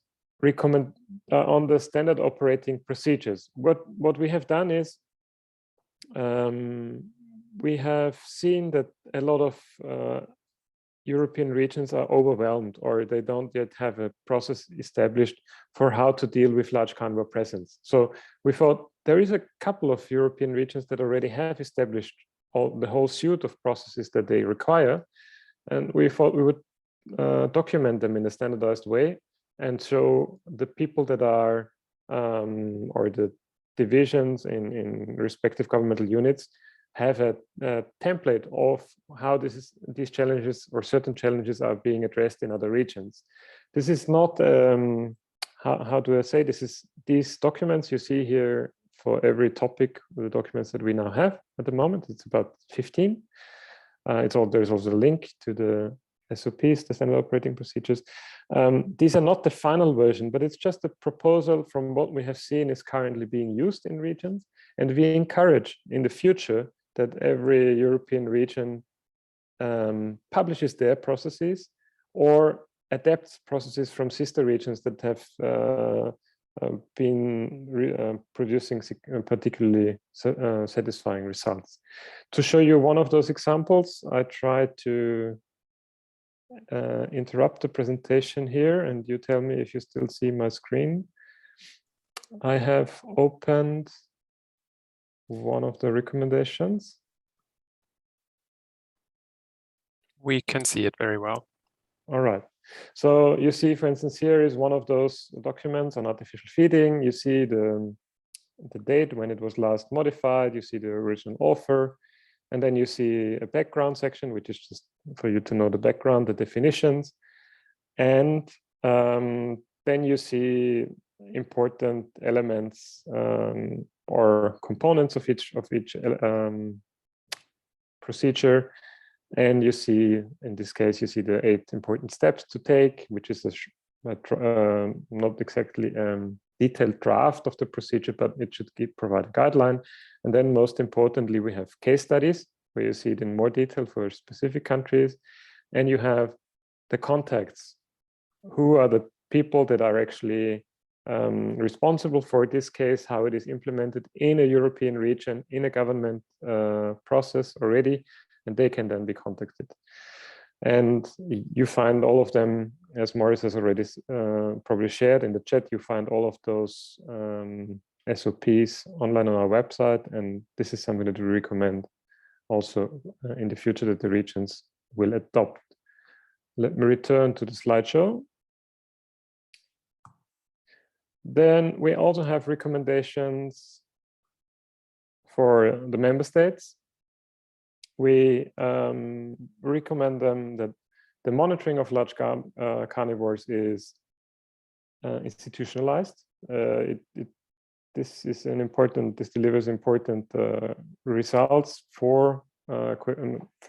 standard operating procedures, what we have done is we have seen that a lot of European regions are overwhelmed, or they don't yet have a process established for how to deal with large carnivore presence. So we thought there is a couple of European regions that already have established the whole suite of processes that they require. And we thought we would document them in a standardized way and show the people that are, or the divisions in respective governmental units have a template of how these challenges or certain challenges are being addressed in other regions. This is not, how do I say, these documents you see here for every topic, the documents that we now have at the moment, it's about 15. There's also a link to the SOPs, the standard operating procedures. These are not the final version, but it's just a proposal from what we have seen is currently being used in regions. And we encourage in the future that every European region publishes their processes or adapts processes from sister regions that have been producing particularly satisfying results. To show you one of those examples, I tried to interrupt the presentation here, and you tell me if you still see my screen. I have opened one of the recommendations. We can see it very well. All right. So you see, for instance, here is one of those documents on artificial feeding. You see the date when it was last modified. You see the original author. And then you see a background section, which is just for you to know the background, the definitions. And then you see important elements or components of each procedure. And you see, in this case, you see the 8 important steps to take, which is not exactly detailed draft of the procedure, but it should provide a guideline. And then most importantly, we have case studies where you see it in more detail for specific countries. And you have the contacts. Who are the people that are actually responsible for this case, how it is implemented in a European region, in a government process already, and they can then be contacted. And you find all of them, as Maurice has already probably shared in the chat, you find all of those SOPs online on our website, and this is something that we recommend also in the future that the regions will adopt. Let me return to the slideshow. Then we also have recommendations for the member states. We recommend them that the monitoring of large carnivores is institutionalized. This delivers important results for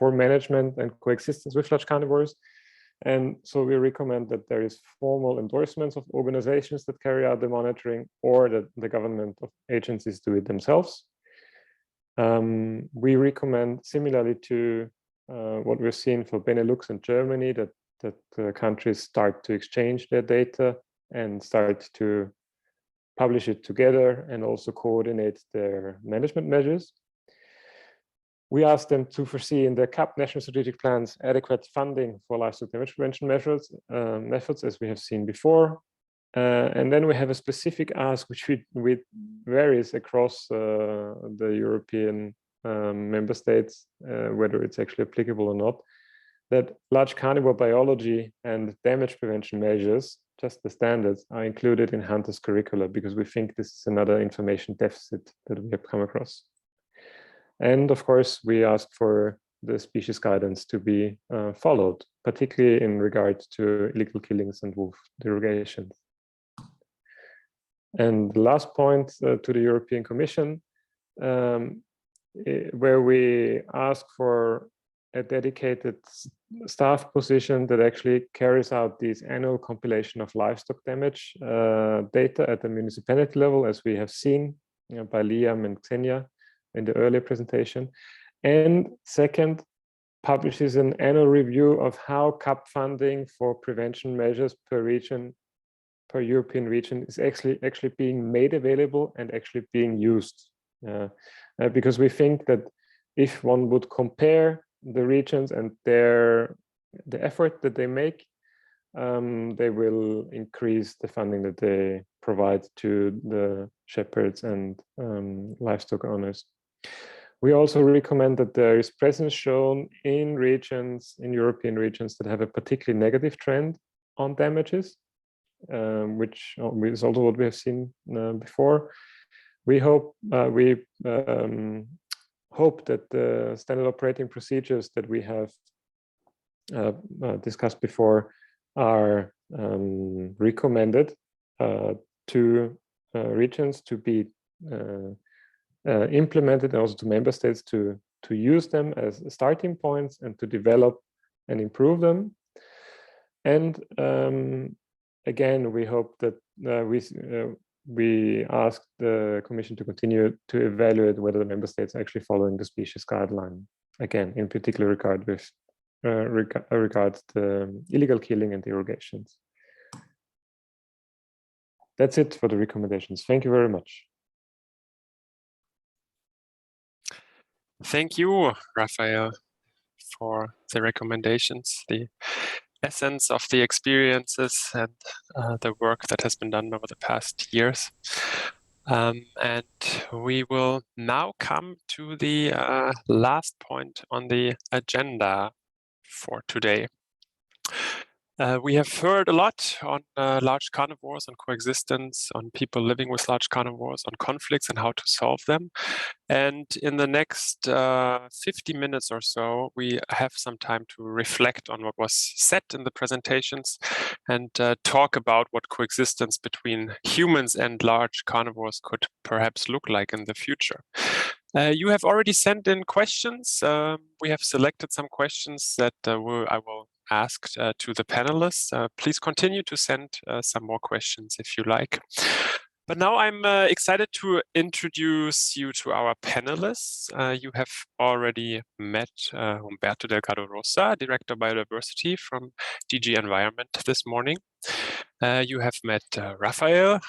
management and coexistence with large carnivores. And so we recommend that there is formal endorsements of organizations that carry out the monitoring, or that the government of agencies do it themselves. We recommend, similarly to what we're seeing for Benelux and Germany, that countries start to exchange their data and start to publish it together and also coordinate their management measures. We asked them to foresee in their CAP national strategic plans adequate funding for livestock damage prevention methods, as we have seen before. And then we have a specific ask, which varies across the European member states, whether it's actually applicable or not, that large carnivore biology and damage prevention measures, just the standards, are included in hunters' curricula, because we think this is another information deficit that we have come across. And of course, we asked for the species guidance to be followed, particularly in regard to illegal killings and wolf derogations. And the last point to the European Commission, where we ask for a dedicated staff position that actually carries out these annual compilation of livestock damage data at the municipality level, as we have seen by Liam and Xenia in the earlier presentation. And second, publishes an annual review of how CAP funding for prevention measures per region, per European region, is actually being made available and actually being used. Because we think that if one would compare the regions and the effort that they make, they will increase the funding that they provide to the shepherds and livestock owners. We also recommend that there is presence shown in regions, in European regions, that have a particularly negative trend on damages, which is also what we have seen before. We hope that the standard operating procedures that we have discussed before are recommended to regions to be implemented, and also to member states to use them as starting points and to develop and improve them. And again, we hope that we ask the Commission to continue to evaluate whether the member states are actually following the species guideline, again, in particular regards the illegal killing and derogations. That's it for the recommendations. Thank you very much. Thank you, Raphael, for the recommendations, the essence of the experiences and the work that has been done over the past years. And we will now come to the last point on the agenda for today. We have heard a lot on large carnivores, on coexistence, on people living with large carnivores, on conflicts and how to solve them. And in the next 50 minutes or so, we have some time to reflect on what was said in the presentations and talk about what coexistence between humans and large carnivores could perhaps look like in the future. You have already sent in questions. We have selected some questions that I will ask to the panelists. Please continue to send some more questions if you like. But now I'm excited to introduce you to our panelists. You have already met Humberto Delgado Rosa, Director of Biodiversity from DG Environment this morning. You have met Raphael,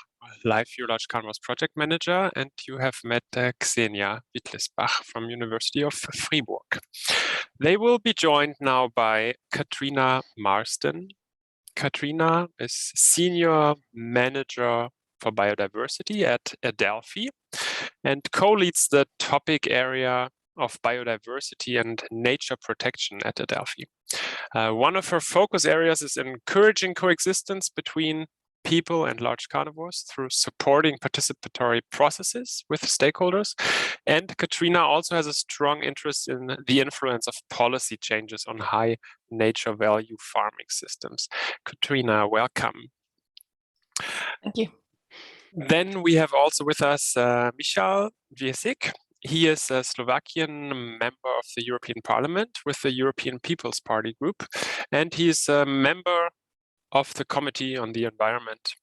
LIFE EuroLargeCarnivores Project Manager, and you have met Xenia Wittlisbach from University of Fribourg. They will be joined now by Katrina Marsden. Katrina is Senior Manager for Biodiversity at Adelphi and co-leads the topic area of biodiversity and nature protection at Adelphi. One of her focus areas is encouraging coexistence between people and large carnivores through supporting participatory processes with stakeholders. And Katrina also has a strong interest in the influence of policy changes on high nature value farming systems. Katrina, welcome. Thank you. Then we have also with us Michal Viesik. He is a Slovakian member of the European Parliament with the European People's Party group, and he is a member of the Committee on the Environment,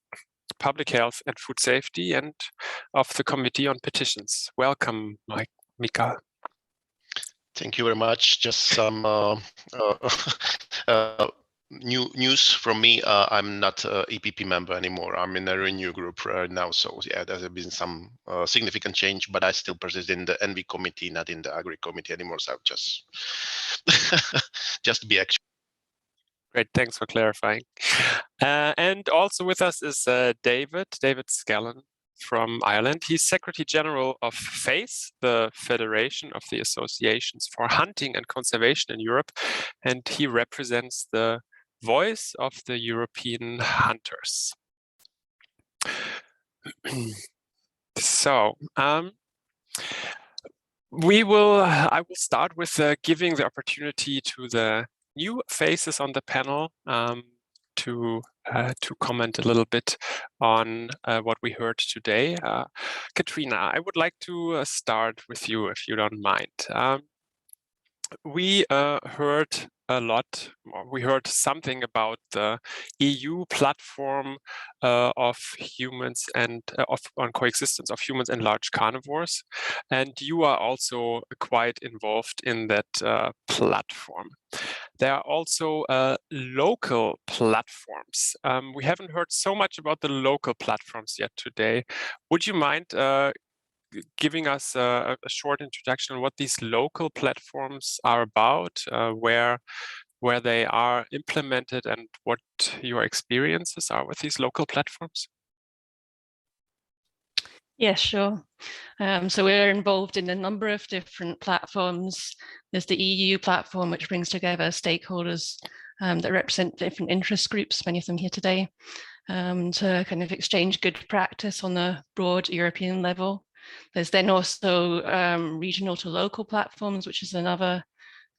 Public Health and Food Safety, and of the Committee on Petitions. Welcome, Michal. Thank you very much. Just some new news from me. I'm not an EPP member anymore. I'm in a Renew group right now. So yeah, there's been some significant change, but I still persist in the ENVI committee, not in the Agri committee anymore. So just to be actual. Great, thanks for clarifying. And also with us is David Scallon from Ireland. He's Secretary General of FACE, the Federation of the Associations for Hunting and Conservation in Europe, and he represents the voice of the European hunters. So, I will start with giving the opportunity to the new faces on the panel to comment a little bit on what we heard today. Katrina, I would like to start with you, if you don't mind. We heard a lot. We heard something about the EU platform of humans and on coexistence of humans and large carnivores, and you are also quite involved in that platform. There are also local platforms. We haven't heard so much about the local platforms yet today. Would you mind giving us a short introduction on what these local platforms are about, where they are implemented, and what your experiences are with these local platforms? Yeah, sure. So we're involved in a number of different platforms. There's the EU platform, which brings together stakeholders that represent different interest groups, many of them here today, to kind of exchange good practice on a broad European level. There's then also regional to local platforms, which is another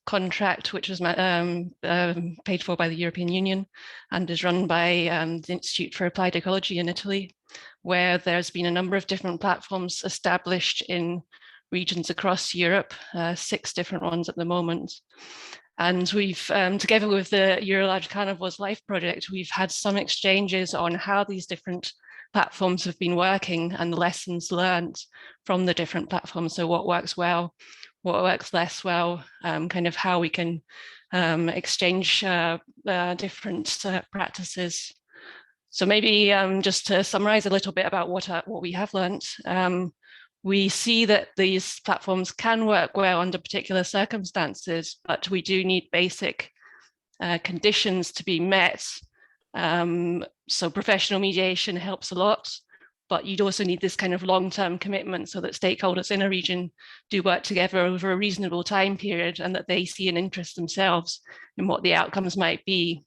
contract which was paid for by the European Union and is run by the Institute for Applied Ecology in Italy, where there's been a number of different platforms established in regions across Europe, 6 different ones at the moment. And we've, together with the EuroLargeCarnivores LIFE project, we've had some exchanges on how these different platforms have been working and the lessons learned from the different platforms. So what works well, what works less well, kind of how we can exchange different practices. So maybe just to summarize a little bit about what we have learned, we see that these platforms can work well under particular circumstances, but we do need basic conditions to be met. So professional mediation helps a lot, but you'd also need this kind of long-term commitment so that stakeholders in a region do work together over a reasonable time period and that they see an interest themselves in what the outcomes might be.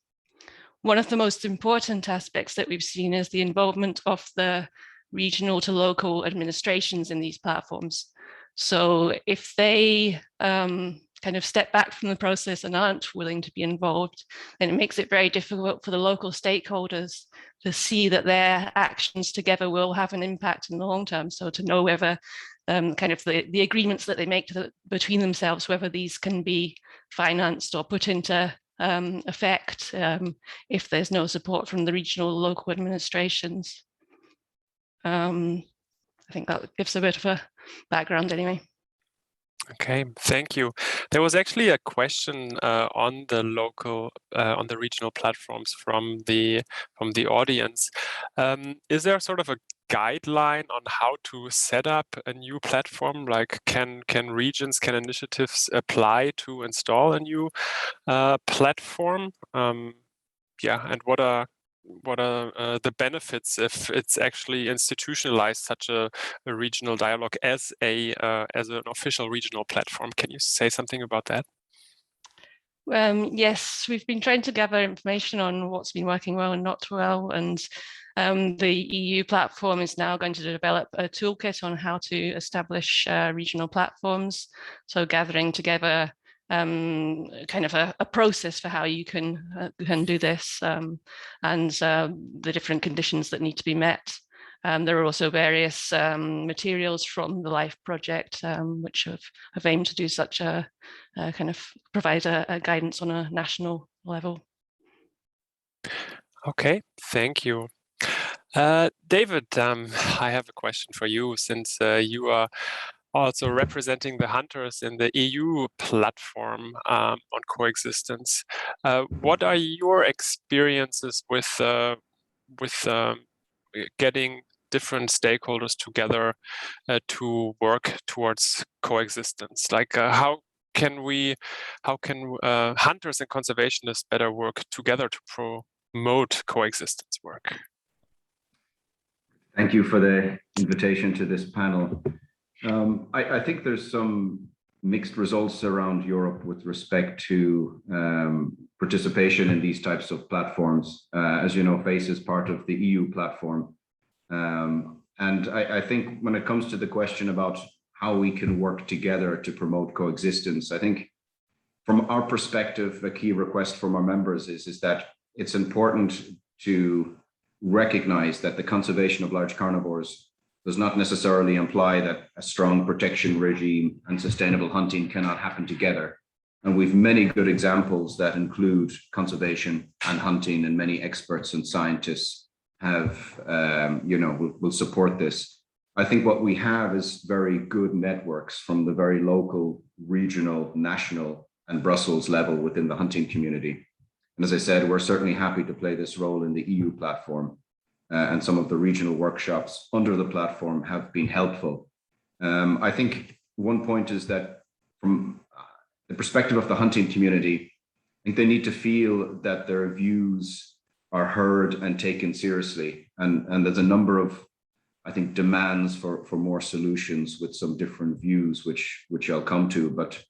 One of the most important aspects that we've seen is the involvement of the regional to local administrations in these platforms. So if they kind of step back from the process and aren't willing to be involved, then it makes it very difficult for the local stakeholders to see that their actions together will have an impact in the long term. So to know whether kind of the agreements that they make between themselves, whether these can be financed or put into effect if there's no support from the regional local administrations. I think that gives a bit of a background anyway. Okay, thank you. There was actually a question on the local, on the regional platforms from the audience. Is there sort of a guideline on how to set up a new platform? Like, can regions, can initiatives apply to install a new platform? Yeah, and what are the benefits if it's actually institutionalized such a regional dialogue as an official regional platform? Can you say something about that? Yes, we've been trying to gather information on what's been working well and not well, and the EU platform is now going to develop a toolkit on how to establish regional platforms. So gathering together kind of a process for how you can do this, and the different conditions that need to be met. There are also various materials from the LIFE project, which have aimed to do such a kind of provide a guidance on a national level. Okay, thank you. David, I have a question for you, since you are also representing the hunters in the EU platform on Coexistence. What are your experiences with getting different stakeholders together to work towards coexistence? Like how can hunters and conservationists better work together to promote coexistence work? Thank you for the invitation to this panel. I think there's some mixed results around Europe with respect to participation in these types of platforms. As you know, FACE is part of the EU platform. And I think when it comes to the question about how we can work together to promote coexistence, I think from our perspective, a key request from our members is that it's important to recognize that the conservation of large carnivores does not necessarily imply that a strong protection regime and sustainable hunting cannot happen together. And we've many good examples that include conservation and hunting, and many experts and scientists have, will support this. I think what we have is very good networks from the very local, regional, national, and Brussels level within the hunting community. And as I said, we're certainly happy to play this role in the EU platform. And some of the regional workshops under the platform have been helpful. I think one point is that from the perspective of the hunting community, I think they need to feel that their views are heard and taken seriously. And there's a number of, I think, demands for more solutions with some different views, which I'll come to. But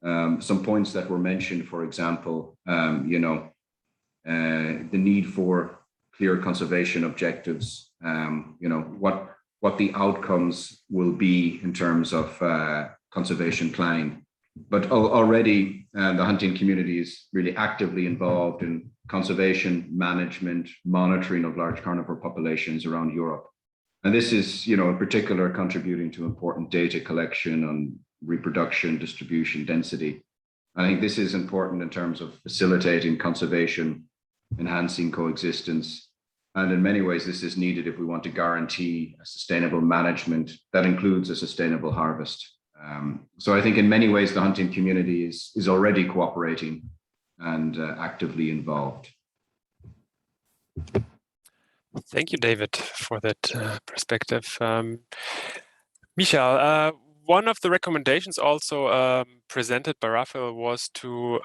some points that were mentioned, for example, the need for clear conservation objectives, what the outcomes will be in terms of conservation planning. But already the hunting community is really actively involved in conservation management, monitoring of large carnivore populations around Europe. And this is, in particular, contributing to important data collection on reproduction, distribution, density. I think this is important in terms of facilitating conservation, enhancing coexistence. And in many ways, this is needed if we want to guarantee a sustainable management that includes a sustainable harvest. So I think in many ways, the hunting community is already cooperating and actively involved. Thank you, David, for that perspective. Michael, one of the recommendations also presented by Raphael was to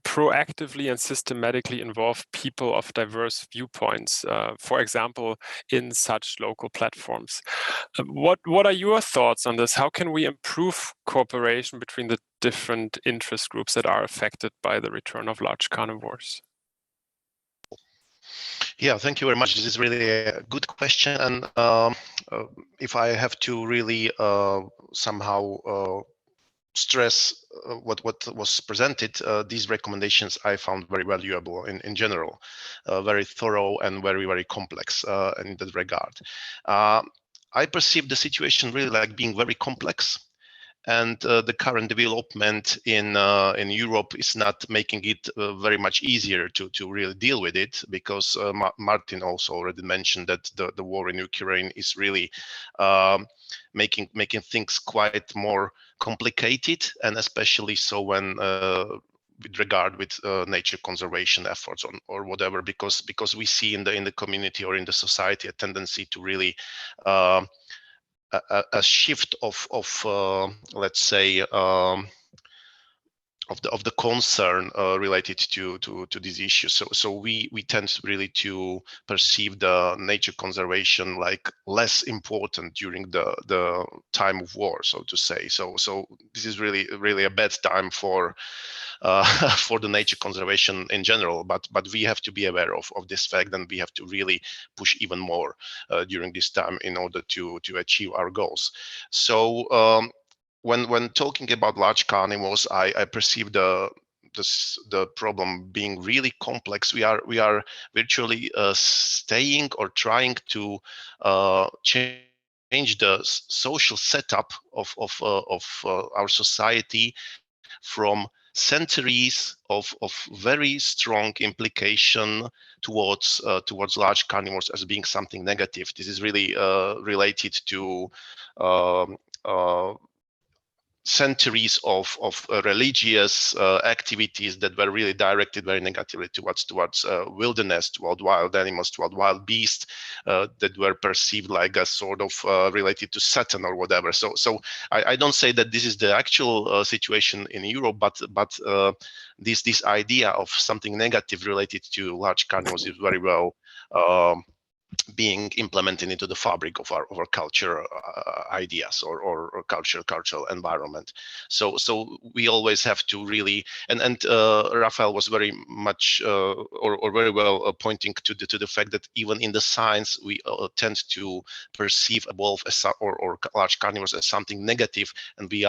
proactively and systematically involve people of diverse viewpoints, for example, in such local platforms. What are your thoughts on this? How can we improve cooperation between the different interest groups that are affected by the return of large carnivores? Yeah, thank you very much. This is really a good question. And if I have to really somehow stress what was presented, these recommendations I found very valuable in general, very thorough and very, very complex in that regard. I perceive the situation really like being very complex. And the current development in Europe is not making it very much easier to really deal with it, because Martin also already mentioned that the war in Ukraine is really making things quite more complicated, and especially so when with regard with nature conservation efforts or whatever, because we see in the community or in the society a tendency to really a shift of let's say of the concern related to these issues. So we tend really to perceive the nature conservation like less important during the time of war, so to say. So this is really a bad time for for the nature conservation in general, but we have to be aware of this fact, and we have to really push even more during this time in order to achieve our goals. So when talking about large carnivores, I perceive the problem being really complex. We are virtually staying or trying to change the social setup of our society from centuries of very strong implication towards large carnivores as being something negative. This is really related to centuries of religious activities that were really directed very negatively towards wilderness, toward wild animals, toward wild beasts that were perceived like a sort of related to Satan or whatever. So I don't say that this is the actual situation in Europe, but this idea of something negative related to large carnivores is very well being implemented into the fabric of our culture ideas or cultural environment. So we always have to really, and Raphael was very much or very well pointing to the fact that even in the science we tend to perceive a wolf as or large carnivores as something negative, and we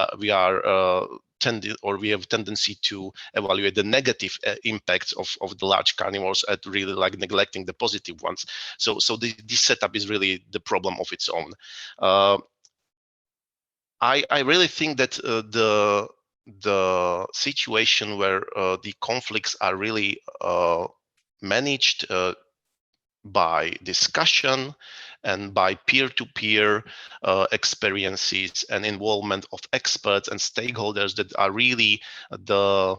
have tendency to evaluate the negative impacts of the large carnivores at really like neglecting the positive ones. So this setup is really the problem of its own. I really think that the situation where the conflicts are really managed by discussion and by peer-to-peer experiences and involvement of experts and stakeholders that are really the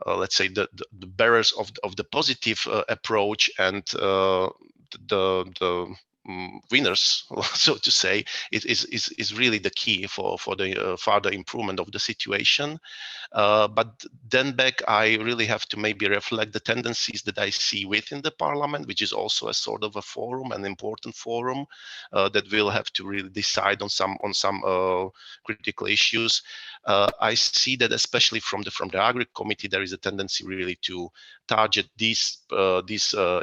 let's say the bearers of the positive approach and the winners, so to say, is really the key for the further improvement of the situation. But then back, I really have to maybe reflect the tendencies that I see within the parliament, which is also a sort of a forum, an important forum that will have to really decide on some critical issues. I see that especially from the Agri Committee, there is a tendency really to target these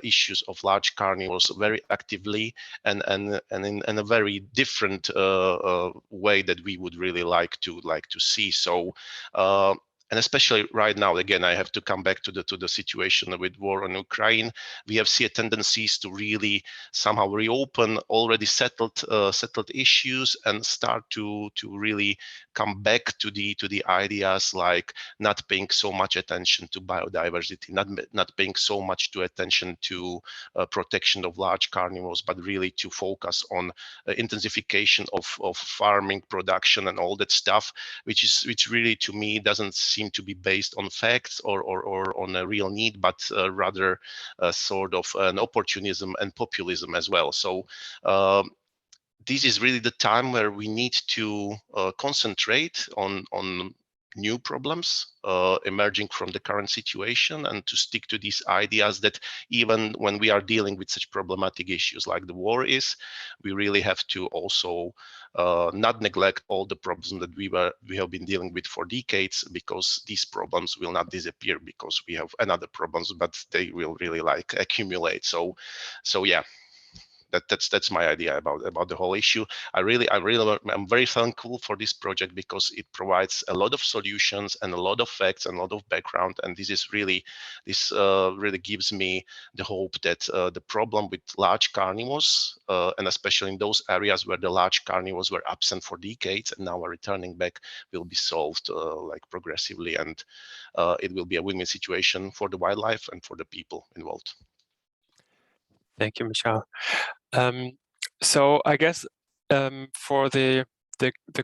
issues of large carnivores very actively and in a very different way that we would really like to see. So and especially right now, again, I have to come back to the situation with war in Ukraine. We have seen tendencies to really somehow reopen already settled issues and start to really come back to the ideas like not paying so much attention to biodiversity, not paying so much attention to protection of large carnivores, but really to focus on intensification of farming production and all that stuff, which really to me doesn't seem to be based on facts or on a real need, but rather sort of an opportunism and populism as well. So this is really the time where we need to concentrate on new problems emerging from the current situation, and to stick to these ideas that even when we are dealing with such problematic issues like the war is, we really have to also not neglect all the problems that we have been dealing with for decades, because these problems will not disappear because we have another problems, but they will really like accumulate. So yeah. That's my idea about the whole issue. I'm very thankful for this project because it provides a lot of solutions and a lot of facts and a lot of background, and this really gives me the hope that the problem with large carnivores and especially in those areas where the large carnivores were absent for decades and now are returning back will be solved like progressively, and it will be a win-win situation for the wildlife and for the people involved. Thank you, Michal. So I guess for the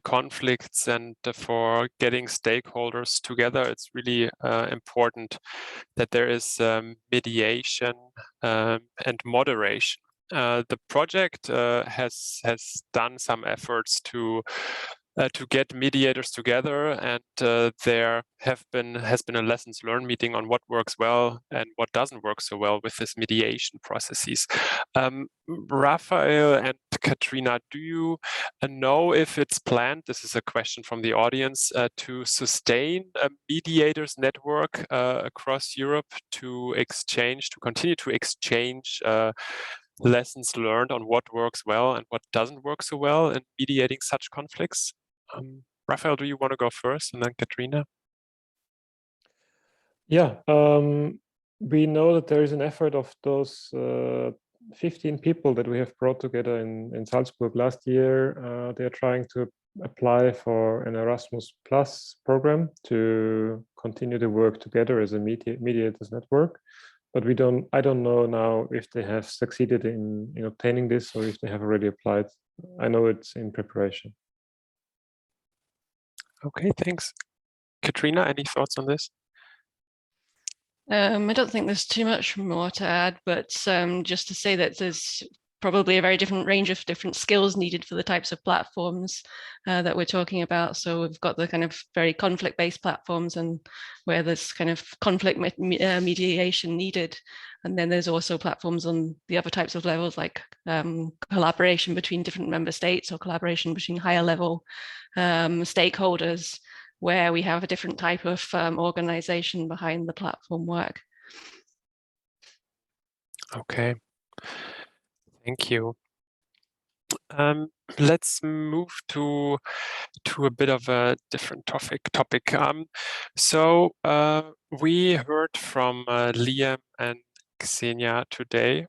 conflicts and for getting stakeholders together, it's really important that there is mediation and moderation. The project has done some efforts to to get mediators together, and there has been a lessons learned meeting on what works well and what doesn't work so well with this mediation processes. Raphael and Katrina, do you know if it's planned, this is a question from the audience, to sustain a mediators network across Europe to continue to exchange lessons learned on what works well and what doesn't work so well in mediating such conflicts? Raphael, do you want to go first, and then Katrina? Yeah, we know that there is an effort of those 15 people that we have brought together in Salzburg last year. They are trying to apply for an Erasmus Plus program to continue to work together as a mediators network. But I don't know now if they have succeeded in obtaining this or if they have already applied. I know it's in preparation. Okay, thanks. Katrina, any thoughts on this? I don't think there's too much more to add, but just to say that there's probably a very different range of different skills needed for the types of platforms that we're talking about. So we've got the kind of very conflict-based platforms, and where there's kind of conflict mediation needed. And then there's also platforms on the other types of levels, like collaboration between different member states or collaboration between higher level stakeholders, where we have a different type of organization behind the platform work. Okay, thank you. Let's move to a bit of a different topic. So we heard from Liam and Xenia today,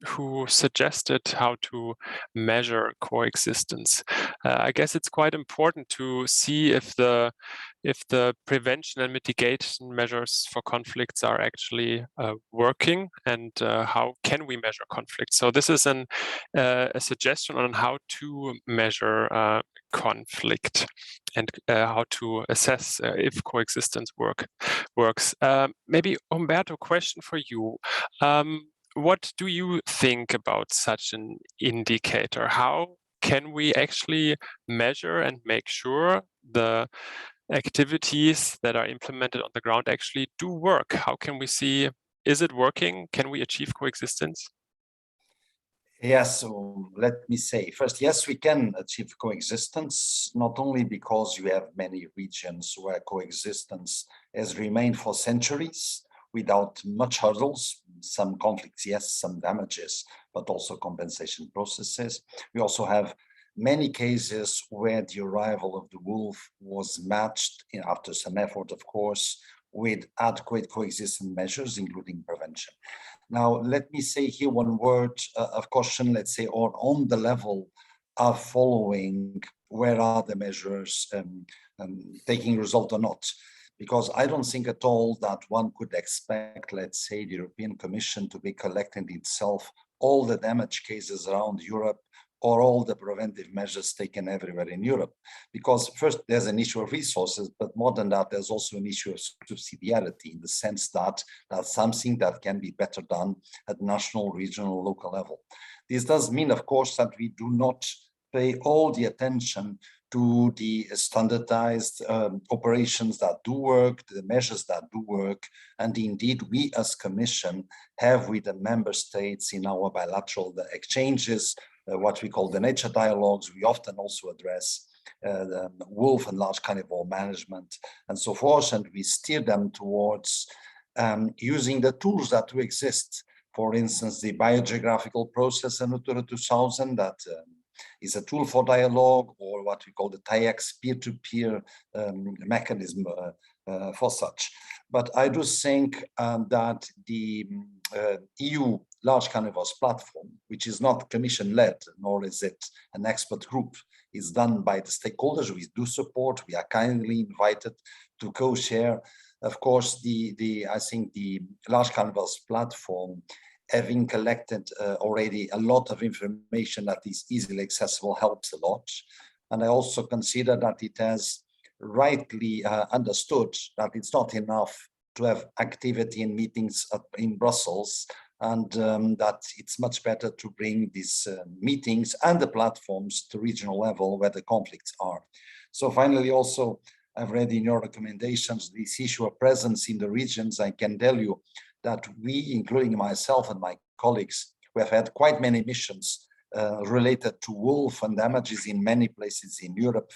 who suggested how to measure coexistence. I guess it's quite important to see if the prevention and mitigation measures for conflicts are actually working, and how can we measure conflict. So this is a suggestion on how to measure conflict and how to assess if coexistence works. Maybe Humberto, question for you. What do you think about such an indicator? How can we actually measure and make sure the activities that are implemented on the ground actually do work? How can we see, is it working? Can we achieve coexistence? Yes, so let me say first, yes, we can achieve coexistence, not only because you have many regions where coexistence has remained for centuries without much hurdles, some conflicts, yes, some damages, but also compensation processes. We also have many cases where the arrival of the wolf was matched, after some effort, of course, with adequate coexistence measures, including prevention. Now, let me say here one word of caution, let's say, on the level of following where are the measures taking result or not. Because I don't think at all that one could expect, let's say, the European Commission to be collecting itself all the damage cases around Europe or all the preventive measures taken everywhere in Europe. Because first, there's an issue of resources, but more than that, there's also an issue of subsidiarity, in the sense that that's something that can be better done at national, regional, local level. This does mean, of course, that we do not pay all the attention to the standardized operations that do work, the measures that do work. And indeed, we as Commission have with the member states in our bilateral exchanges, what we call the nature dialogues. We often also address the wolf and large carnivore management and so forth, and we steer them towards using the tools that do exist. For instance, the biogeographical process in Natura 2000 that is a tool for dialogue, or what we call the TAIEX peer-to-peer mechanism for such. But I do think that the EU large carnivores platform, which is not Commission-led, nor is it an expert group, is done by the stakeholders we do support. We are kindly invited to co-share. Of course, I think the large carnivores platform, having collected already a lot of information that is easily accessible, helps a lot. And I also consider that it has rightly understood that it's not enough to have activity in meetings in Brussels and that it's much better to bring these meetings and the platforms to regional level where the conflicts are. So finally, also, I've read in your recommendations this issue of presence in the regions. I can tell you that we, including myself and my colleagues, we have had quite many missions related to wolf and damages in many places in Europe,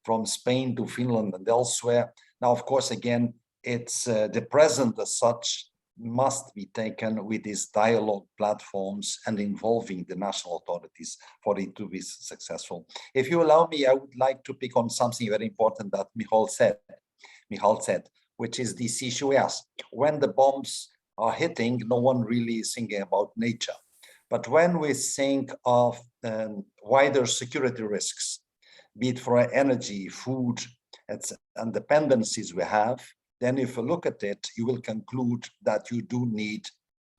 from Spain to Finland and elsewhere. Now, of course, again, it's the present as such must be taken with these dialogue platforms and involving the national authorities for it to be successful. If you allow me, I would like to pick on something very important that Michal said, which is this issue, yes, when the bombs are hitting, no one really is thinking about nature. But when we think of wider security risks, be it for energy, food, and dependencies we have, then if you look at it, you will conclude that you do need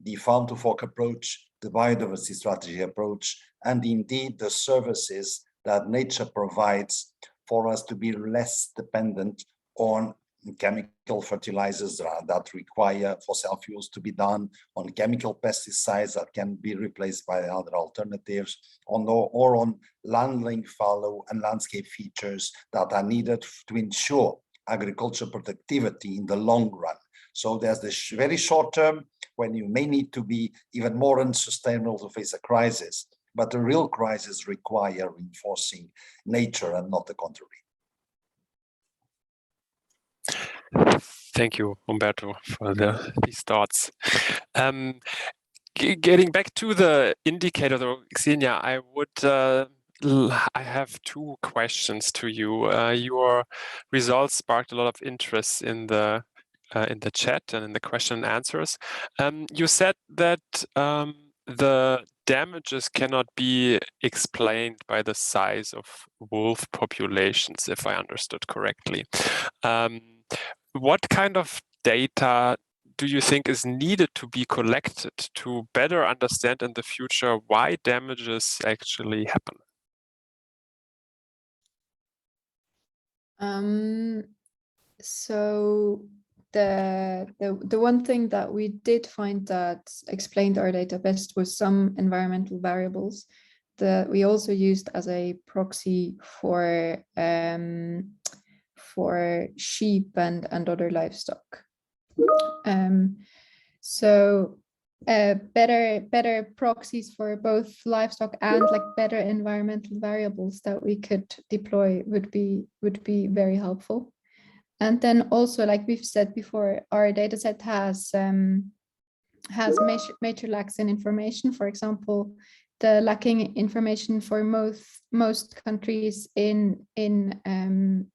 the farm to fork approach, the biodiversity strategy approach, and indeed the services that nature provides for us to be less dependent on chemical fertilizers that require fossil fuels to be done, on chemical pesticides that can be replaced by other alternatives, or on land-link fallow and landscape features that are needed to ensure agricultural productivity in the long run. So there's the very short term when you may need to be even more unsustainable to face a crisis, but the real crisis require reinforcing nature and not the contrary. Thank you, Umberto, for these thoughts. Getting back to the indicator, though, Xenia, I have two questions to you. Your results sparked a lot of interest in the chat and in the question and answers. You said that the damages cannot be explained by the size of wolf populations, if I understood correctly. What kind of data do you think is needed to be collected to better understand in the future why damages actually happen? So the one thing that we did find that explained our data best was some environmental variables that we also used as a proxy for sheep and other livestock. So better proxies for both livestock and like better environmental variables that we could deploy would be very helpful. And then also, like we've said before, our data set has major lacks in information. For example, the lacking information for most countries in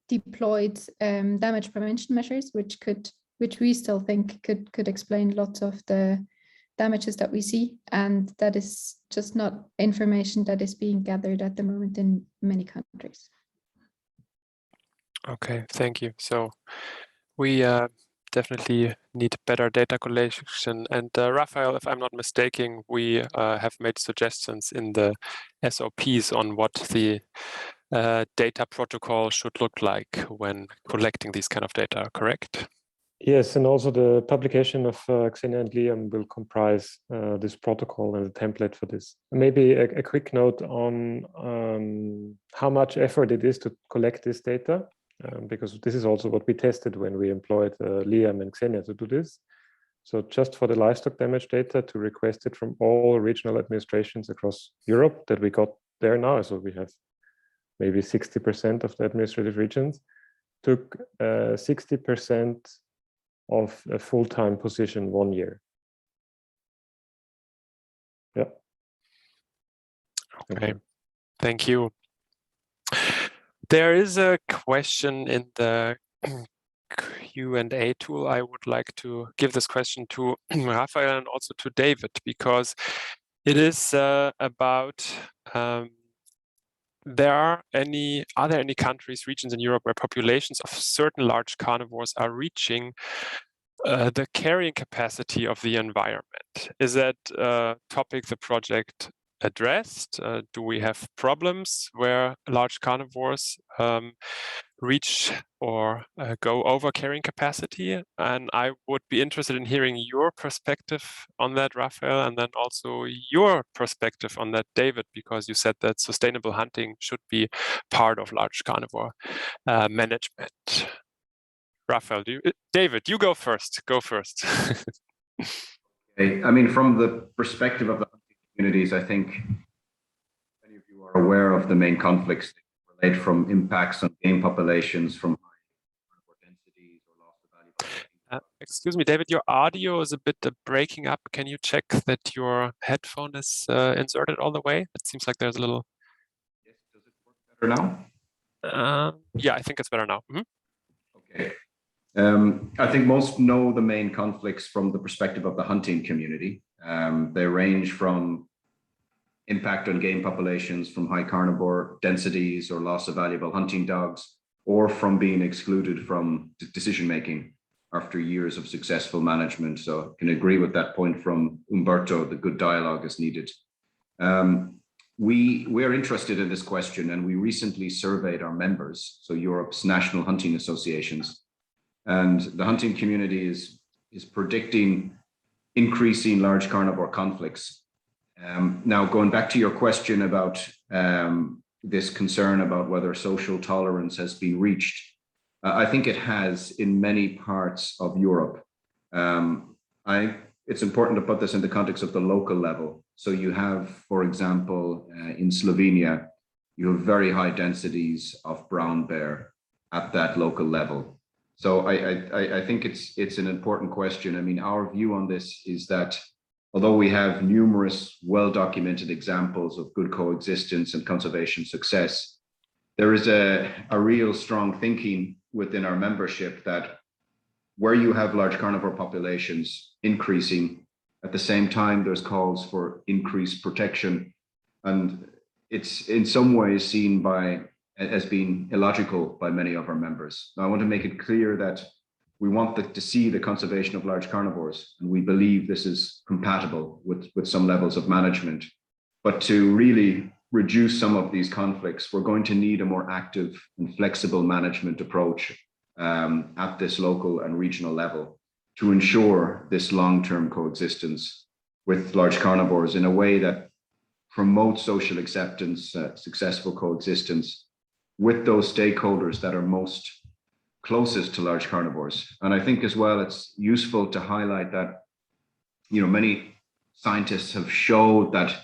deployed damage prevention measures, which we still think could explain lots of the damages that we see, and that is just not information that is being gathered at the moment in many countries. Okay, thank you. So we definitely need better data collection. And Raphael, if I'm not mistaken, we have made suggestions in the SOPs on what the data protocol should look like when collecting these kind of data, correct? Yes, and also the publication of Xenia and Liam will comprise this protocol and the template for this. Maybe a quick note on how much effort it is to collect this data, because this is also what we tested when we employed Liam and Xenia to do this. So just for the livestock damage data, to request it from all regional administrations across Europe that we got there now, so we have maybe 60% of the administrative regions, took 60% of a full-time position 1 year. Yeah. Okay, thank you. There is a question in the Q&A tool. I would like to give this question to Raphael and also to David, because it is about are there any countries, regions in Europe where populations of certain large carnivores are reaching the carrying capacity of the environment? Is that topic the project addressed? Do we have problems where large carnivores reach or go over carrying capacity. And I would be interested in hearing your perspective on that, Raphael, and then also your perspective on that, David, because you said that sustainable hunting should be part of large carnivore management. Raphael, David, you go first. Go first. Okay. I mean, from the perspective of the hunting communities, I think many of you are aware of the main conflicts that relate from impacts on game populations, from high densities or loss of valuable. Excuse me, David, your audio is a bit breaking up. Can you check that your headphone is inserted all the way? It seems like there's a little. Yes, does it work better now? Yeah, I think it's better now. Okay. I think most know the main conflicts from the perspective of the hunting community. They range from impact on game populations from high carnivore densities or loss of valuable hunting dogs, or from being excluded from decision-making after years of successful management. So I can agree with that point from Umberto, the good dialogue is needed. We are interested in this question, and we recently surveyed our members, so Europe's national hunting associations, and the hunting community is predicting increasing large carnivore conflicts. Now, going back to your question about this concern about whether social tolerance has been reached, I think it has in many parts of Europe. It's important to put this in the context of the local level. So you have, for example, in Slovenia, you have very high densities of brown bear at that local level. So I think it's an important question. I mean, our view on this is that although we have numerous well-documented examples of good coexistence and conservation success, there is a real strong thinking within our membership that where you have large carnivore populations increasing, at the same time, there's calls for increased protection. And it's in some ways seen as being illogical by many of our members. Now, I want to make it clear that we want to see the conservation of large carnivores, and we believe this is compatible with some levels of management. But to really reduce some of these conflicts, we're going to need a more active and flexible management approach at this local and regional level to ensure this long-term coexistence with large carnivores in a way that promotes social acceptance, successful coexistence with those stakeholders that are most closest to large carnivores. And I think as well, it's useful to highlight that, many scientists have showed that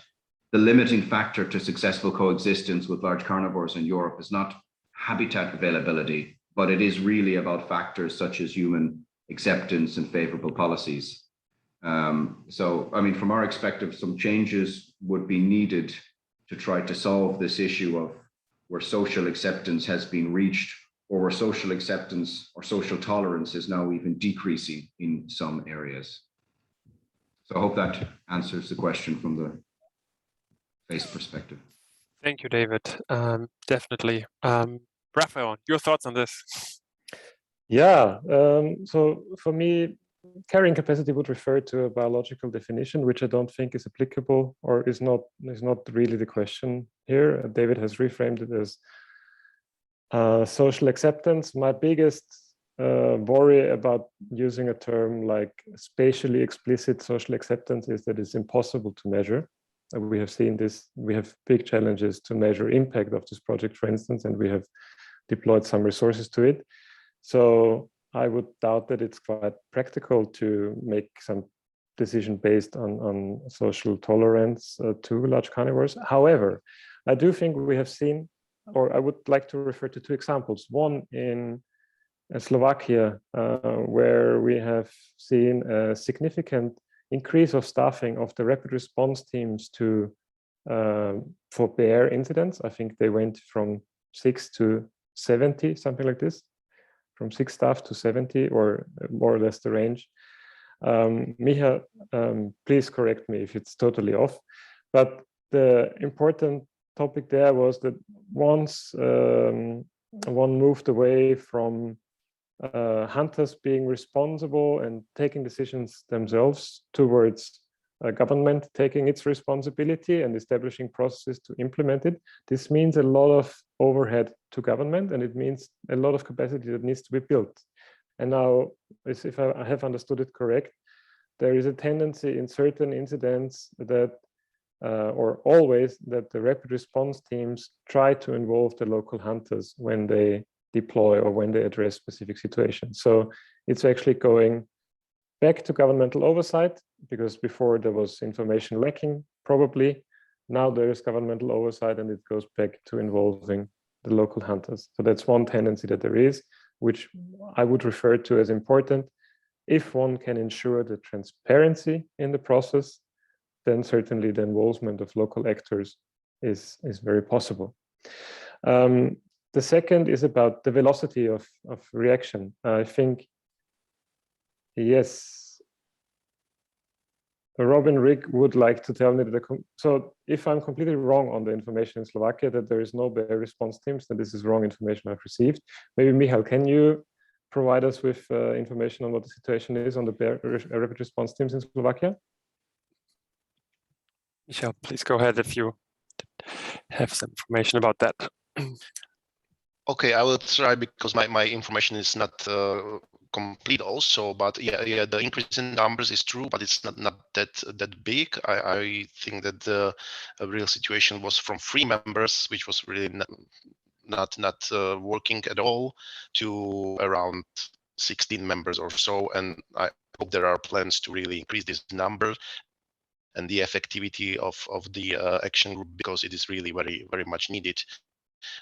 the limiting factor to successful coexistence with large carnivores in Europe is not habitat availability, but it is really about factors such as human acceptance and favorable policies. So, I mean, from our perspective, some changes would be needed to try to solve this issue of where social acceptance has been reached, or where social acceptance or social tolerance is now even decreasing in some areas. So I hope that answers the question from the face perspective. Thank you, David. Definitely. Raphael, your thoughts on this? Yeah, so for me, carrying capacity would refer to a biological definition, which I don't think is applicable or is not really the question here. David has reframed it as social acceptance. My biggest worry about using a term like spatially explicit social acceptance is that it's impossible to measure. We have seen this, we have big challenges to measure impact of this project, for instance, and we have deployed some resources to it. So I would doubt that it's quite practical to make some decision based on social tolerance to large carnivores. However, I do think we have seen, or I would like to refer to two examples. One in Slovakia, where we have seen a significant increase of staffing of the rapid response teams to for bear incidents. I think they went from 6 to 70, something like this, from 6 staff to 70, or more or less the range. Miha, please correct me if it's totally off. But the important topic there was that once one moved away from hunters being responsible and taking decisions themselves towards government taking its responsibility and establishing processes to implement it. This means a lot of overhead to government, and it means a lot of capacity that needs to be built. And now, if I have understood it correct, there is a tendency in certain incidents that, or always, that the rapid response teams try to involve the local hunters when they deploy or when they address specific situations. So it's actually going back to governmental oversight, because before there was information lacking, probably. Now there is governmental oversight, and it goes back to involving the local hunters. So that's one tendency that there is, which I would refer to as important. If one can ensure the transparency in the process, then certainly the involvement of local actors is very possible. The second is about the velocity of reaction. I think, yes, Robin Rigg would like to tell me that, so if I'm completely wrong on the information in Slovakia that there is no bear response teams, then this is wrong information I've received. Maybe Michal, can you provide us with information on what the situation is on the bear rapid response teams in Slovakia? Michal, please go ahead if you have some information about that. Okay, I will try, because my information is not complete also, but yeah, the increase in numbers is true, but it's not that big. I think that the real situation was from 3 members, which was really not working at all, to around 16 members or so, and I hope there are plans to really increase this number and the effectivity of the action group, because it is really very much needed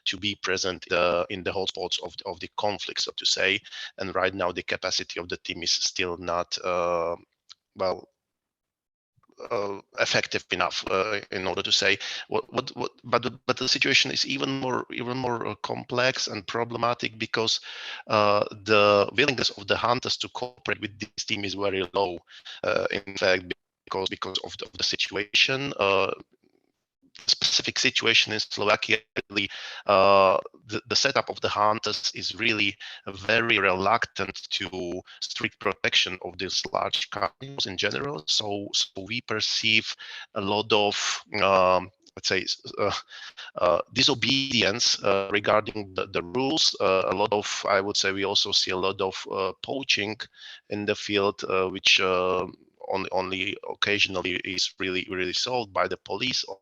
to be present in the hotspots of the conflict, so to say. And right now the capacity of the team is still not effective enough in order to say but the situation is even more complex and problematic, because the willingness of the hunters to cooperate with this team is very low. In fact, because of the situation, specific situation in Slovakia, really, the setup of the hunters is really very reluctant to strict protection of these large carnivores in general. So we perceive a lot of let's say disobedience regarding the rules. A lot of, I would say, we also see a lot of poaching in the field, which only occasionally is really solved by the police or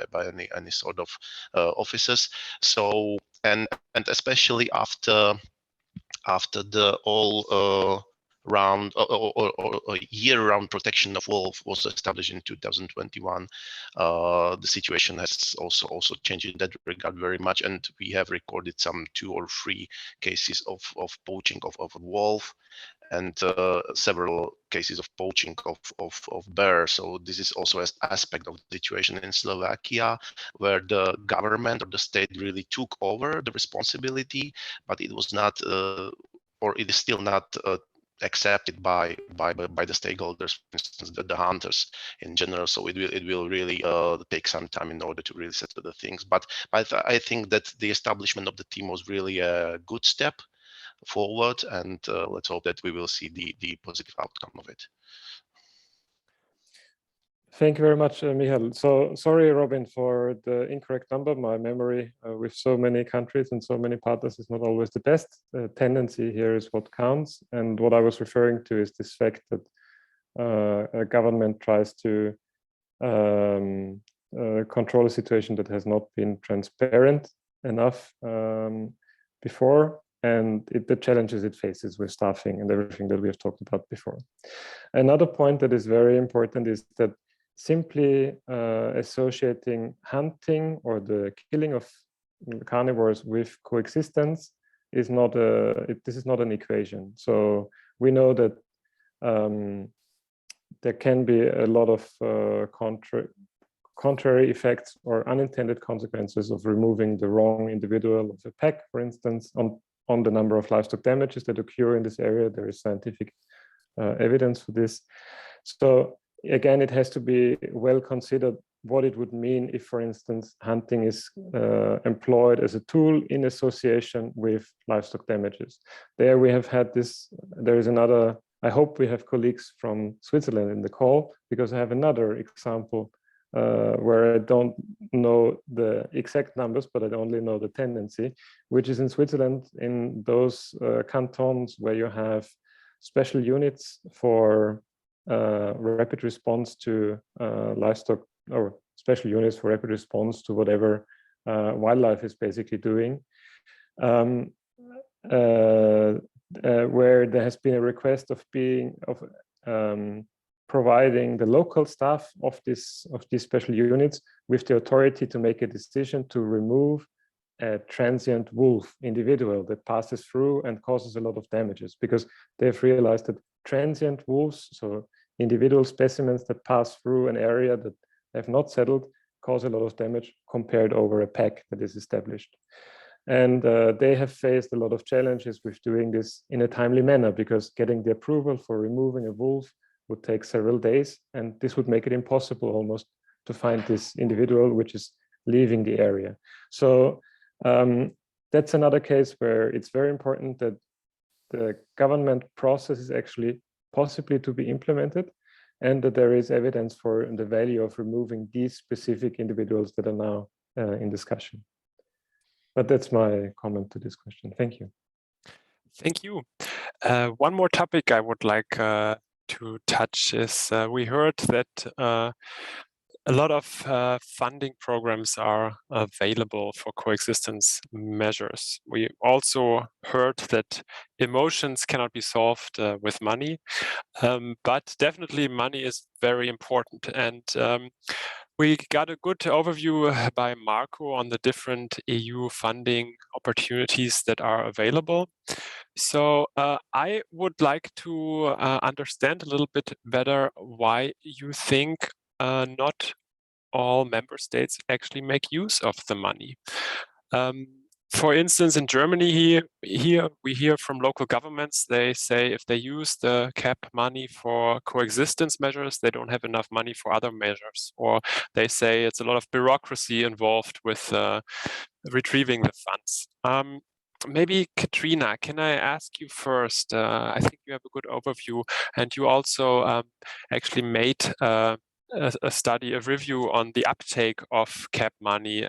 by any sort of officers. So and especially after the all round or year-round protection of wolf was established in 2021, the situation has also changed in that regard very much, and we have recorded some 2 or 3 cases of poaching of wolf, and several cases of poaching of bear. So this is also an aspect of the situation in Slovakia, where the government or the state really took over the responsibility, but it was not, or it is still not accepted by the stakeholders, for instance, the hunters in general. So it will really take some time in order to really settle the things. But I think that the establishment of the team was really a good step forward, and let's hope that we will see the positive outcome of it. Thank you very much, Michal. So sorry, Robin, for the incorrect number. My memory with so many countries and so many partners is not always the best. The tendency here is what counts. And what I was referring to is this fact that a government tries to control a situation that has not been transparent enough before, and the challenges it faces with staffing and everything that we have talked about before. Another point that is very important is that simply associating hunting or the killing of carnivores with coexistence is not this is not an equation. So we know that there can be a lot of contrary effects or unintended consequences of removing the wrong individual of a pack, for instance, on the number of livestock damages that occur in this area. There is scientific evidence for this. So again, it has to be well considered what it would mean if, for instance, hunting is employed as a tool in association with livestock damages. There we have had this, there is another, I hope we have colleagues from Switzerland in the call, because I have another example where I don't know the exact numbers, but I only know the tendency, which is in Switzerland, in those cantons where you have special units for rapid response to livestock, or special units for rapid response to whatever wildlife is basically doing, where there has been a request of providing the local staff of these special units with the authority to make a decision to remove a transient wolf individual that passes through and causes a lot of damages, because they've realized that transient wolves, so individual specimens that pass through an area that have not settled, cause a lot of damage compared over a pack that is established. And they have faced a lot of challenges with doing this in a timely manner, because getting the approval for removing a wolf would take several days, and this would make it impossible almost to find this individual which is leaving the area. So that's another case where it's very important that the government process is actually possibly to be implemented, and that there is evidence for the value of removing these specific individuals that are now in discussion. But that's my comment to this question. Thank you. Thank you. One more topic I would like to touch is we heard that a lot of funding programs are available for coexistence measures. We also heard that emotions cannot be solved with money, but definitely money is very important. And we got a good overview by Marco on the different EU funding opportunities that are available. So I would like to understand a little bit better why you think not all member states actually make use of the money. For instance, in Germany, here we hear from local governments, they say if they use the CAP money for coexistence measures, they don't have enough money for other measures. Or they say it's a lot of bureaucracy involved with retrieving the funds. Maybe Katrina, can I ask you first? I think you have a good overview, and you also actually made a study, a review on the uptake of CAP money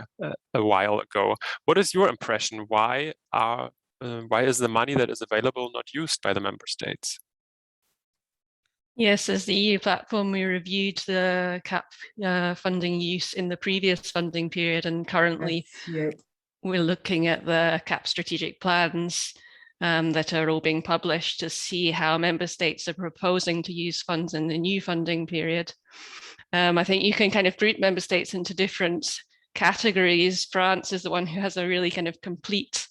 a while ago. What is your impression? Why is the money that is available not used by the member states? Yes, as the EU platform, we reviewed the CAP funding use in the previous funding period, and currently we're looking at the CAP strategic plans that are all being published to see how member states are proposing to use funds in the new funding period. I think you can kind of group member states into different categories. France is the one who has a really kind of complete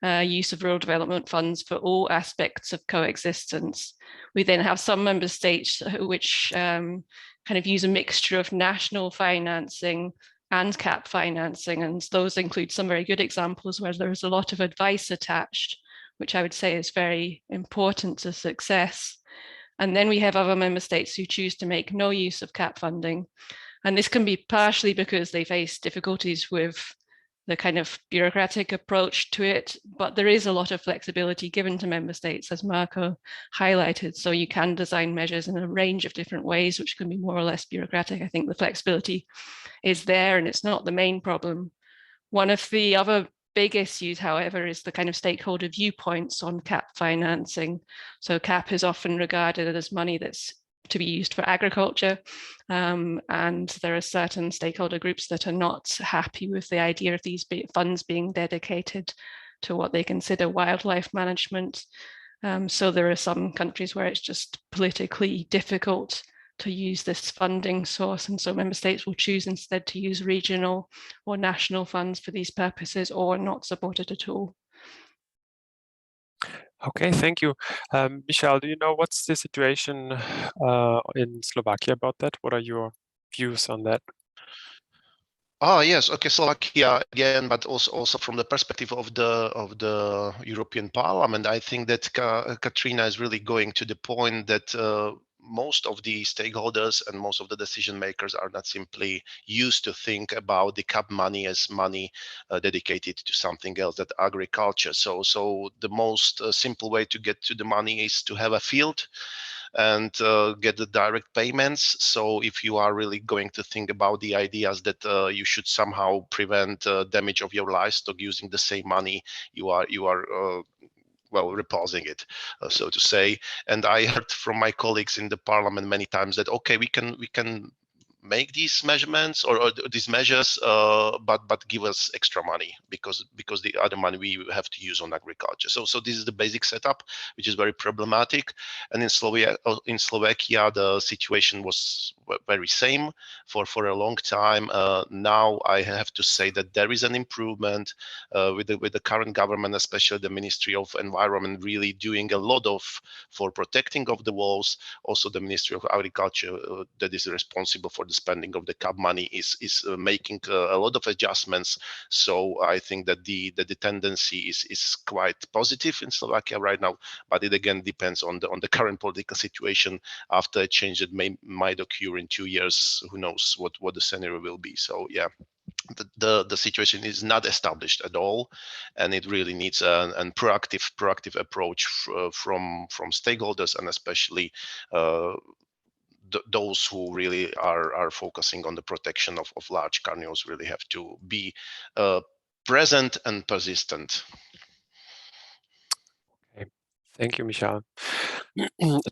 use of rural development funds for all aspects of coexistence. We then have some member states which kind of use a mixture of national financing and CAP financing, and those include some very good examples where there's a lot of advice attached, which I would say is very important to success. And then we have other member states who choose to make no use of CAP funding. And this can be partially because they face difficulties with the kind of bureaucratic approach to it, but there is a lot of flexibility given to member states, as Marco highlighted. So you can design measures in a range of different ways, which can be more or less bureaucratic. I think the flexibility is there, and it's not the main problem. One of the other big issues, however, is the kind of stakeholder viewpoints on CAP financing. So CAP is often regarded as money that's to be used for agriculture, and there are certain stakeholder groups that are not happy with the idea of these funds being dedicated to what they consider wildlife management. So there are some countries where it's just politically difficult to use this funding source, and so member states will choose instead to use regional or national funds for these purposes, or not support it at all. Okay, thank you. Michal, do you know what's the situation in Slovakia about that? What are your views on that? Oh yes, okay, Slovakia again, but also from the perspective of the European Parliament, I think that Katrina is really going to the point that most of the stakeholders and most of the decision makers are not simply used to think about the CAP money as money dedicated to something else, that agriculture. So the most simple way to get to the money is to have a field and get the direct payments. So if you are really going to think about the ideas that you should somehow prevent damage of your livestock using the same money, you are well, reposing it, so to say. And I heard from my colleagues in the parliament many times that, okay, we can make these measurements or these measures, but give us extra money because the other money we have to use on agriculture. So this is the basic setup, which is very problematic. And in Slovakia, the situation was very same for a long time. Now I have to say that there is an improvement with the current government, especially the Ministry of Environment, really doing a lot for protecting of the wolves. Also, the Ministry of Agriculture that is responsible for the spending of the CAP money is making a lot of adjustments. So I think that the tendency is quite positive in Slovakia right now, but it again depends on the current political situation. After a change that might occur in 2 years, who knows what the scenario will be. So yeah, the situation is not established at all, and it really needs a proactive approach from stakeholders, and especially those who really are focusing on the protection of large carnivores really have to be present and persistent. Okay. Thank you, Michal.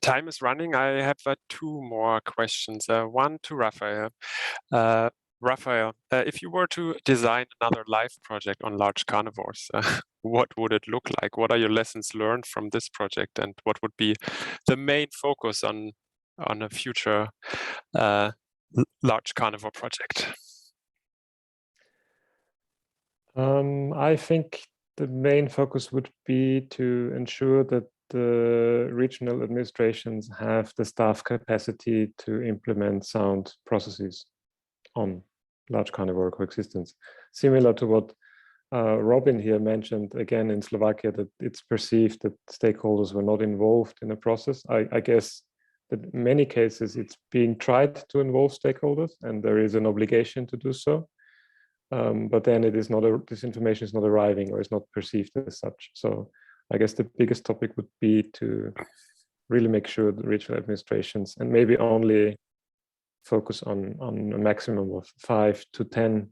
Time is running. I have 2 more questions. One to Raphael. Raphael, if you were to design another LIFE project on large carnivores, what would it look like? What are your lessons learned from this project, and what would be the main focus on a future large carnivore project? I think the main focus would be to ensure that the regional administrations have the staff capacity to implement sound processes on large carnivore coexistence. Similar to what Robin here mentioned, again in Slovakia, that it's perceived that stakeholders were not involved in the process. I guess that in many cases it's being tried to involve stakeholders, and there is an obligation to do so. But then it is not this information is not arriving, or is not perceived as such. So I guess the biggest topic would be to really make sure the regional administrations, and maybe only focus on a maximum of 5 to 10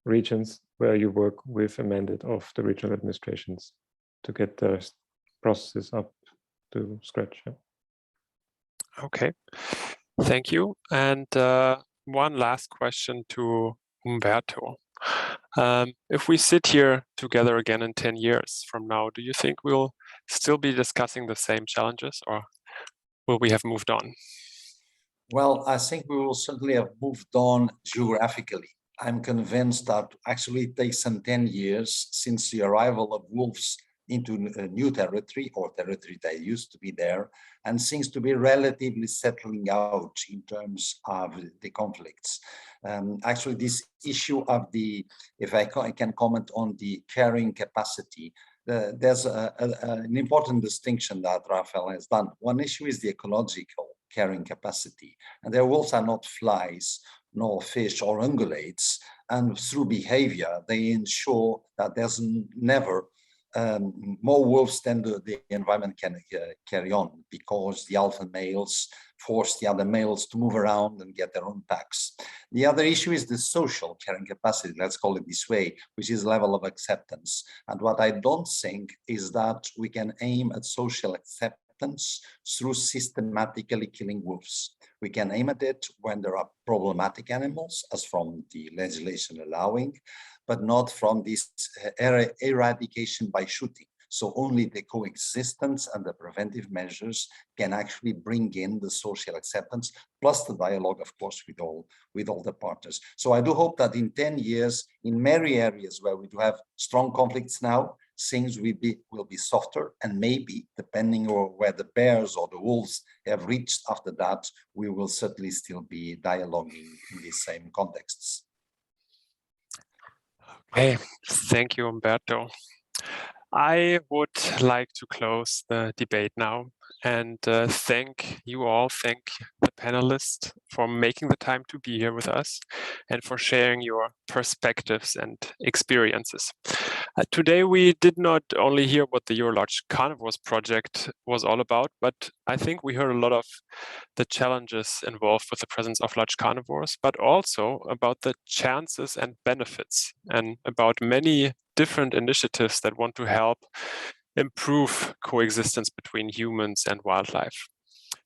regions where you work with a mandate of the regional administrations to get the processes up to scratch. Yeah. Okay, thank you. And one last question to Umberto. If we sit here together again in 10 years from now, do you think we'll still be discussing the same challenges, or will we have moved on? Well, I think we will certainly have moved on geographically. I'm convinced that actually it takes some 10 years since the arrival of wolves into a new territory, or territory that used to be there, and seems to be relatively settling out in terms of the conflicts. Actually, this issue of the, if I can comment on the carrying capacity, there's an important distinction that Raphael has done. One issue is the ecological carrying capacity, and their wolves are not flies, nor fish or ungulates, and through behavior they ensure that there's never more wolves than the environment can carry on, because the alpha males force the other males to move around and get their own packs. The other issue is the social carrying capacity, let's call it this way, which is level of acceptance. And what I don't think is that we can aim at social acceptance through systematically killing wolves. We can aim at it when there are problematic animals, as from the legislation allowing, but not from this eradication by shooting. So only the coexistence and the preventive measures can actually bring in the social acceptance, plus the dialogue, of course, with all the partners. So I do hope that in 10 years, in many areas where we do have strong conflicts now, things will be softer, and maybe, depending on where the bears or the wolves have reached after that, we will certainly still be dialoguing in these same contexts. Okay, thank you, Umberto. I would like to close the debate now and thank you all, thank the panelists for making the time to be here with us and for sharing your perspectives and experiences. Today we did not only hear what the EuroLargeCarnivores project was all about, but I think we heard a lot of the challenges involved with the presence of large carnivores, but also about the chances and benefits and about many different initiatives that want to help improve coexistence between humans and wildlife.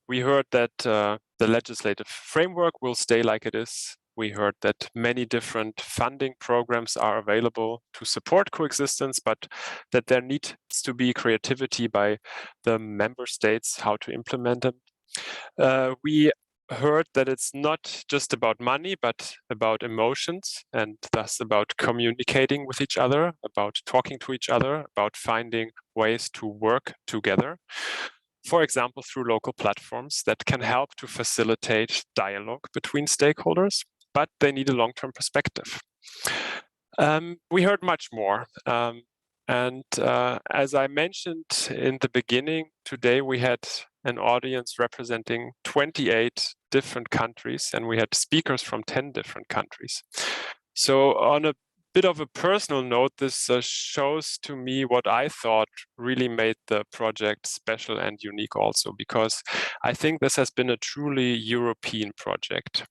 We heard that the legislative framework will stay like it is. We heard that many different funding programs are available to support coexistence, but that there needs to be creativity by the member states how to implement them. We heard that it's not just about money, but about emotions and thus about communicating with each other, about talking to each other, about finding ways to work together. For example, through local platforms that can help to facilitate dialogue between stakeholders, but they need a long-term perspective. We heard much more. As I mentioned in the beginning, today we had an audience representing 28 different countries, and we had speakers from 10 different countries. So on a bit of a personal note, this shows to me what I thought really made the project special and unique also, because I think this has been a truly European project.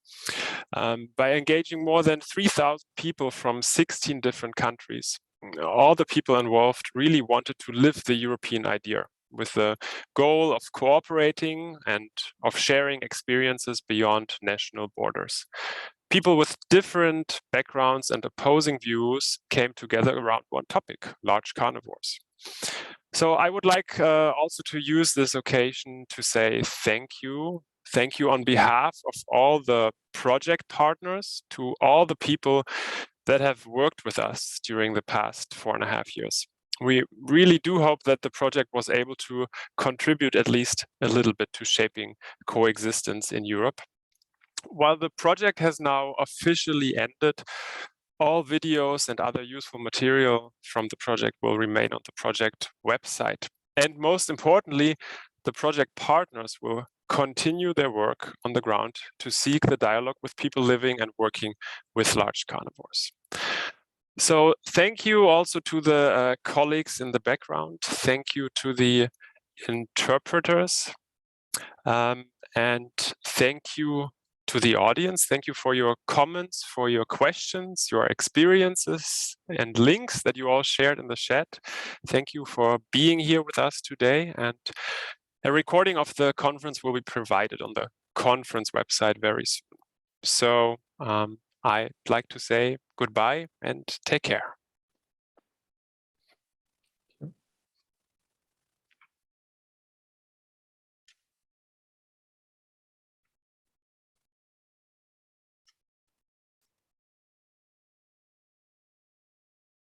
By engaging more than 3,000 people from 16 different countries, all the people involved really wanted to live the European idea with the goal of cooperating and of sharing experiences beyond national borders. People with different backgrounds and opposing views came together around one topic, large carnivores. So I would like also to use this occasion to say thank you. Thank you on behalf of all the project partners, to all the people that have worked with us during the past 4.5 years. We really do hope that the project was able to contribute at least a little bit to shaping coexistence in Europe. While the project has now officially ended, all videos and other useful material from the project will remain on the project website. And most importantly, the project partners will continue their work on the ground to seek the dialogue with people living and working with large carnivores. So thank you also to the colleagues in the background. Thank you to the interpreters. And thank you to the audience. Thank you for your comments, for your questions, your experiences and links that you all shared in the chat. Thank you for being here with us today. And a recording of the conference will be provided on the conference website very soon. So I'd like to say goodbye and take care.